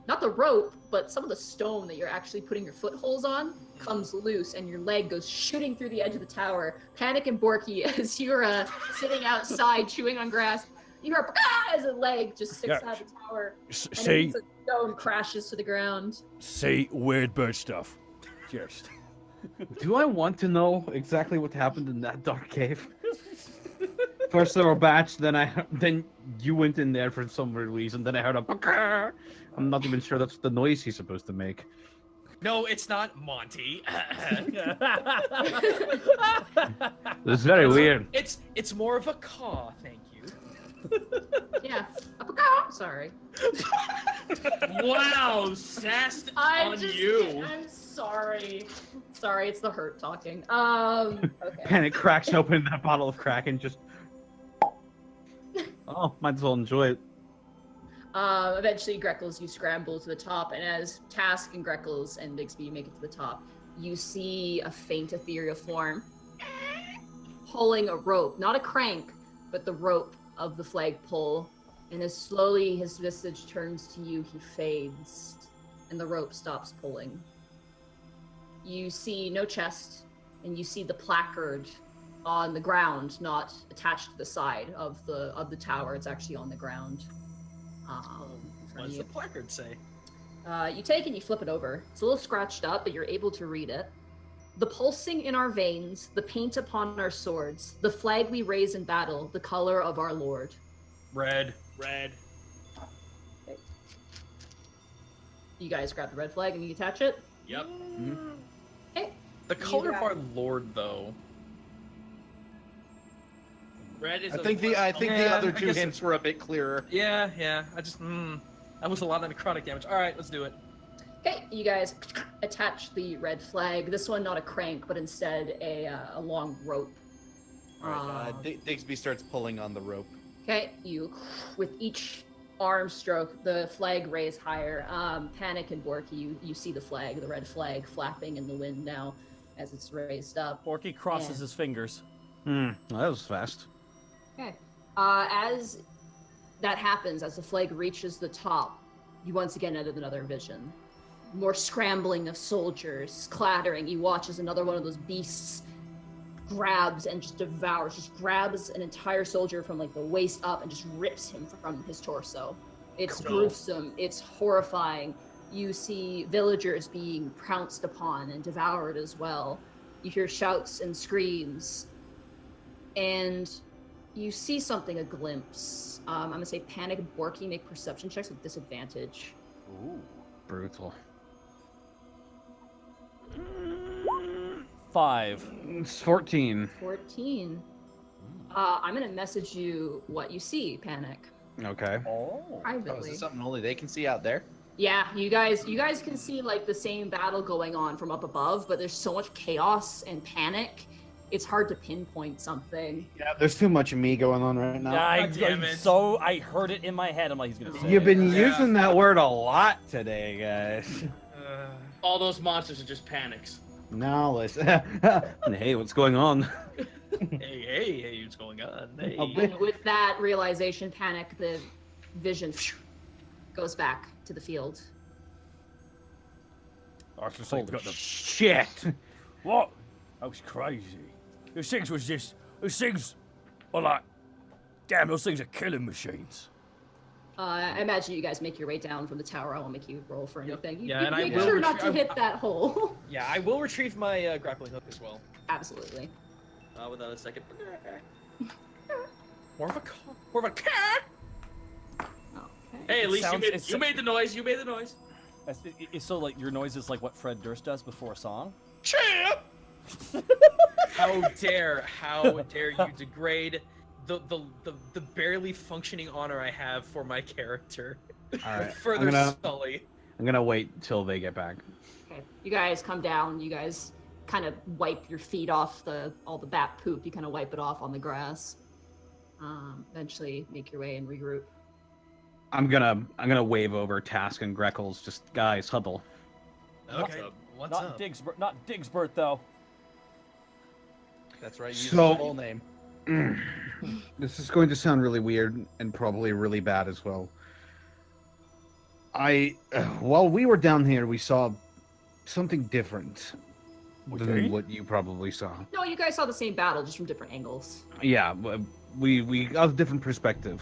not the rope, but some of the stone that you're actually putting your footholds on comes loose, and your leg goes shooting through the edge of the tower. Panic and Borky, as you're sitting outside chewing on grass, you hear as a leg just sticks out of the tower, and See, the stone crashes to the ground. see, weird bird stuff. Just. Do I want to know exactly what happened in that dark cave? First there were bats, then you went in there for some weird reason, then I heard a "Baka." I'm not even sure that's the noise he's supposed to make. No, it's not Monty. It's very weird. It's more of a caw, thank you. Yeah. Sorry. Wow, sassed on you. I'm sorry. Sorry, it's the hurt talking. Okay. Panic cracks open that bottle of crack and just... Oh, might as well enjoy it. Eventually, Greckles, you scramble to the top, and as Task and Greckles and Digsby make it to the top, you see a faint ethereal form pulling a rope, not a crank, but the rope of the flagpole. And as slowly his visage turns to you, he fades, and the rope stops pulling. You see no chest, and you see the placard on the ground, not attached to the side of the tower. It's actually on the ground. In front What of does you. the placard say? You take and you flip it over. It's a little scratched up, but you're able to read it. The pulsing in our veins, the paint upon our swords, the flag we raise in battle, the color of our lord. Red. Okay. You guys grab the red flag and you attach it. Yep. Okay. The color of got our it. lord, though. Red is. I think the Yeah, other I two guess- hints were a bit clearer. Yeah. I just, that was a lot of necrotic damage. All right, let's do it. Okay, you guys attach the red flag. This one not a crank, but instead a long rope. Alright, Digsby starts pulling on the rope. Okay, you, with each arm stroke, the flag raised higher. Panic and Borky, you see the flag, the red flag, flapping in the wind now as it's raised up. Borky crosses Yeah. his fingers. That was fast. Okay. As that happens, as the flag reaches the top, you once again enter another vision. More scrambling of soldiers, clattering. You watch as another one of those beasts grabs and just devours, just grabs an entire soldier from like the waist up and just rips him from his torso. It's gruesome. It's horrifying. You see villagers being pounced upon and devoured as well. You hear shouts and screams. And you see something, a glimpse. I'm gonna say Panic and Borky make perception checks with disadvantage. Ooh. Brutal. 5. It's 14. 14. I'm gonna message you what you see, Panic. Okay. Oh. Oh, is Privately. this something only they can see out there? Yeah, you guys can see like the same battle going on from up above, but there's so much chaos and panic. It's hard to pinpoint something. Yeah, there's too much of me going on right now. God damn it. I heard it in my head. I'm like, he's gonna say You've it. been using that word a lot today, guys. All those monsters are just panics. Now let's. Hey, what's going on? Hey, what's going on? Hey. And with that realization, panic, the vision goes back to the field. I was just like, got the Shit! what? That was crazy. Those things are like, damn, those things are killing machines. I imagine you guys make your way down from the tower. I won't make you roll for anything. Yeah, you and I make will sure not to hit that hole. Yeah, I will retrieve my grappling hook as well. Absolutely. Without a second. More of a cat. Okay. Hey, at least sounds- you made the noise. You made the noise. It's so like your noise is like what Fred Durst does before a song. Champ! How dare you degrade the barely functioning honor I have for my character? All right, Further sully. I'm gonna wait till they get back. Okay. You guys come down. You guys kind of wipe your feet off all the bat poop. You kind of wipe it off on the grass. Eventually make your way and regroup. I'm gonna wave over Task and Greckles. Just guys, huddle. Okay. What's Not up? Digsbert though. That's right. Use So- the full name. This is going to sound really weird and probably really bad as well. While we were down here, we saw something different than what you probably saw. No, you guys saw the same battle, just from different angles. Yeah, we got a different perspective.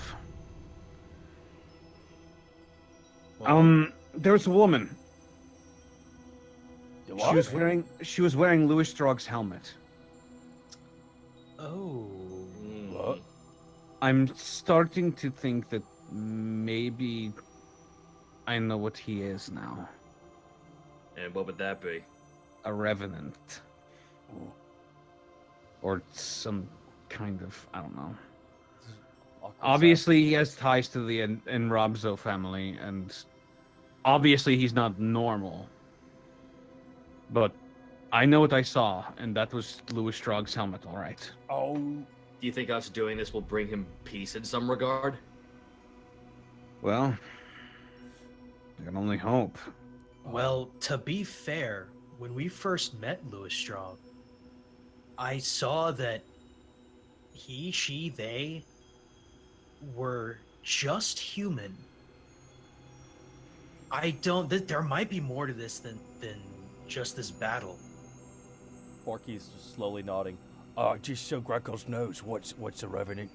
There was a woman. She was wearing Louis Strogg's helmet. Oh. What? I'm starting to think that maybe I know what he is now. And what would that be? A revenant. Or some kind of, I don't know. Obviously, he has ties to the Enrabzo family, and obviously he's not normal. But I know what I saw, and that was Louis Strogg's helmet, all right. Oh, Do you think us doing this will bring him peace in some regard? Well, I can only hope. Well, to be fair, when we first met Louis Strong, I saw that he, she, they were just human. There might be more to this than just this battle. Borky's just slowly nodding. just so Greckles knows what's a revenant.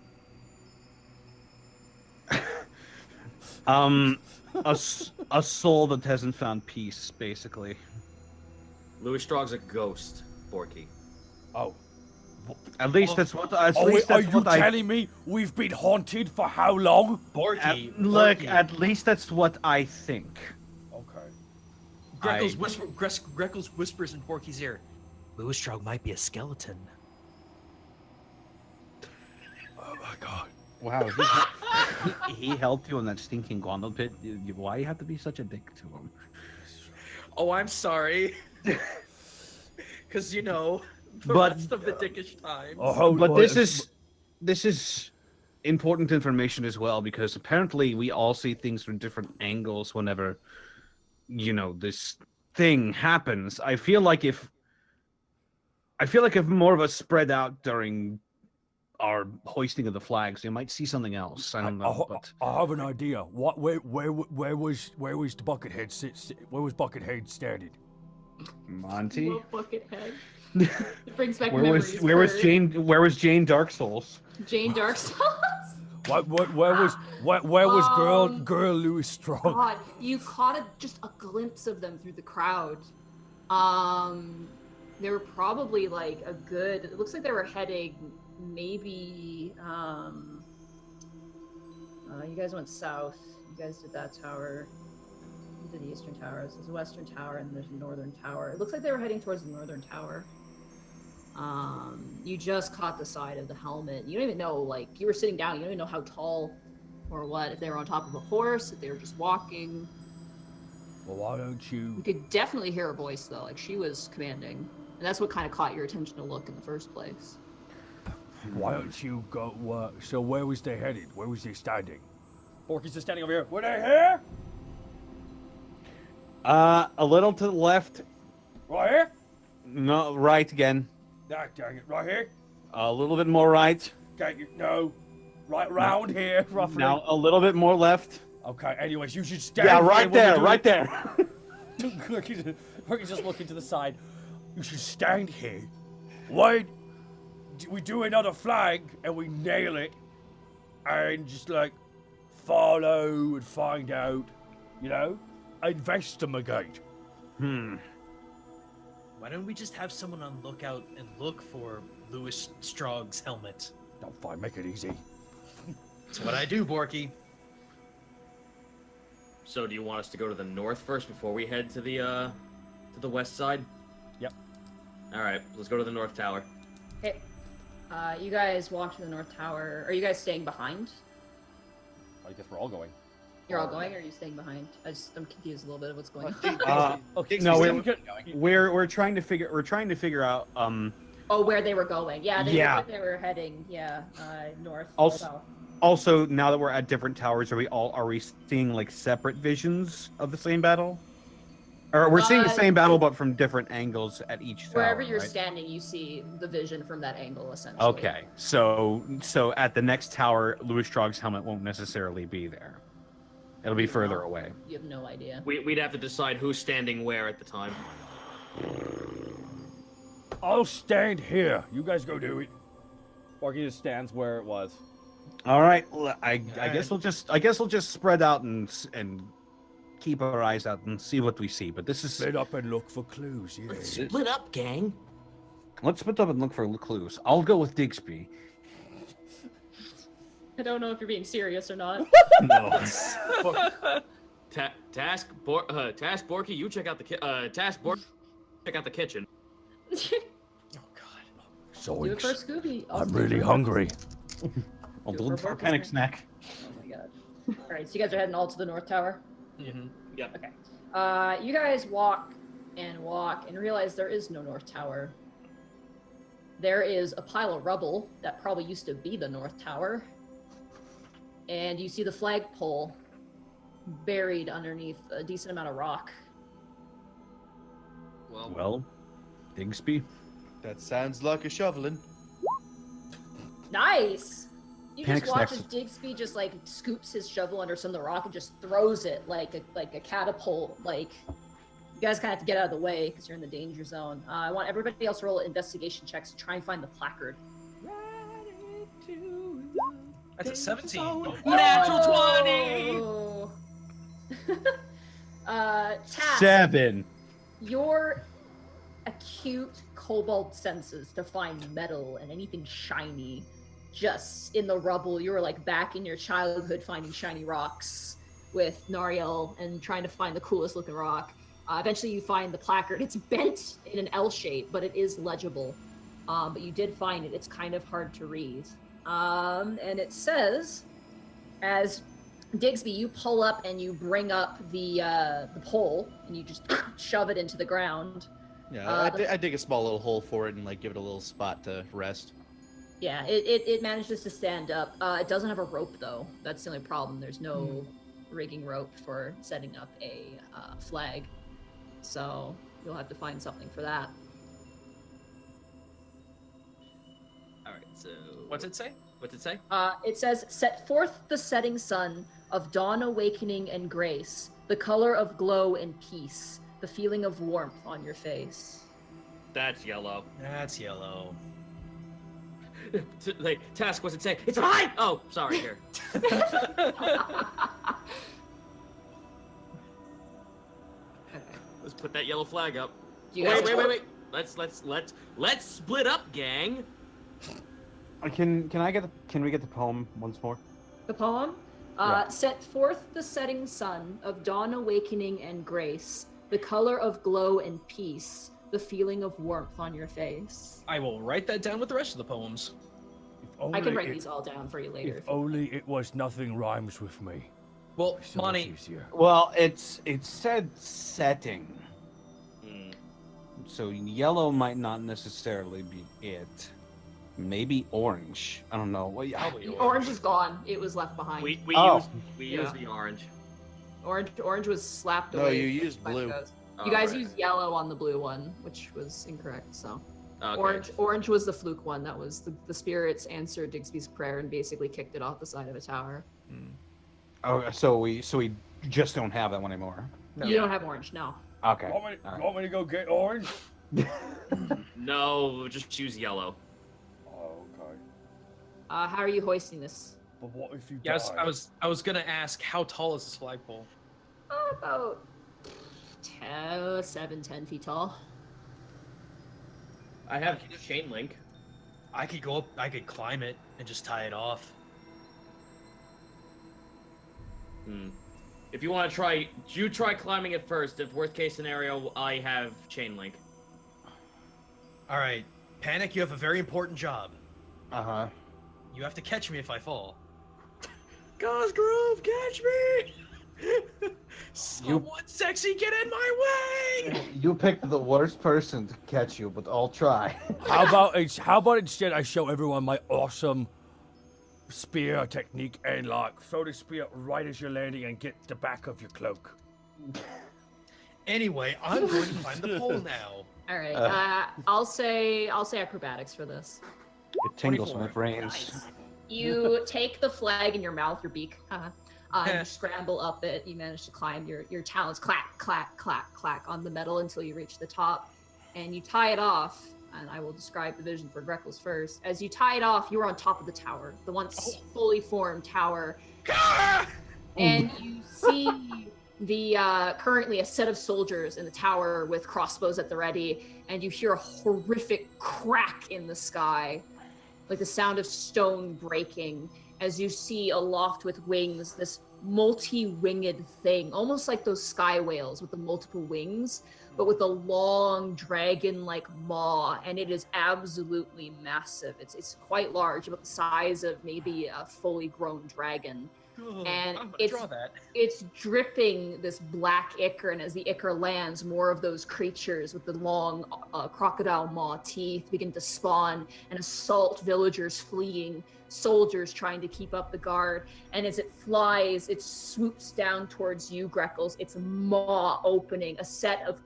A soul that hasn't found peace, basically. Louis Strogg's a ghost, Borky. Oh. At least that's what. At Oh, least are that's you what I. telling me we've been haunted for how long? Borky, Look, Borky. at least that's what I think. Okay. Greckles whispers in Borky's ear. Louis Strong might be a skeleton. Oh my god. Wow, he helped you in that stinking guano pit. Why you have to be such a dick to him? Oh, I'm sorry. Because the But- rest of the dickish times. Oh, But this is important information as well, because apparently we all see things from different angles whenever this thing happens. I feel like if more of us spread out during our hoisting of the flags, you might see something else. I don't know, but I have an idea. Where was the Buckethead where was Buckethead standing? Monty, Little bucket head. It brings back where memories. was Jane Dark Souls? Jane Dark Souls? Where was girl Louis Strong? God, you caught just a glimpse of them through the crowd. They were probably like a good. It looks like they were heading maybe. You guys went south. You guys did that tower. You did the eastern tower. So there's a western tower and there's a northern tower. It looks like they were heading towards the northern tower. You just caught the side of the helmet. You don't even know, like, you were sitting down. You don't even know how tall or what. If they were on top of a horse, if they were just walking. Well, why don't You you? could definitely hear her voice though, like she was commanding, and that's what kind of caught your attention to look in the first place. Why don't you go? So where was they headed? Where was they standing? Borky's just standing over here. Were they here? A little to the left. Right here? No, right again. Ah, dang it! Right here? A little bit more right. Dang it! No. Right round here, roughly. Now a little bit more left. Okay. Anyways, you should stand. Yeah, here right when we there, do right it. there. Borky's just looking to the side. You should stand here. Wait. We do another flag and we nail it, and just like follow and find out. You know, investigate. Why don't we just have someone on lookout and look for Louis Strog's helmet? Don't fine. Make it easy. That's what I do, Borky. So do you want us to go to the north first before we head to the west side? Yep. All right, let's go to the north tower. Hey, you guys walk to the North Tower. Are you guys staying behind? I guess we're all going. You're all going, or are you staying behind? I'm confused a little bit of what's going on. Okay. No, Digsby's we're trying to figure out. Oh, where they were going? Yeah, Yeah. they were heading. Yeah, north. Also- south. Also, now that we're at different towers, are we seeing like separate visions of the same battle? Or we're seeing the same battle, but from different angles at each tower. Wherever you're right? standing, you see the vision from that angle, essentially. Okay, so at the next tower, Louis Strog's helmet won't necessarily be there. It'll be further away. You have no idea. We'd have to decide who's standing where at the time. I'll stand here. You guys go do it. Borky just stands where it was. All right, I guess we'll just spread out and keep our eyes out and see what we see. But this is Split up and look for clues. Yeah. Split up, gang. let's split up and look for clues. I'll go with Digsby. I don't know if you're being serious or not. No. Task Borky, you check out the Task Borky, check out the kitchen. Oh God. So Do it for Scooby. I'm really hungry. I'll Do it do it for for a Borky's panic name. snack. Oh my god. All right, so you guys are heading all to the North Tower. Mm-hmm. Yep. Okay. You guys walk and realize there is no North Tower. There is a pile of rubble that probably used to be the North Tower. And you see the flagpole buried underneath a decent amount of rock. Well, Digsby. That sounds like a shoveling. Nice! You Panic just watch as snacks. Digsby just like scoops his shovel under some of the rock and just throws it like a catapult. Like, you guys kind of have to get out of the way because you're in the danger zone. I want everybody else to roll investigation checks to try and find the placard. That's a 17. Natural 20. Oh. Task, 7. your acute kobold senses to find metal and anything shiny just in the rubble. You were like back in your childhood finding shiny rocks with Nariel and trying to find the coolest looking rock. Eventually you find the placard. It's bent in an L shape, but it is legible. But you did find it. It's kind of hard to read. And it says, as Digsby, you pull up and you bring up the pole and you just shove it into the ground. Yeah, I dig a small little hole for it and like give it a little spot to rest. Yeah, it manages to stand up. It doesn't have a rope though. That's the only problem. There's no rigging rope for setting up a flag. So you'll have to find something for that. All right. So What's it say? What's it say? It says, set forth the setting sun of dawn awakening and grace, the color of glow and peace, the feeling of warmth on your face. That's yellow. That's yellow. Like, Task, what's it say? It's mine! Oh, sorry, here. Let's put that yellow flag up. Do you guys Wait. Let's split up, gang. Can we get the poem once more? The poem? Yeah. Set forth the setting sun of dawn awakening and grace, the color of glow and peace, the feeling of warmth on your face. I will write that down with the rest of the poems. If only I can write it- these all down for you later. If only it was nothing rhymes with me. Well, So much Monty, easier. Well, it said setting, Hmm. so yellow might not necessarily be it. Maybe orange. I don't know. Well, yeah. probably Orange is gone. It was left behind. We Oh. use the orange. Orange was slapped No, away. you used by the blue. ghost. Oh, You guys right. used yellow on the blue one, which was incorrect. So Okay. orange was the fluke one. That was the spirits answered Digby's prayer and basically kicked it off the side of a tower. Oh, so we just don't have that one anymore. You don't have orange, no. Okay. Want me, All right. want me to go get orange? No, just choose yellow. Oh, okay. How are you hoisting this? But what if you Yes, die? I was gonna ask, how tall is this flagpole? About 10 feet tall. I have chain link. I could go up, I could climb it and just tie it off. If you want to try, you try climbing it first. If worst case scenario, I have chain link. All right, Panic, you have a very important job. Uh-huh. You have to catch me if I fall. Cosgrove, catch me! Someone sexy, get in my way! You picked the worst person to catch you, but I'll try. How about instead I show everyone my awesome spear technique and like throw the spear right as you're landing and get the back of your cloak. Anyway, I'm going to climb the pole now. All right. I'll say acrobatics for this. It tingles 24. my brains. Nice. You take the flag in your mouth, your beak, you scramble up it. You manage to climb. Your talons clack, clack, clack, clack on the metal until you reach the top, and you tie it off. And I will describe the vision for Greckles first. As you tie it off, you are on top of the tower, the once fully formed tower, and you see the currently a set of soldiers in the tower with crossbows at the ready, and you hear a horrific crack in the sky, like the sound of stone breaking, as you see aloft with wings this multi-winged thing, almost like those sky whales with the multiple wings, but with a long dragon-like maw, and it is absolutely massive. It's quite large, about the size of maybe a fully grown dragon. And I'm gonna it's draw that. it's dripping this black ichor, and as the ichor lands, more of those creatures with the long crocodile maw teeth begin to spawn and assault villagers fleeing, soldiers trying to keep up the guard. And as it flies, it swoops down towards you, Greckles, its maw opening, a set of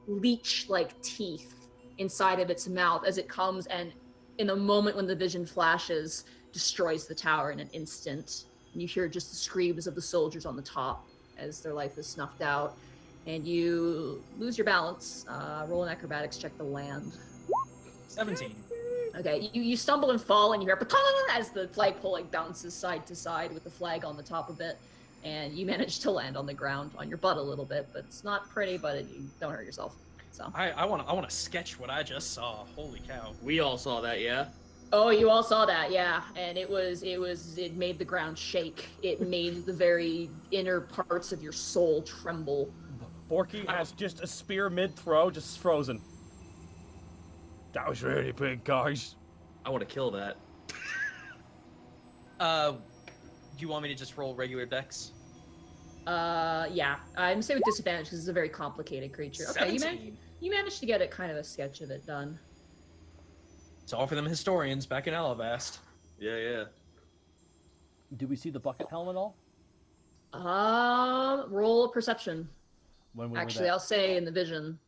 leech-like teeth inside of its mouth as it comes and, in a moment when the vision flashes, destroys the tower in an instant. And you hear just the screams of the soldiers on the top as their life is snuffed out. And you lose your balance. Roll an acrobatics check to land. 17. Okay, you stumble and fall, and you hear as the flagpole like bounces side to side with the flag on the top of it. And you manage to land on the ground on your butt a little bit, but it's not pretty, but you don't hurt yourself. So. I want to sketch what I just saw. Holy cow. We all saw that, yeah? Oh, you all saw that, yeah. And it made the ground shake. It made the very inner parts of your soul tremble. Borky has just a spear mid-throw, just frozen. That was really big, guys. I want to kill that. Do you want me to just roll regular dex? Yeah. I'm saying with disadvantage because it's a very complicated creature. Okay, 17. you managed to get it kind of a sketch of it done. It's all for them historians back in Alivast. Yeah. Do we see the bucket helm at all? Roll a perception. When we Actually, were there? I'll say in the vision,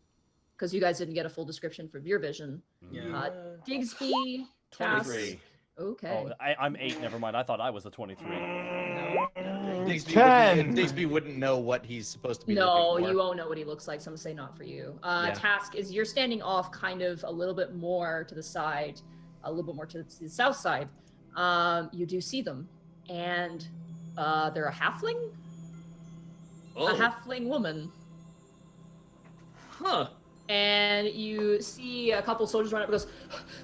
because you guys didn't get a full description for your vision. Yeah. Digsby, Task. 23. Okay. Oh, I'm 8, never mind. I thought I was the 23. Digsby wouldn't know what he's supposed to be No, looking for. you won't know what he looks like, so I'm gonna say not for you. Task is you're standing off kind of a little bit more to the side, a little bit more to the south side. You do see them, and they're a halfling? Oh. A halfling woman. Huh. And you see a couple soldiers run up and goes,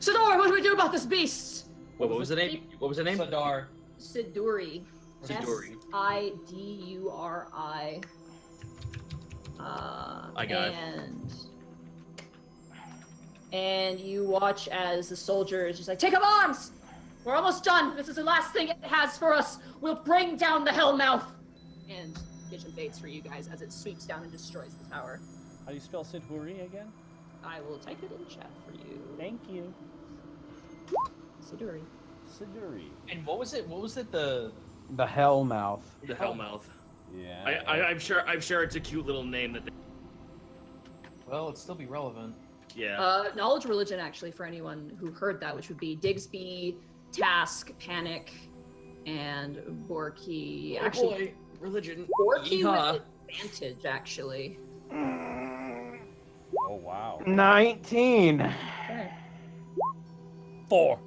Sidor, what do we do about this beast? What was the name? What was the name? Sadar. Siduri. Siduri. Siduri. I got it. And you watch as the soldier is just like, take up arms! We're almost done. This is the last thing it has for us. We'll bring down the Hellmouth. and vision fades for you guys as it sweeps down and destroys the tower. How do you spell Sidhuri again? I will type it in chat for you. Thank you. Siduri. Siduri. And what was it? The Hellmouth. The Hellmouth. Yeah. I'm sure it's a cute little name that. well, it'd still be relevant. Yeah. Knowledge religion, actually, for anyone who heard that, which would be Digsby, Task, Panic, and Borky. Oh Actually, boy, religion. Borky Yeehaw. with advantage, actually. Oh wow. 19. Okay. 4.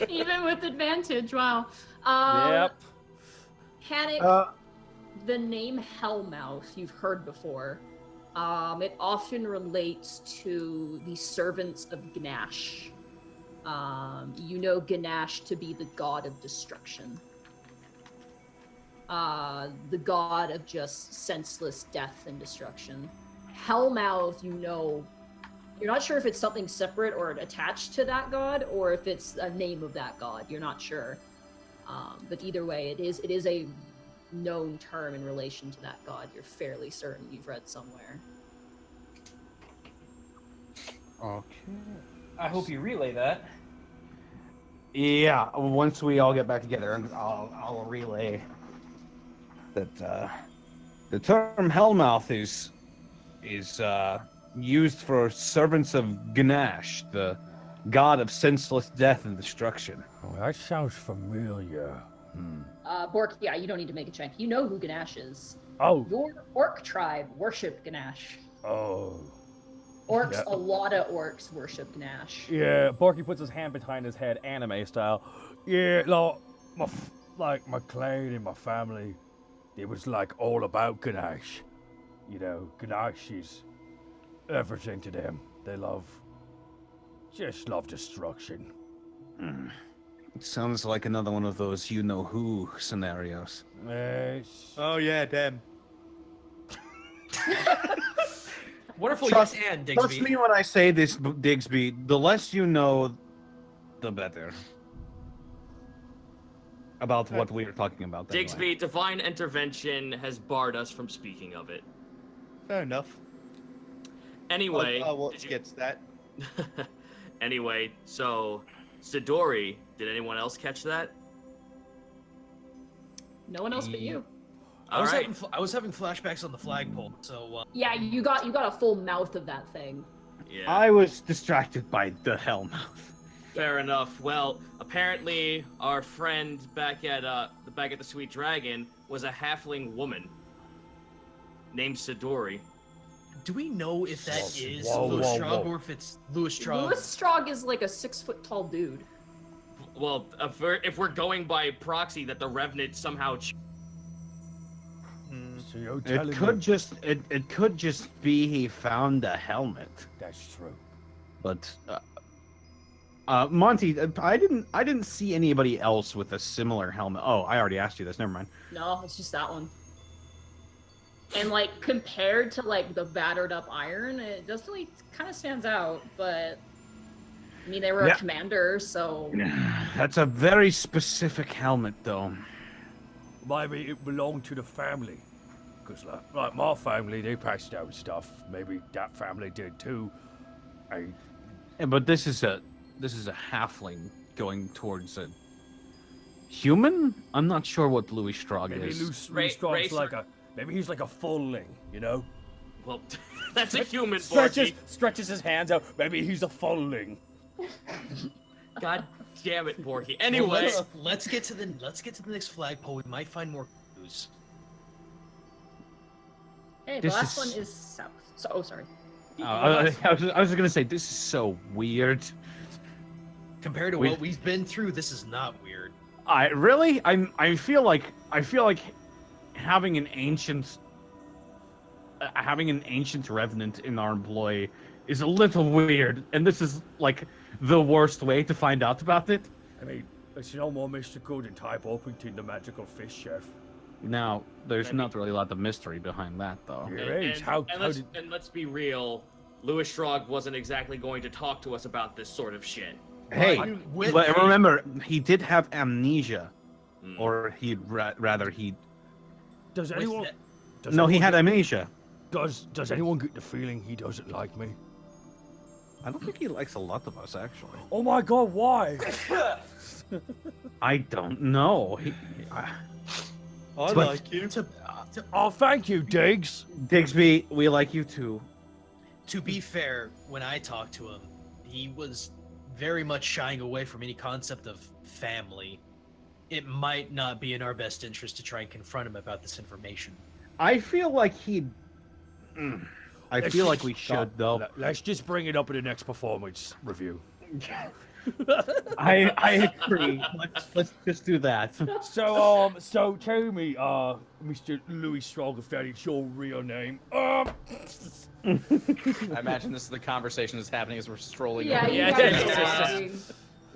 Even with advantage, wow. Yep. Panic, the name Hellmouth you've heard before. It often relates to the servants of Ganache. You know Ganache to be the god of destruction. The god of just senseless death and destruction. Hellmouth, you know, you're not sure if it's something separate or attached to that god, or if it's a name of that god. You're not sure. But either way, it is a known term in relation to that god. You're fairly certain you've read somewhere. Okay. I hope you relay that. Yeah, once we all get back together, I'll relay that the term Hellmouth is used for servants of Ganache, the god of senseless death and destruction. Oh, that sounds familiar. Bork, yeah, you don't need to make a check. You know who Ganache is. Oh, Your orc tribe worship Ganache. oh. Orcs, Yeah. a lot of orcs worship Ganache. Yeah, Borky puts his hand behind his head, anime style. Yeah, like my clan and my family, it was like all about Ganache. You know, Ganache is everything to them. They just love destruction. It sounds like another one of those you-know-who scenarios. Yes. Oh yeah, damn. Wonderful Trust- yes and Trust Digsby. me when I say this, Digsby, the less you know, the better. About what we were talking about. anyway. Digsby, divine intervention has barred us from speaking of it. Fair enough. Anyway, I'll did you- gets that. anyway, so Sidori, did anyone else catch that? No one else but you. I was, Alright. I was having flashbacks on the flagpole, so Yeah, you got a full mouth of that thing. Yeah. I was distracted by the Hellmouth. Fair enough. Well, apparently our friend back at the Sweet Dragon was a halfling woman named Sidori. do we know if that is Whoa, Louis whoa, Strog whoa. or if it's Louis Strog? Louis Strog is like a 6-foot tall dude. Well, if we're going by proxy that the Revenant somehow So you're telling It could me just be he found a helmet. that's true. But Monty, I didn't see anybody else with a similar helmet. Oh, I already asked you this. Never mind. No, it's just that one. And like compared to like the battered up iron, it definitely kind of stands out. But I mean, they were Yeah. a commander, so That's a very specific helmet, though. Maybe it belonged to the family. Because, like my family, they passed down stuff. Maybe that family did too. Yeah, but this is a halfling going towards a human. I'm not sure what Louis Strog Maybe is. Louis Strong's Racer- like maybe he's like a fulling, you know? well, that's a human Stretches his hands out. Maybe he's a fulling. God damn it, Borky. Well, Anyway, let's get to the next flagpole. We might find more clues. hey, the This last is- one is south. So, oh, sorry. I was gonna say this is so weird. Compared to We've- what we've been through, this is not weird. I feel like having an ancient revenant in our employ is a little weird, and this is like the worst way to find out about it. I mean, it's no more mystical than Type Orpington, the magical fish chef. Now, there's Maybe. not really a lot of mystery behind that, though. There is. How did... let's be real. Louis Strog wasn't exactly going to talk to us about this sort of shit. Hey, With- but remember, he did have amnesia. or rather he. Does anyone? Does No, he anyone had get- amnesia. Does anyone get the feeling he doesn't like me? I don't think he likes a lot of us, actually. Oh my god, why? I don't know. I But- like you. Oh, thank you, Diggs. Digsby, we like you too. To be fair, when I talked to him, he was very much shying away from any concept of family. It might not be in our best interest to try and confront him about this information. I feel like he. I feel like we should, though. Let's just bring it up in the next performance review. I agree. Let's just do that. So tell me, Mr. Louis Strong, if that is your real name. I imagine this is the conversation that's happening as we're strolling. Yeah, over. you Yeah, guys yeah, are yeah. walking.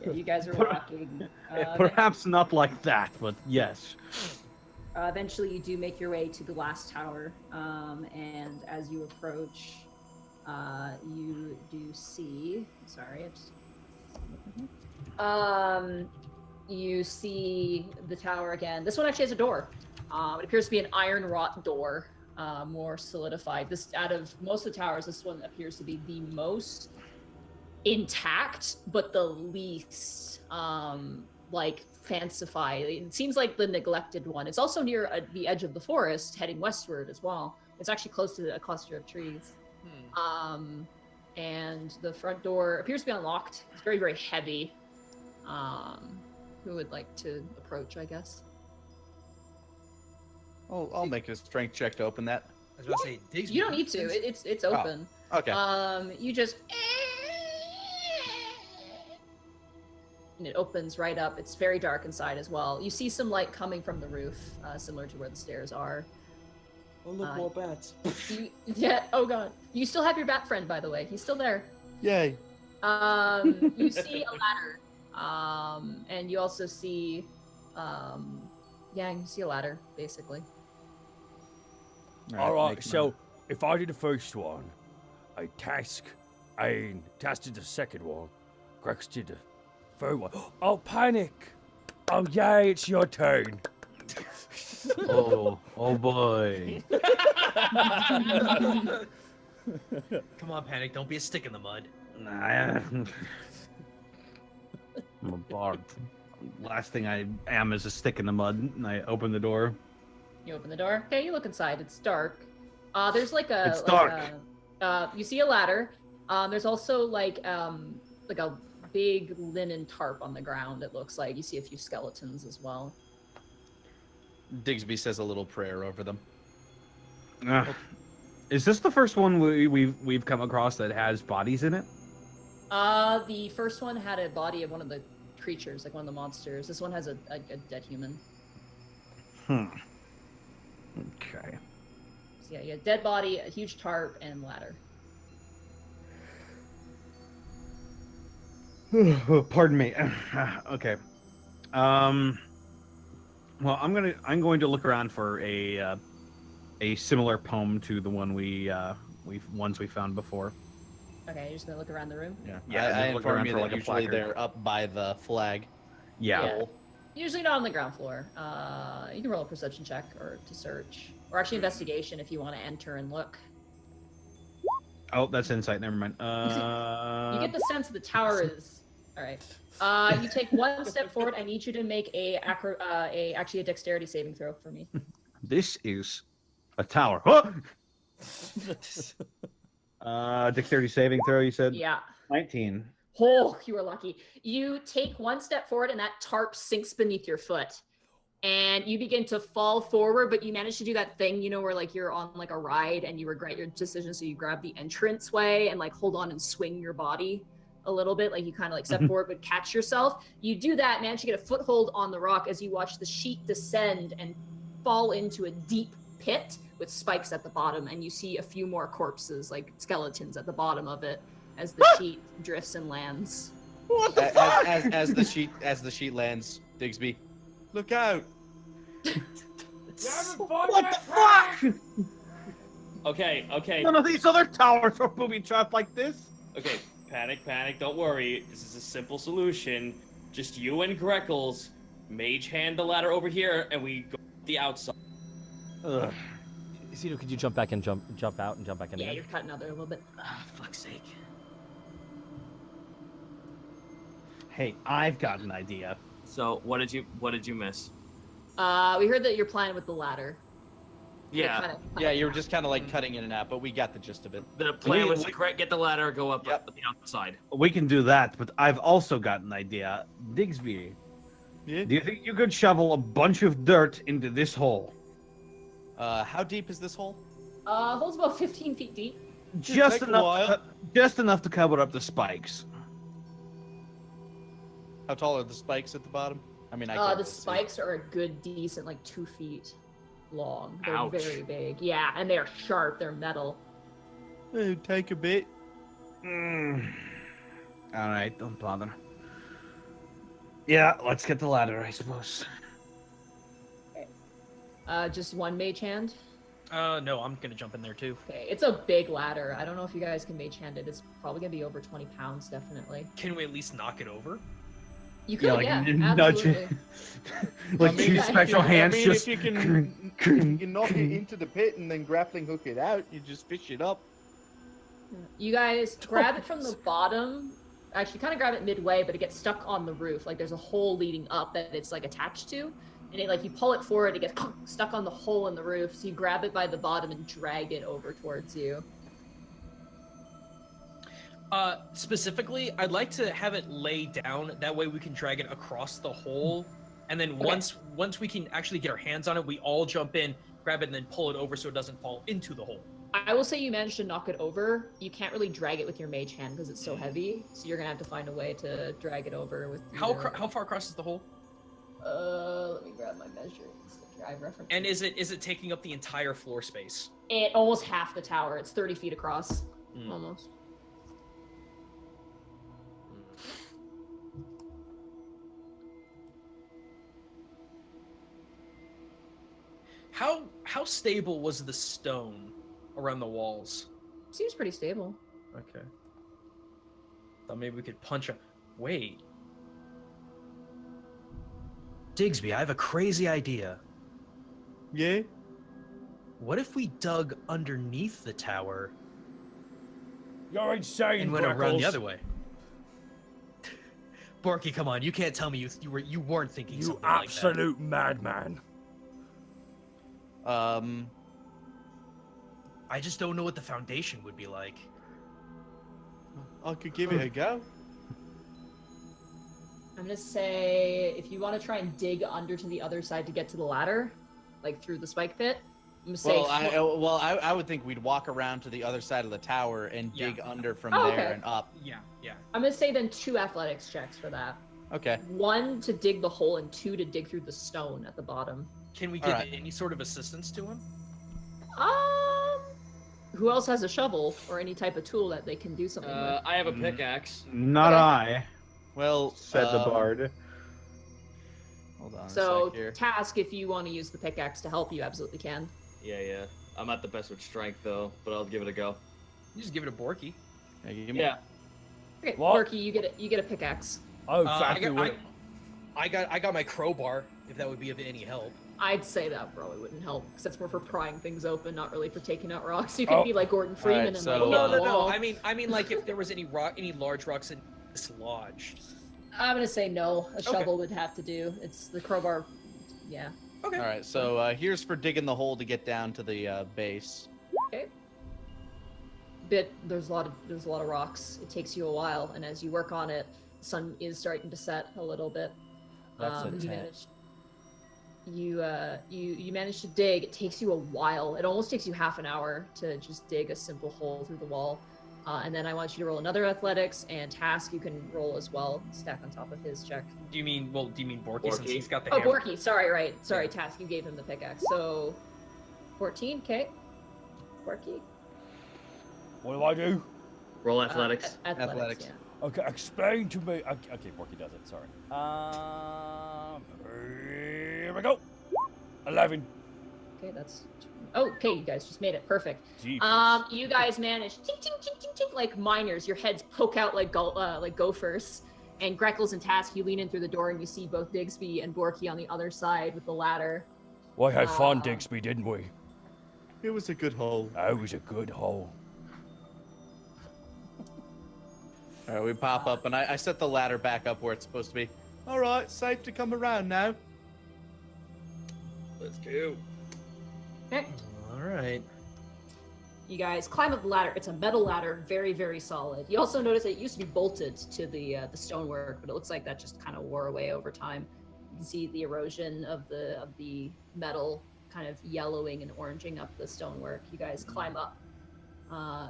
Yeah, you guys are walking. Perhaps not like that, but yes. Eventually, you do make your way to the glass tower, and as you approach, you do see. Sorry, you see the tower again. This one actually has a door. It appears to be an iron wrought door, more solidified. This, out of most of the towers, this one appears to be the most intact, but the least like fancified. It seems like the neglected one. It's also near the edge of the forest, heading westward as well. It's actually close to a cluster of trees. And the front door appears to be unlocked. It's very, very heavy. Who would like to approach, I guess? I'll make a strength check to open that. I was about to say, Diggs. You don't need to. It's open. Okay. You just. And it opens right up. It's very dark inside as well. You see some light coming from the roof, similar to where the stairs are. Oh, look, more bats. Yeah. Oh god. You still have your bat friend, by the way. He's still there. Yay. You see a ladder. And you also see, yeah, you see a ladder, basically. All right, so if I did the first one, I tasked the second one. Grex did the third one. Oh, panic! Oh, yay, it's your turn. Oh boy. Come on, Panic. Don't be a stick in the mud. I'm a bard. Last thing I am is a stick in the mud, and I open the door. You open the door. Okay, you look inside. It's dark. There's like a. It's like dark. You see a ladder. There's also like a big linen tarp on the ground. It looks like you see a few skeletons as well. Digsby says a little prayer over them. Is this the first one we've come across that has bodies in it? The first one had a body of one of the creatures, like one of the monsters. This one has a dead human. Okay. So yeah, you have a dead body, a huge tarp, and ladder. Pardon me. Okay. Well, I'm going to look around for a similar poem to the one we found before. Okay, you're just gonna look around the room. Yeah, I look inform around you for, that like, a usually placard. they're up by the flag. Yeah. Usually not on the ground floor. You can roll a perception check or to search, or actually investigation if you want to enter and look. Oh, that's insight. Never mind. You get the sense the tower is all right. You take one step forward. I need you to make a dexterity saving throw for me. This is a tower. Dexterity saving throw. You said. Yeah. 19. Oh, you were lucky. You take one step forward, and that tarp sinks beneath your foot, and you begin to fall forward. But you manage to do that thing, where like you're on like a ride and you regret your decision, so you grab the entrance way and like hold on and swing your body a little bit, like you kind of like step forward but catch yourself. You do that, manage to get a foothold on the rock as you watch the sheet descend and fall into a deep pit with spikes at the bottom, and you see a few more corpses, like skeletons, at the bottom of it as the sheet drifts and lands. What the fuck? As the sheet lands, Digsby. Look out! What the fuck? Okay. None of these other towers are booby trapped like this. Okay, panic, don't worry. This is a simple solution. Just you and Greckles mage hand the ladder over here, and we go the outside. Ugh. Zito, could you jump back and jump out and jump back in Yeah, again? you're cutting out there a little bit. Ah, fuck's sake. Hey, I've got an idea. So what did you miss? We heard that you're playing with the ladder. Yeah, Yeah, you were just kind of like cutting in and out, but we got the gist of it. the plan was to get the ladder, go up the outside. We can do that, but I've also got an idea. Digsby, Yeah. do you think you could shovel a bunch of dirt into this hole? How deep is this hole? Hole's about 15 feet deep. Just take a enough, while. just enough to cover up the spikes. How tall are the spikes at the bottom? I mean, I The can't really see. spikes are a good, decent, like 2 feet long. They're Ouch. very big. Yeah, and they're sharp. They're metal. It'll take a bit. All right, don't bother. Yeah, let's get the ladder, I suppose. Just one mage hand. No, I'm gonna jump in there too. Okay, it's a big ladder. I don't know if you guys can mage hand it. It's probably gonna be over 20 pounds, definitely. Can we at least knock it over? You could, yeah, nudge it. absolutely. Like I mean, two yeah, special hands I mean, just. if you can knock it into the pit and then grappling hook it out, you just fish it up. You guys grab it from the bottom. Actually, kind of grab it midway, but it gets stuck on the roof. Like there's a hole leading up that it's like attached to, and it like you pull it forward, it gets stuck on the hole in the roof. So you grab it by the bottom and drag it over towards you. Specifically, I'd like to have it lay down. That way we can drag it across the hole, and then once we can actually get our hands on it, we all jump in, grab it, and then pull it over so it doesn't fall into the hole. I will say you managed to knock it over. You can't really drag it with your mage hand because it's so heavy. So you're gonna have to find a way to drag it over with. How far across is the hole? Let me grab my measurements. I reference. And is it taking up the entire floor space? It almost half the tower. It's 30 feet across, Mm. almost. How stable was the stone around the walls? Seems pretty stable. Okay. Thought maybe we could punch a. Wait. Digsby, I have a crazy idea. Yeah? What if we dug underneath the tower You're insane, and went around the Greckles. other way? Borky, come on! You can't tell me you weren't thinking You something like that. absolute madman. I just don't know what the foundation would be like. I could give it a go. I'm gonna say if you want to try and dig under to the other side to get to the ladder, like through the spike pit. I'm gonna say. Well, I would think we'd walk around to the other side of the tower and Yeah. dig under from Oh, there okay. and up. Yeah. I'm gonna say then 2 athletics checks for that. Okay. 1 to dig the hole and 2 to dig through the stone at the bottom. Can we All give right. any sort of assistance to him? Who else has a shovel or any type of tool that they can do something with? I have a pickaxe. Not Okay. I, Well, said the bard. Hold on So, a sec here. Task, if you want to use the pickaxe to help, you absolutely can. Yeah. I'm not the best with strength though, but I'll give it a go. You just give it a Borky. Yeah, give me- Yeah. Okay, What? Borky, you get a pickaxe. Oh, I exactly. got my crowbar. If that would be of any help. I'd say that probably wouldn't help, because that's more for prying things open, not really for taking out rocks. You could Oh. be like Gordon Freeman Alright, and so, like, No, hit the no. wall. I mean, like if there was any large rocks dislodged. I'm gonna say no. A shovel would have to do. It's the crowbar. Yeah. Okay. All right, so here's for digging the hole to get down to the base. Okay. There's a lot of rocks. It takes you a while, and as you work on it, the sun is starting to set a little bit. That's a you 10. manage. You manage to dig. It takes you a while. It almost takes you half an hour to just dig a simple hole through the wall. And then I want you to roll another athletics and task. You can roll as well, stack on top of his check. Do you mean Borky, since Borky. he's got the Oh, hammer? Borky. Sorry, right. Sorry, task. You gave him the pickaxe. So, 14. Okay. Borky. What do I do? Roll athletics. Athletics. Yeah. Okay, explain to me. Okay, Borky does it. Sorry. Here we go. 11. Okay, that's. Oh, okay, you guys just made it. Perfect. Jeepers. You guys managed, tink, tink, tink, tink, tink, like miners. Your heads poke out like gophers, And Greckles and Task, you lean in through the door and you see both Digsby and Borky on the other side with the ladder. We had fun, Digsby, didn't we? It was a good hole. It was a good hole. All right, we pop up, and I set the ladder back up where it's supposed to be. All right, safe to come around now. Let's go. Okay. All right. You guys climb up the ladder. It's a metal ladder, very, very solid. You also notice that it used to be bolted to the stonework, but it looks like that just kind of wore away over time. You can see the erosion of the metal kind of yellowing and oranging up the stonework. You guys climb up.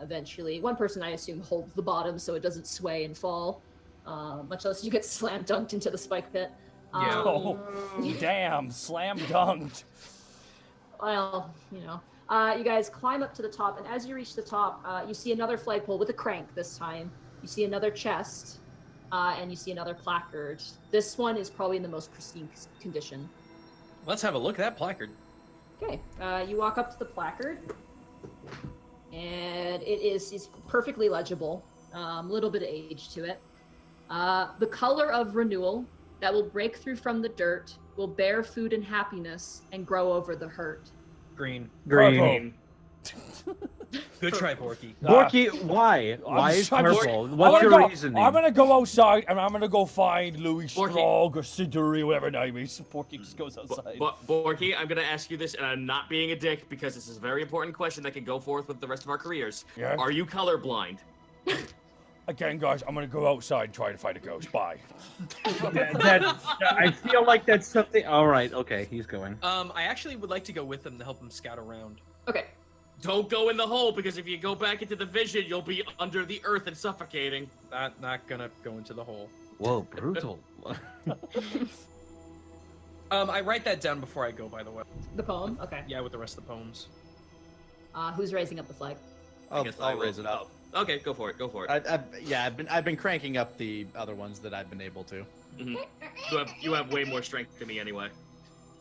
Eventually, one person, I assume, holds the bottom so it doesn't sway and fall, much less you get slam dunked into the spike pit. Yeah. Oh, damn, slam dunked. Well, you know. You guys climb up to the top, and as you reach the top, you see another flagpole with a crank this time. You see another chest, and you see another placard. This one is probably in the most pristine condition. Let's have a look at that placard. Okay, you walk up to the placard, and it is perfectly legible. A little bit of age to it. The color of renewal that will break through from the dirt, will bear food and happiness, and grow over the hurt. Green. Green. Good try, Borky. Borky, why? Why is purple? What's your reasoning? I'm gonna go outside and I'm gonna go find Louis Borky. Strog or Siduri, whatever his name is. Borky just goes outside. Borky, I'm gonna ask you this, and I'm not being a dick because this is a very important question that can go forth with the rest of our careers. Yeah? Are you colorblind? Again, guys, I'm gonna go outside and try to find a ghost. Bye. I feel like that's something. All right, okay, he's going. I actually would like to go with him to help him scout around. Okay. Don't go in the hole, because if you go back into the vision, you'll be under the earth and suffocating. Not gonna go into the hole. Whoa, brutal. I write that down before I go, by the way. The poem? Okay. Yeah, with the rest of the poems. Who's raising up the flag? I'll raise it up. Okay, go for it. Go for it. I've been cranking up the other ones that I've been able to. You have way more strength than me anyway.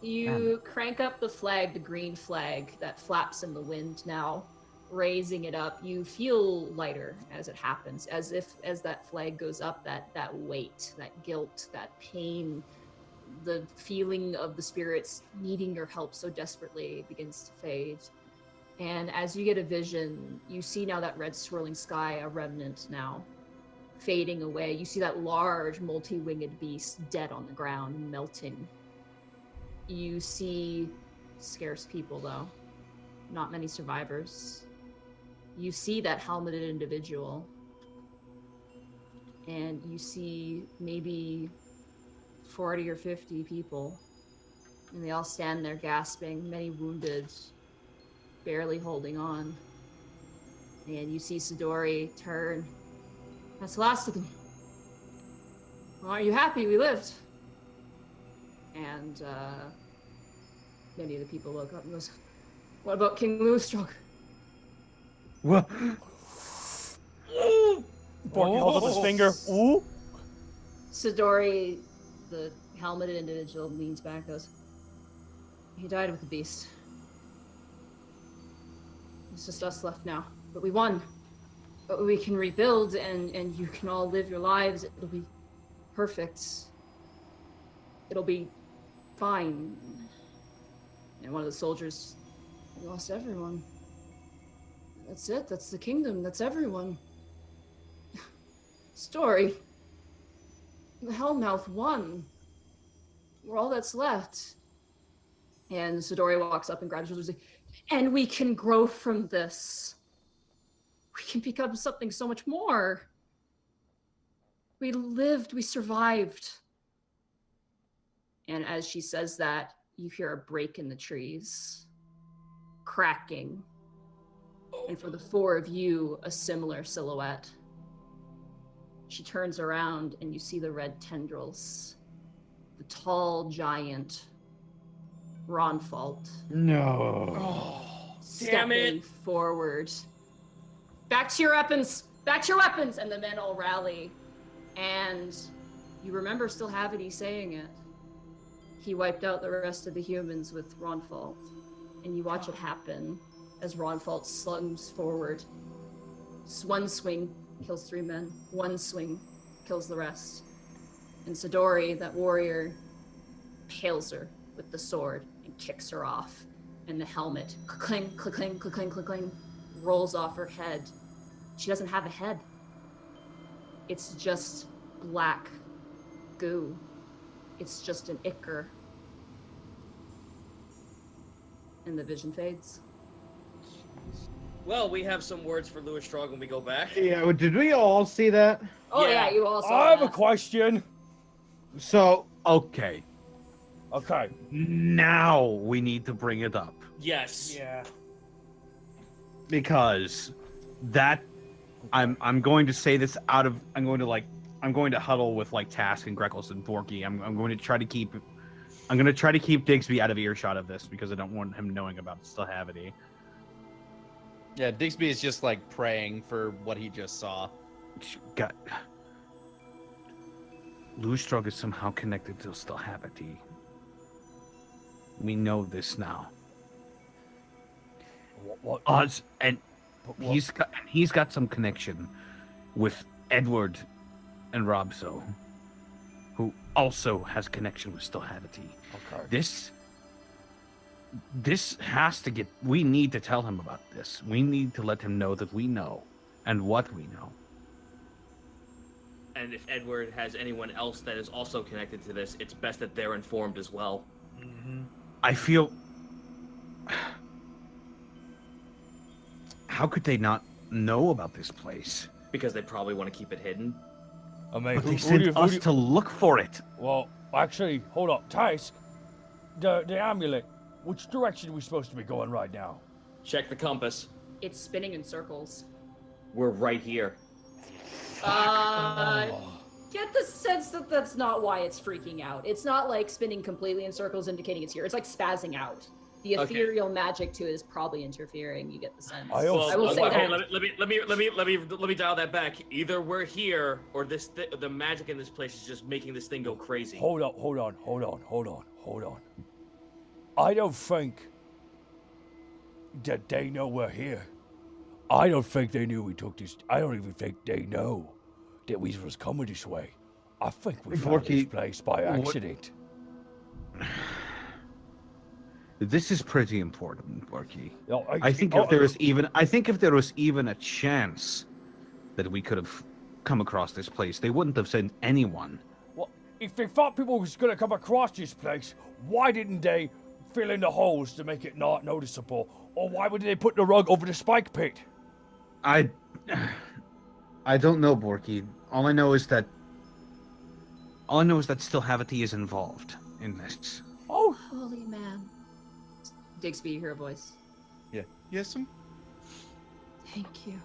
You crank up the flag, the green flag that flaps in the wind now, raising it up. You feel lighter as it happens, as that flag goes up, that weight, that guilt, that pain, the feeling of the spirits needing your help so desperately begins to fade. And as you get a vision, you see now that red swirling sky, a remnant now, fading away. You see that large multi-winged beast dead on the ground, melting. You see scarce people, though. Not many survivors. You see that helmeted individual. And you see maybe 40 or 50 people. And they all stand there gasping, many wounded, barely holding on. And you see Sidori turn. That's the last of them. Well, aren't you happy we lived? And many of the people woke up and goes, what about King Louistrog? What? Borky holds up his finger. Ooh. Sidori, the helmeted individual, leans back and goes, he died with the beast. It's just us left now. But we won. But we can rebuild and you can all live your lives. It'll be perfect. It'll be fine. And one of the soldiers, we lost everyone. That's it. That's the kingdom. That's everyone. Story. The Hellmouth won. We're all that's left. And Sidori walks up and grabs his shoulders. And we can grow from this. We can become something so much more. We lived. We survived. And as she says that, you hear a break in the trees, cracking. And for the four of you, a similar silhouette. She turns around and you see the red tendrils. The tall giant, Ronfault. No. Damn Stepping it! forward. Back to your weapons! Back to your weapons! And the men all rally. And you remember still Havity saying it. He wiped out the rest of the humans with Ronfault. And you watch it happen as Ronfault slungs forward. One swing kills 3 men. One swing kills the rest. And Sidori, that warrior, impales her with the sword and kicks her off. And the helmet, cling, cling, cling, cling, rolls off her head. She doesn't have a head. It's just black goo. It's just an ichor. And the vision fades. Well, we have some words for Louis Strong when we go back. Yeah, did we all see that? Oh yeah, Yeah. you all saw I have a that. question. So, okay. Okay. Now we need to bring it up. Yes. Yeah. Because that I'm going to say this out of I'm going to huddle with like Task and Greckles and Borky. I'm going to try to keep Digsby out of earshot of this because I don't want him knowing about Stihavity. Yeah, Digsby is just like praying for what he just saw. God. Lustrog is somehow connected to Stihavity. We know this now. What? Oz and What? he's got some connection with Edward and Robso, who also has connection with Stihavity. Okay. This has to get. We need to tell him about this. We need to let him know that we know, and what we know. And if Edward has anyone else that is also connected to this, it's best that they're informed as well. I feel. How could they not know about this place? Because they probably want to keep it hidden. I mean, But they sent us to look for it. Well, actually, hold up. Task, the amulet. Which direction are we supposed to be going right now? Check the compass. It's spinning in circles. We're right here. Get the sense that that's not why it's freaking out. It's not like spinning completely in circles indicating it's here. It's like spazzing out. The Okay. ethereal magic to it is probably interfering. You get the sense. I also- I will say okay, that. let me dial that back. Either we're here, or the magic in this place is just making this thing go crazy. Hold on. I don't think that they know we're here. I don't think they knew we took this. I don't even think they know that we was coming this way. I think we found this Borky, place by accident. This is pretty important, Borky. No, I think if there was even a chance that we could have come across this place, they wouldn't have sent anyone. Well, if they thought people was gonna come across this place, why didn't they fill in the holes to make it not noticeable? Or why would they put the rug over the spike pit? I don't know, Borky. All I know is that Stihavity is involved in this. Oh, Holy man. Digsby, you hear a voice. Yes, Thank you.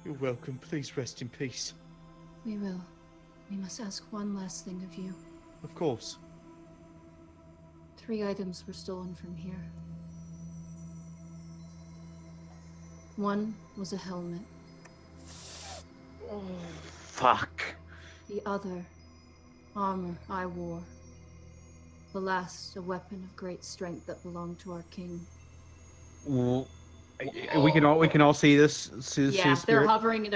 you're welcome. Please rest in peace. We will. We must ask one last thing of you. Of course. 3 items were stolen from here. One was a helmet. Fuck. The other, armor I wore. The last, a weapon of great strength that belonged to our king. Well, we can all see this. See Yeah, this they're spirit?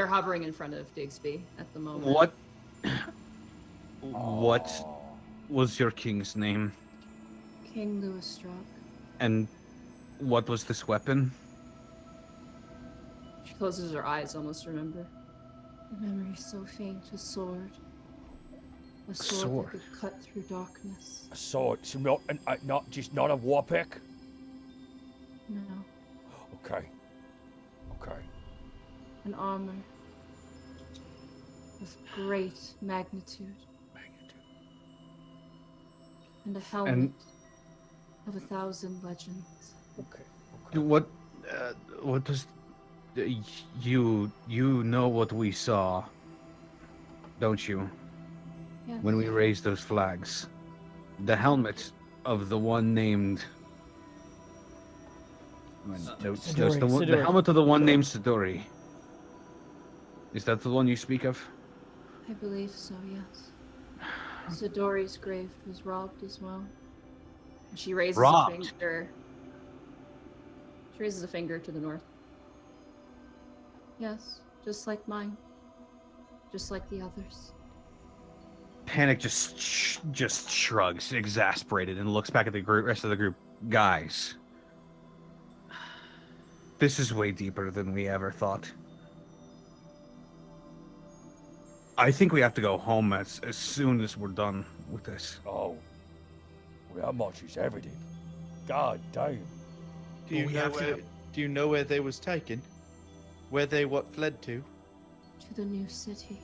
hovering in front of Digsby at the moment. What was your king's name? King Louis Struck. And what was this weapon? She closes her eyes, almost remember. The memory so faint, a sword. A sword that could cut through darkness. a sword. So not a war pick. No, Okay. an armor with great magnitude. And a helmet of 1,000 legends. Okay. What does you know what we saw, don't you? Yeah. When we raised those flags, the helmet of the one named. Sidori. The helmet of the one named Sidori. Is that the one you speak of? I believe so, yes. Sidori's grave was robbed as well. And she raises Robbed? a finger. She raises a finger to the north. Yes, just like mine. Just like the others. Panic just shrugs, exasperated, and looks back at the rest of the group. Guys, this is way deeper than we ever thought. I think we have to go home as soon as we're done with this. Oh, well, that much is everything. God damn. Do you we know have where? to- Do you know where they was taken? Where they fled to? To the new city.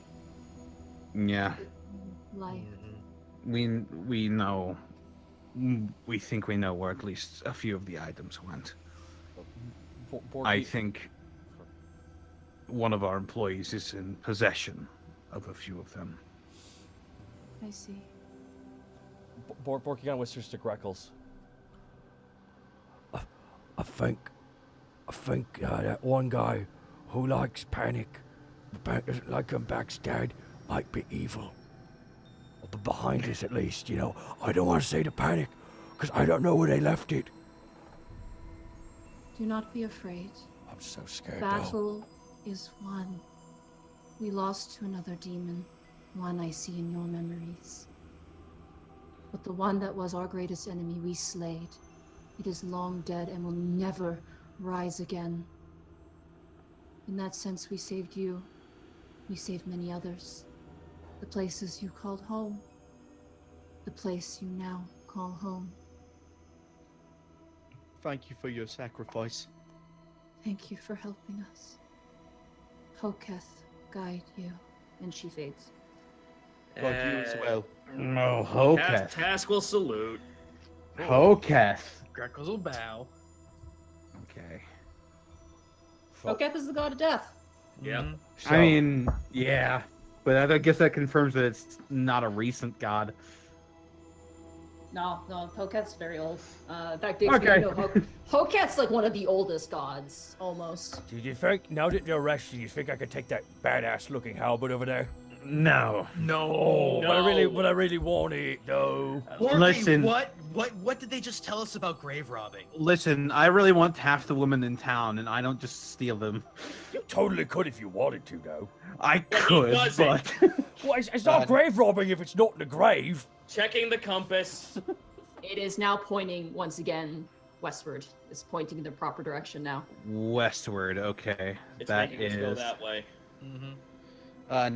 Yeah, Life. we know. We think we know where at least a few of the items went. I think one of our employees is in possession of a few of them. I see. Borky kind of whispers to Greckles. I think that one guy who likes Panic, like him backstab, might be evil. But behind us, at least, you know. I don't want to say the Panic, because I don't know where they left it. Do not be afraid. I'm so scared, though. Battle is won. We lost to another demon, one I see in your memories. But the one that was our greatest enemy we slayed. It is long dead and will never rise again. In that sense, we saved you. We saved many others. The places you called home. The place you now call home. Thank you for your sacrifice. Thank you for helping us. Hoketh guide you. And she fades. God, you as well. Oh, Hoketh. Task will salute. Hoketh. Greckles will bow. Okay. Hoketh is the god of death. Yep. I mean, yeah, but I guess that confirms that it's not a recent god. No, Hoketh's very old. In fact, Diggs, Okay. you know, Hoketh's like one of the oldest gods, almost. Did you think, now that they're arrested, you think I could take that badass-looking halberd over there? No. No, but I really want it, though. Listen. What did they just tell us about grave robbing? Listen, I really want half the women in town, and I don't just steal them. You totally could if you wanted to, though. I could, doesn't. but Well, it's not grave robbing if it's not in the grave. Checking the compass. It is now pointing once again westward. It's pointing in the proper direction now. westward. Okay, It's that making us go is. that way.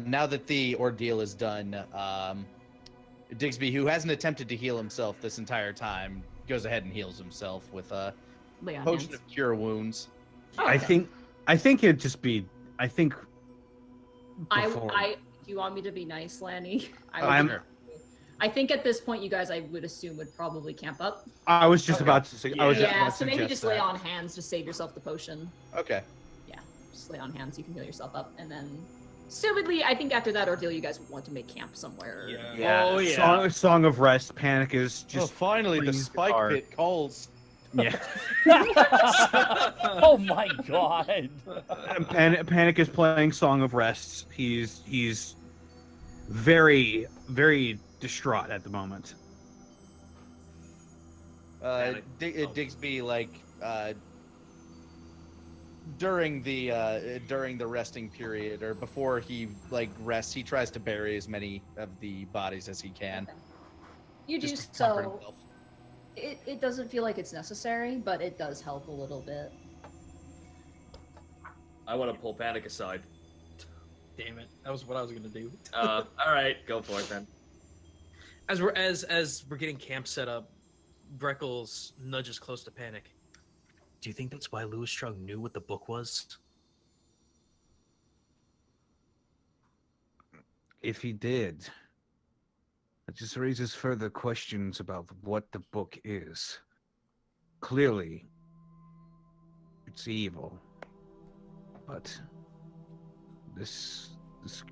Now that the ordeal is done, Digsby, who hasn't attempted to heal himself this entire time, goes ahead and heals himself with a Lay on potion hands. of cure wounds. Oh, I okay. think it'd just be. I think. Before. Do you want me to be nice, Lanny? I think at this point, you guys, I would assume, would probably camp up. I was just about to say. I was just Yeah, about to so maybe suggest just that. lay on hands to save yourself the potion. Okay. Yeah, just lay on hands. You can heal yourself up, and then, assumedly, I think after that ordeal, you guys would want to make camp somewhere. Yeah. Oh, yeah. Song of Rest. Panic is Oh, just. finally, the brings spike guitar. pit calls. Yeah. Oh my god. Panic is playing Song of Rest. He's very, very distraught at the moment. Digsby, during the resting period, or before he rests, he tries to bury as many of the bodies as he can. You do Just to comfort so. himself. It doesn't feel like it's necessary, but it does help a little bit. I want to pull Panic aside. Damn it, that was what I was gonna do. All right, go for it then. As we're getting camp set up, Greckles nudges close to Panic. Do you think that's why Louis Strug knew what the book was? If he did, that just raises further questions about what the book is. Clearly, it's evil, but this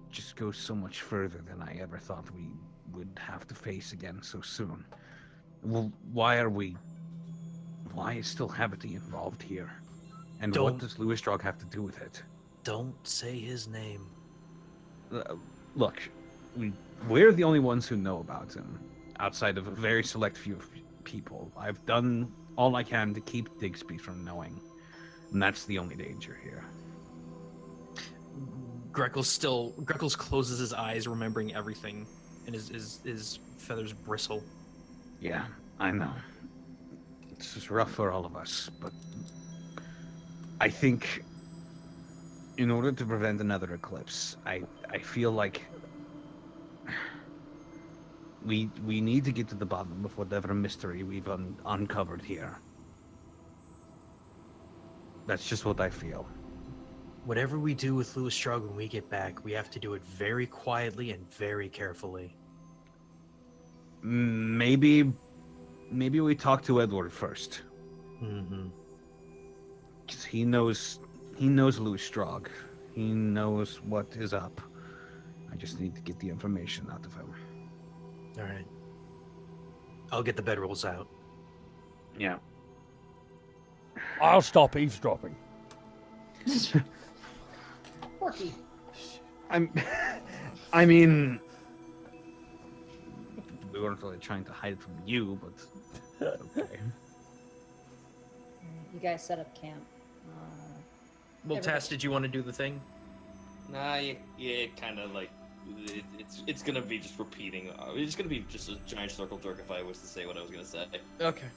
just goes so much further than I ever thought we would have to face again so soon. Well, why is still Havity involved here? And what does Louis Strog have to do with it? Don't say his name. Look, we're the only ones who know about him, outside of a very select few people. I've done all I can to keep Digsby from knowing, and that's the only danger here. Greckles closes his eyes, remembering everything, and his feathers bristle. Yeah, I know. This is rough for all of us, but I think in order to prevent another eclipse, I feel like we need to get to the bottom of whatever mystery we've uncovered here. That's just what I feel. Whatever we do with Louis Strug when we get back, we have to do it very quietly and very carefully. Maybe we talk to Edward first. Mm-hmm. 'Cause he knows Louis Strog. He knows what is up. I just need to get the information out of him. All right. I'll get the bedrolls out. Yeah. I'll stop eavesdropping. Borky. I mean, we weren't really trying to hide it from you, but okay. You guys set up camp. Well, Tess, did you want to do the thing? Nah, yeah, kind of like it's gonna be just repeating. It's gonna be just a giant circle jerk if I was to say what I was gonna say. Okay.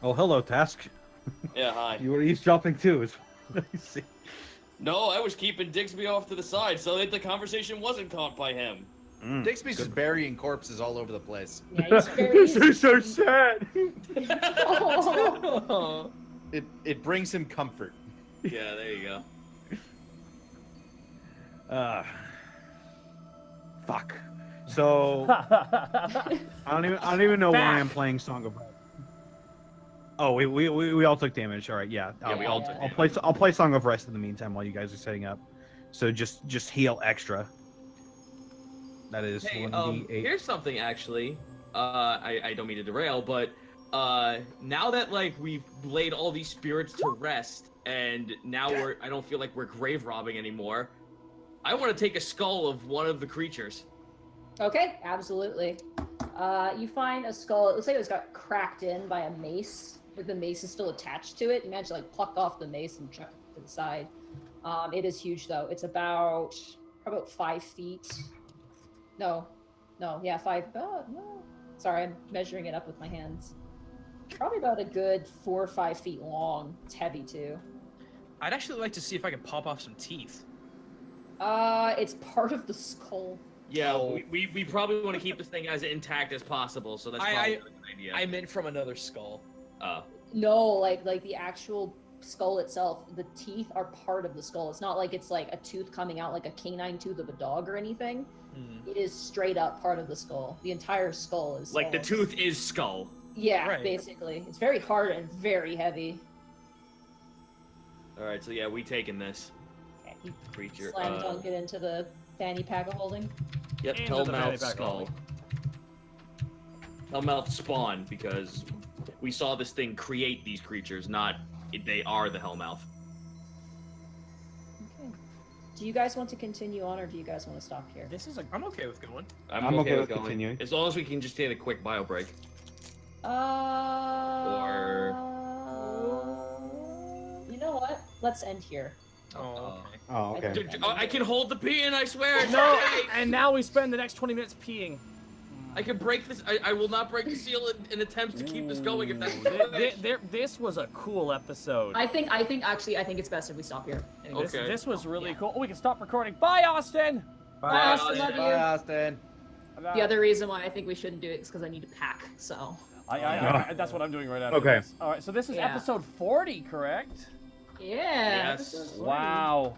Oh, hello, Task. Yeah, hi. You were eavesdropping too. I see. No, I was keeping Digsby off to the side so that the conversation wasn't caught by him. Digby's just burying corpses all over the place. Yeah, he's very... This is so sad. It brings him comfort. Yeah, there you go. Fuck. So I don't even know why I'm playing Song of Rest. Oh, we all took damage. All right, yeah. Yeah, we all took I'll play Song of Rest in the meantime while you guys are setting up. So just heal extra. That is Hey, 1d8. here's something actually. I don't mean to derail, but now that like we've laid all these spirits to rest, and now I don't feel like we're grave robbing anymore. I want to take a skull of one of the creatures. Okay, absolutely. You find a skull. It looks like it was got cracked in by a mace. But the mace is still attached to it. You managed to like pluck off the mace and chuck it to the side. It is huge though. It's about 5 feet. No, yeah, 5. Oh, no. Sorry, I'm measuring it up with my hands. Probably about a good 4 or 5 feet long. It's heavy too. I'd actually like to see if I can pop off some teeth. It's part of the skull. Yeah, we probably want to keep this thing as intact as possible, so that's probably a good idea. I meant from another skull. No, like the actual skull itself, the teeth are part of the skull. It's not like it's like a tooth coming out like a canine tooth of a dog or anything. It is straight up part of the skull. The entire skull is like the tooth is skull. Yeah, Right. basically. It's very hard and very heavy. All right, so yeah, we taking this Okay, you creature. slam dunk it into the fanny pack of holding. Yep, Into the fanny Hellmouth pack skull. Hellmouth spawn because we saw this thing create these creatures, not they are the Hellmouth. Okay. Do you guys want to continue on, or do you guys want to stop here? This is a I'm okay with going. I'm okay with going. continuing. As long as we can just take a quick bio break. You know what? Let's end here. Oh, okay. Oh, okay. I can hold the pee in, I swear. It's no, okay. and now we spend the next 20 minutes peeing. I can break this. I will not break the seal in attempts to keep this going. If that's This was a cool episode. I think it's best if we stop here. Anyways. Okay. This was really cool. Oh, we can stop recording. Bye, Austin. Bye, Austin. Love Bye, you. Austin. The other reason why I think we shouldn't do it is because I need to pack. So. That's what I'm doing right after Okay. this. All right, so this is Yeah. episode 40, correct? Yeah. Yes. episode 40. Wow.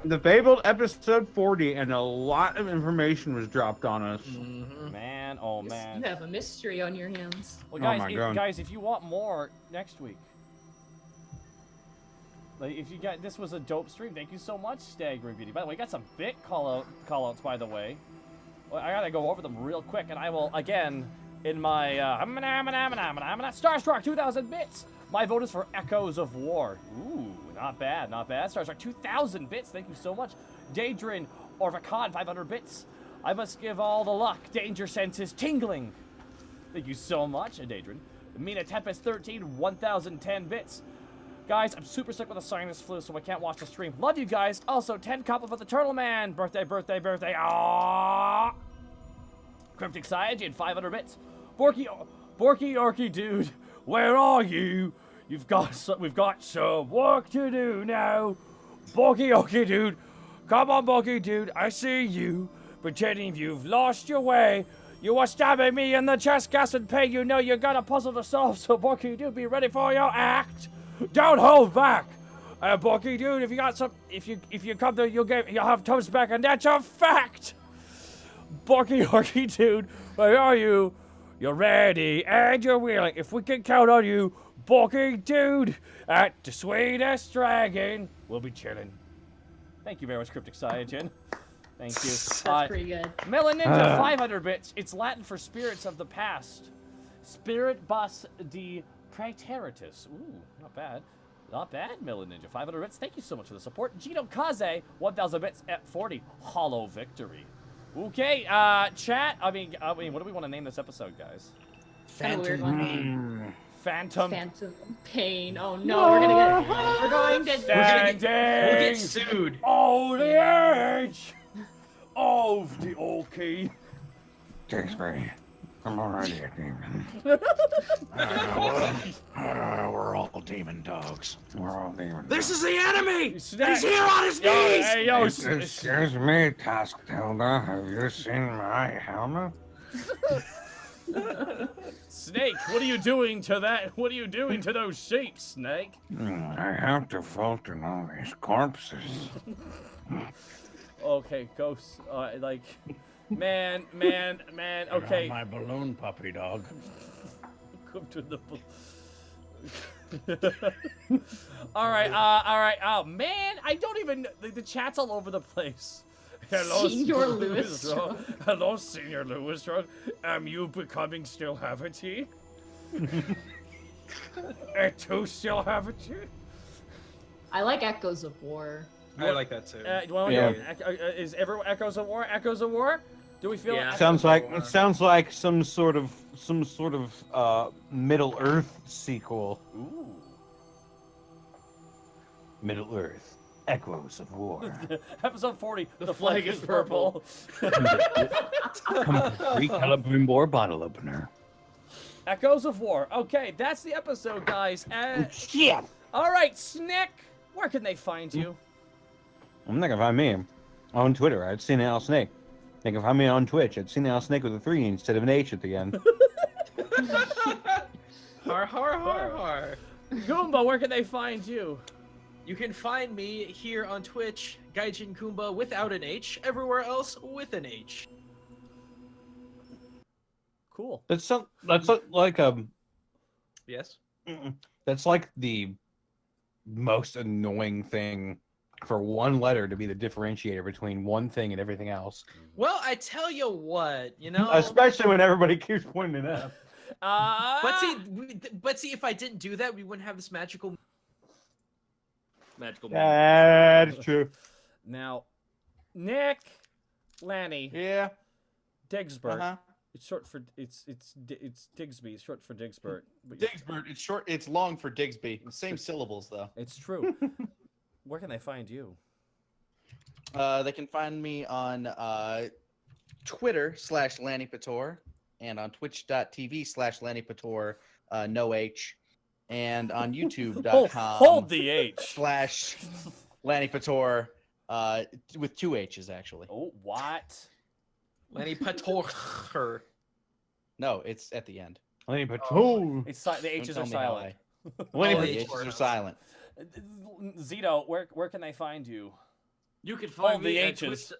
The Fabled episode 40, and a lot of information was dropped on us. Man, oh man. You have a mystery on your hands. Well, Oh guys, my God. guys, if you want more next week, like if you got this was a dope stream. Thank you so much, Staggering Beauty. By the way, we got some bit call outs. By the way, well, I gotta go over them real quick, and I will again in my I'm not Starstruck 2,000 bits. My vote is for Echoes of War. Ooh, not bad, not bad. Starstruck 2,000 bits. Thank you so much, Daedrin Orvacan 500 bits. I must give all the luck. Danger senses tingling. Thank you so much, Daedrin. Mina Tempest 13, 1,010 bits. Guys, I'm super sick with a sinus flu, so I can't watch the stream. Love you guys. Also, 10 copper for the Turtle Man. Birthday. Aww. Cryptic Cyanogen, 500 bits. Borky Orky dude, where are you? We've got some work to do now. Borky Orky dude, come on Borky dude, I see you. Pretending you've lost your way. You were stabbing me in the chest, gas and pain. You know you got a puzzle to solve, so Borky dude, be ready for your act. Don't hold back. Borky dude, if you got some, if you come through, you'll have toast back, and that's a fact. Borky Orky dude, where are you? You're ready and you're willing. If we can count on you, Borky dude, at the sweetest dragon, we'll be chilling. Thank you very much, Cryptic Cyanogen. Thank you. That's pretty good. Melon Ninja, 500 bits. It's Latin for spirits of the past. Spirit bus de praeteritus. Ooh, not bad. Not bad, Melon Ninja, 500 bits. Thank you so much for the support. Gino Kaze, 1,000 bits at 40. Hollow victory. Okay, chat. I mean, what do we want to name this episode, guys? Kind of weird one. Phantom Pain. Oh no, we're going to get sued. Oh, the edge of the Orky. Tewksbury, I'm already a demon. We're all demon dogs. We're all demons. This is the enemy! He's Snake. here on his knees! Hey, yo, Excuse me, Task Hilda. Have you seen my helmet? Snake, what are you doing to that? What are you doing to those sheep, Snake? I have to filter all these corpses. Okay, ghosts. Man. Okay. My balloon puppy dog. Come to the. All right. Oh man, I don't even. The chat's all over the place. Hello, Senior Lewis. Hello, Senior Lewis. Am you becoming still haven't-y? Two still haven't-y? I like Echoes of War. I like that too. Is everyone Echoes of War? Echoes of War? Do we feel? Yeah. Sounds like some sort of Middle Earth sequel. Ooh. Middle Earth. Echoes of War. Episode 40. The flag is purple. Complete Calibrimbor bottle opener. Echoes of War. Okay, that's the episode, guys. Shit! All right, Snick. Where can they find you? I'm not gonna find me on Twitter. I'd seen Al Snake. They can find me on Twitch. I'd seen Al Snake with a 3 instead of an H at the end. Har. Goomba, where can they find you? You can find me here on Twitch, Gaijin Goomba without an H, everywhere else with an H. Cool. That's like Yes? that's like the most annoying thing for one letter to be the differentiator between one thing and everything else. Well, I tell you what, you know. Especially when everybody keeps pointing it out. But see, if I didn't do that, we wouldn't have this magical. That's true. Now, Nick, Lanny, Yeah. Digsbert. Uh-huh. It's short for it's Digsby. It's short for Digsbert. But Digsbert. It's short. It's long for Digsby. Same syllables though. it's true. Where can they find you? They can find me on Twitter /LannyPator and on twitch.tv/LannyPator, no H, and on youtube.com Hold the H. /LannyPator with 2 H's actually. Oh, what? Lanny Pator. No, it's at the end. Lenny Patrol. It's the H's are Don't tell me how silent. The H's are silent. Zito, where can they find you? You can find the me at H's.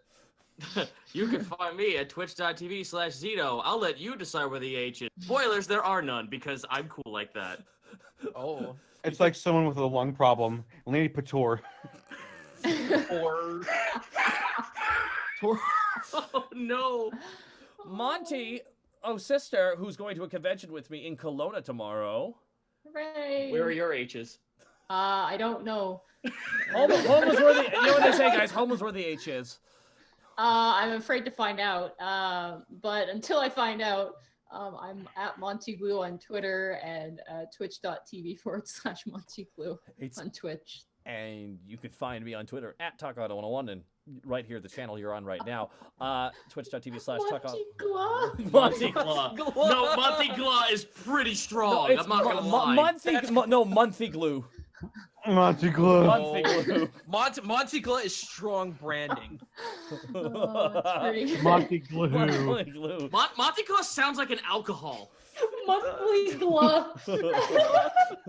You can find me at twitch.tv/Zito. I'll let you decide where the H is. Spoilers, there are none because I'm cool like that. Oh. It's like someone with a lung problem. Lenny Pator. Oh no. Monty, sister, who's going to a convention with me in Kelowna tomorrow. Hooray! Where are your H's? I don't know. Home is where the, you know what they say, guys? Home is where the H is. I'm afraid to find out. But until I find out, I'm at Montyglue on Twitter and twitch.tv/Montyglue on Twitch. And you can find me on Twitter at TalkAuto101 and right here, the channel you're on right now. Twitch.tv/TalkAuto. Monty Monty Claw. No, Monty Claw is pretty strong. I'm not gonna lie. Monty Glue. Monty Glue. Monty Glue. Monty Claw is strong branding. Monty Glue. Monty Glue. Monty Claw sounds like an alcohol. Monthly glove.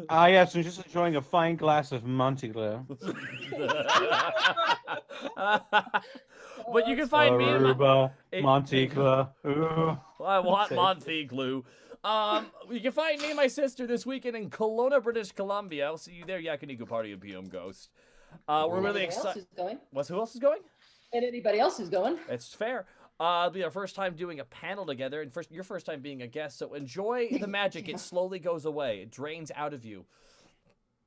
Ah, yes, I'm just enjoying a fine glass of Monty Glue. But you can find me. Aruba, Monty Glue. Ooh. I want Monty Glue. You can find me and my sister this weekend in Kelowna, British Columbia. I'll see you there, Yakiniku Party of PM Ghost. We're really excited. Who else is going? And anybody else who's going? It's fair. It'll be our first time doing a panel together, and your first time being a guest. So enjoy the magic. It slowly goes away. It drains out of you.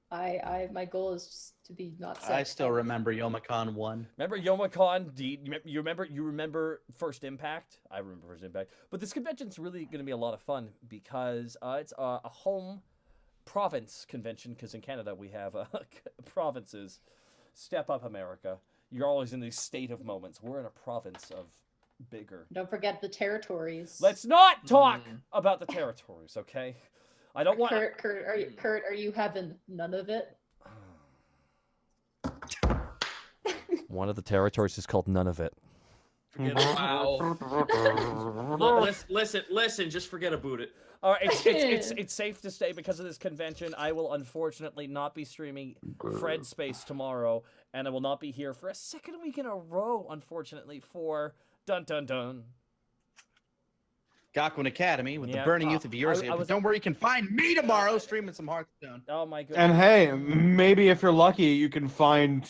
My goal is just to be not sick. I still remember Yomicon 1. Remember Yomicon? You remember First Impact? I remember First Impact. But this convention's really going to be a lot of fun because it's a home province convention. Because in Canada we have provinces. Step up, America! You're always in these state of moments. We're in a province of bigger. Don't forget the territories. Let's not talk about the territories, okay? I don't want. Kurt, are you having none of it? One of the territories is called None of It. Wow. Listen, just forget about it. All right, it's safe to say because of this convention, I will unfortunately not be streaming Fred Space tomorrow, and I will not be here for a second week in a row, unfortunately, for Dun Dun Dun. Gakuen Academy with Yeah, the Burning Youth of yours. was- Don't worry, you can find me tomorrow streaming some Hearthstone. Oh my goodness. And hey, maybe if you're lucky, you can find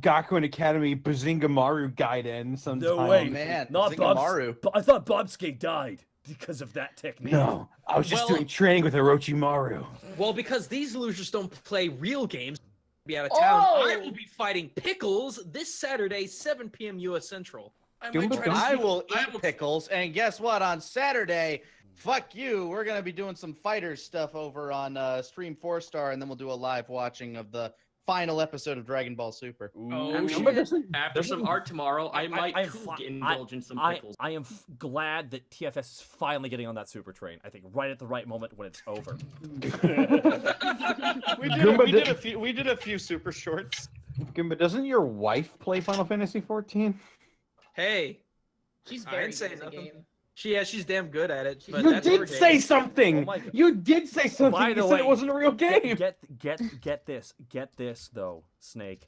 Gakuen Academy Bazinga Maru Gaiden sometime. No way. Oh, man, Not Bazinga Bob's, Maru. I thought Bobsuke died because of that technique. No, I was just Well- doing training with Orochimaru. Well, because these losers don't play real games, be out of town. I will be fighting Pickles this Saturday, 7 p.m. U.S. Central. I will eat pickles, and guess what? On Saturday, fuck you. We're gonna be doing some fighters stuff over on Stream 4-Star, and then we'll do a live watching of the final episode of Dragon Ball Super. After some art tomorrow, I might indulge in some pickles. I am glad that TFS is finally getting on that super train. I think right at the right moment when it's over. We did a few super shorts. But doesn't your wife play Final Fantasy 14? Hey, She's I very ain't saying good at the nothing. game. She's damn good at it. But You that's her did game. say something. Oh my God. You did say something. By You the said way, it wasn't a real game. Get this though, Snake.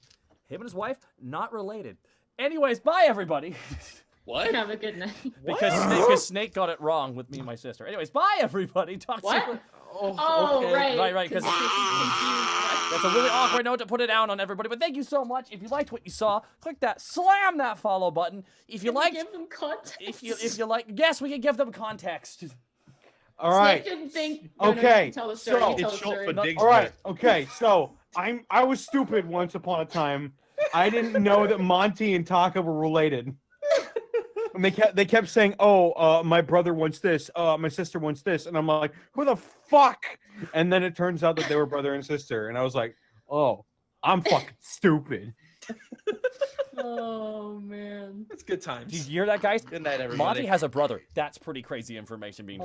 Him and his wife not related. Anyways, bye everybody. What? Have a good night. because Snake got it wrong with me and my sister. Anyways, bye everybody. Talk to you. What? Oh, okay. right. Because that's a really awkward note to put it down on everybody. But thank you so much. If you liked what you saw, click that, slam that follow button. If you liked, give them context. if you like, yes, we can give them context. All right. Snake didn't think. Okay, Tell the story. so- tell the It's short story. for Diggs. All right. Okay. So I was stupid once upon a time. I didn't know that Monty and Taka were related. And they kept saying, "Oh, my brother wants this. My sister wants this," and I'm like, "Who the fuck?" And then it turns out that they were brother and sister, and I was like, "Oh, I'm fucking stupid." Oh man. It's good times. Did you hear that, guys? Good night, everybody. Monty has a brother. That's pretty crazy information being dropped.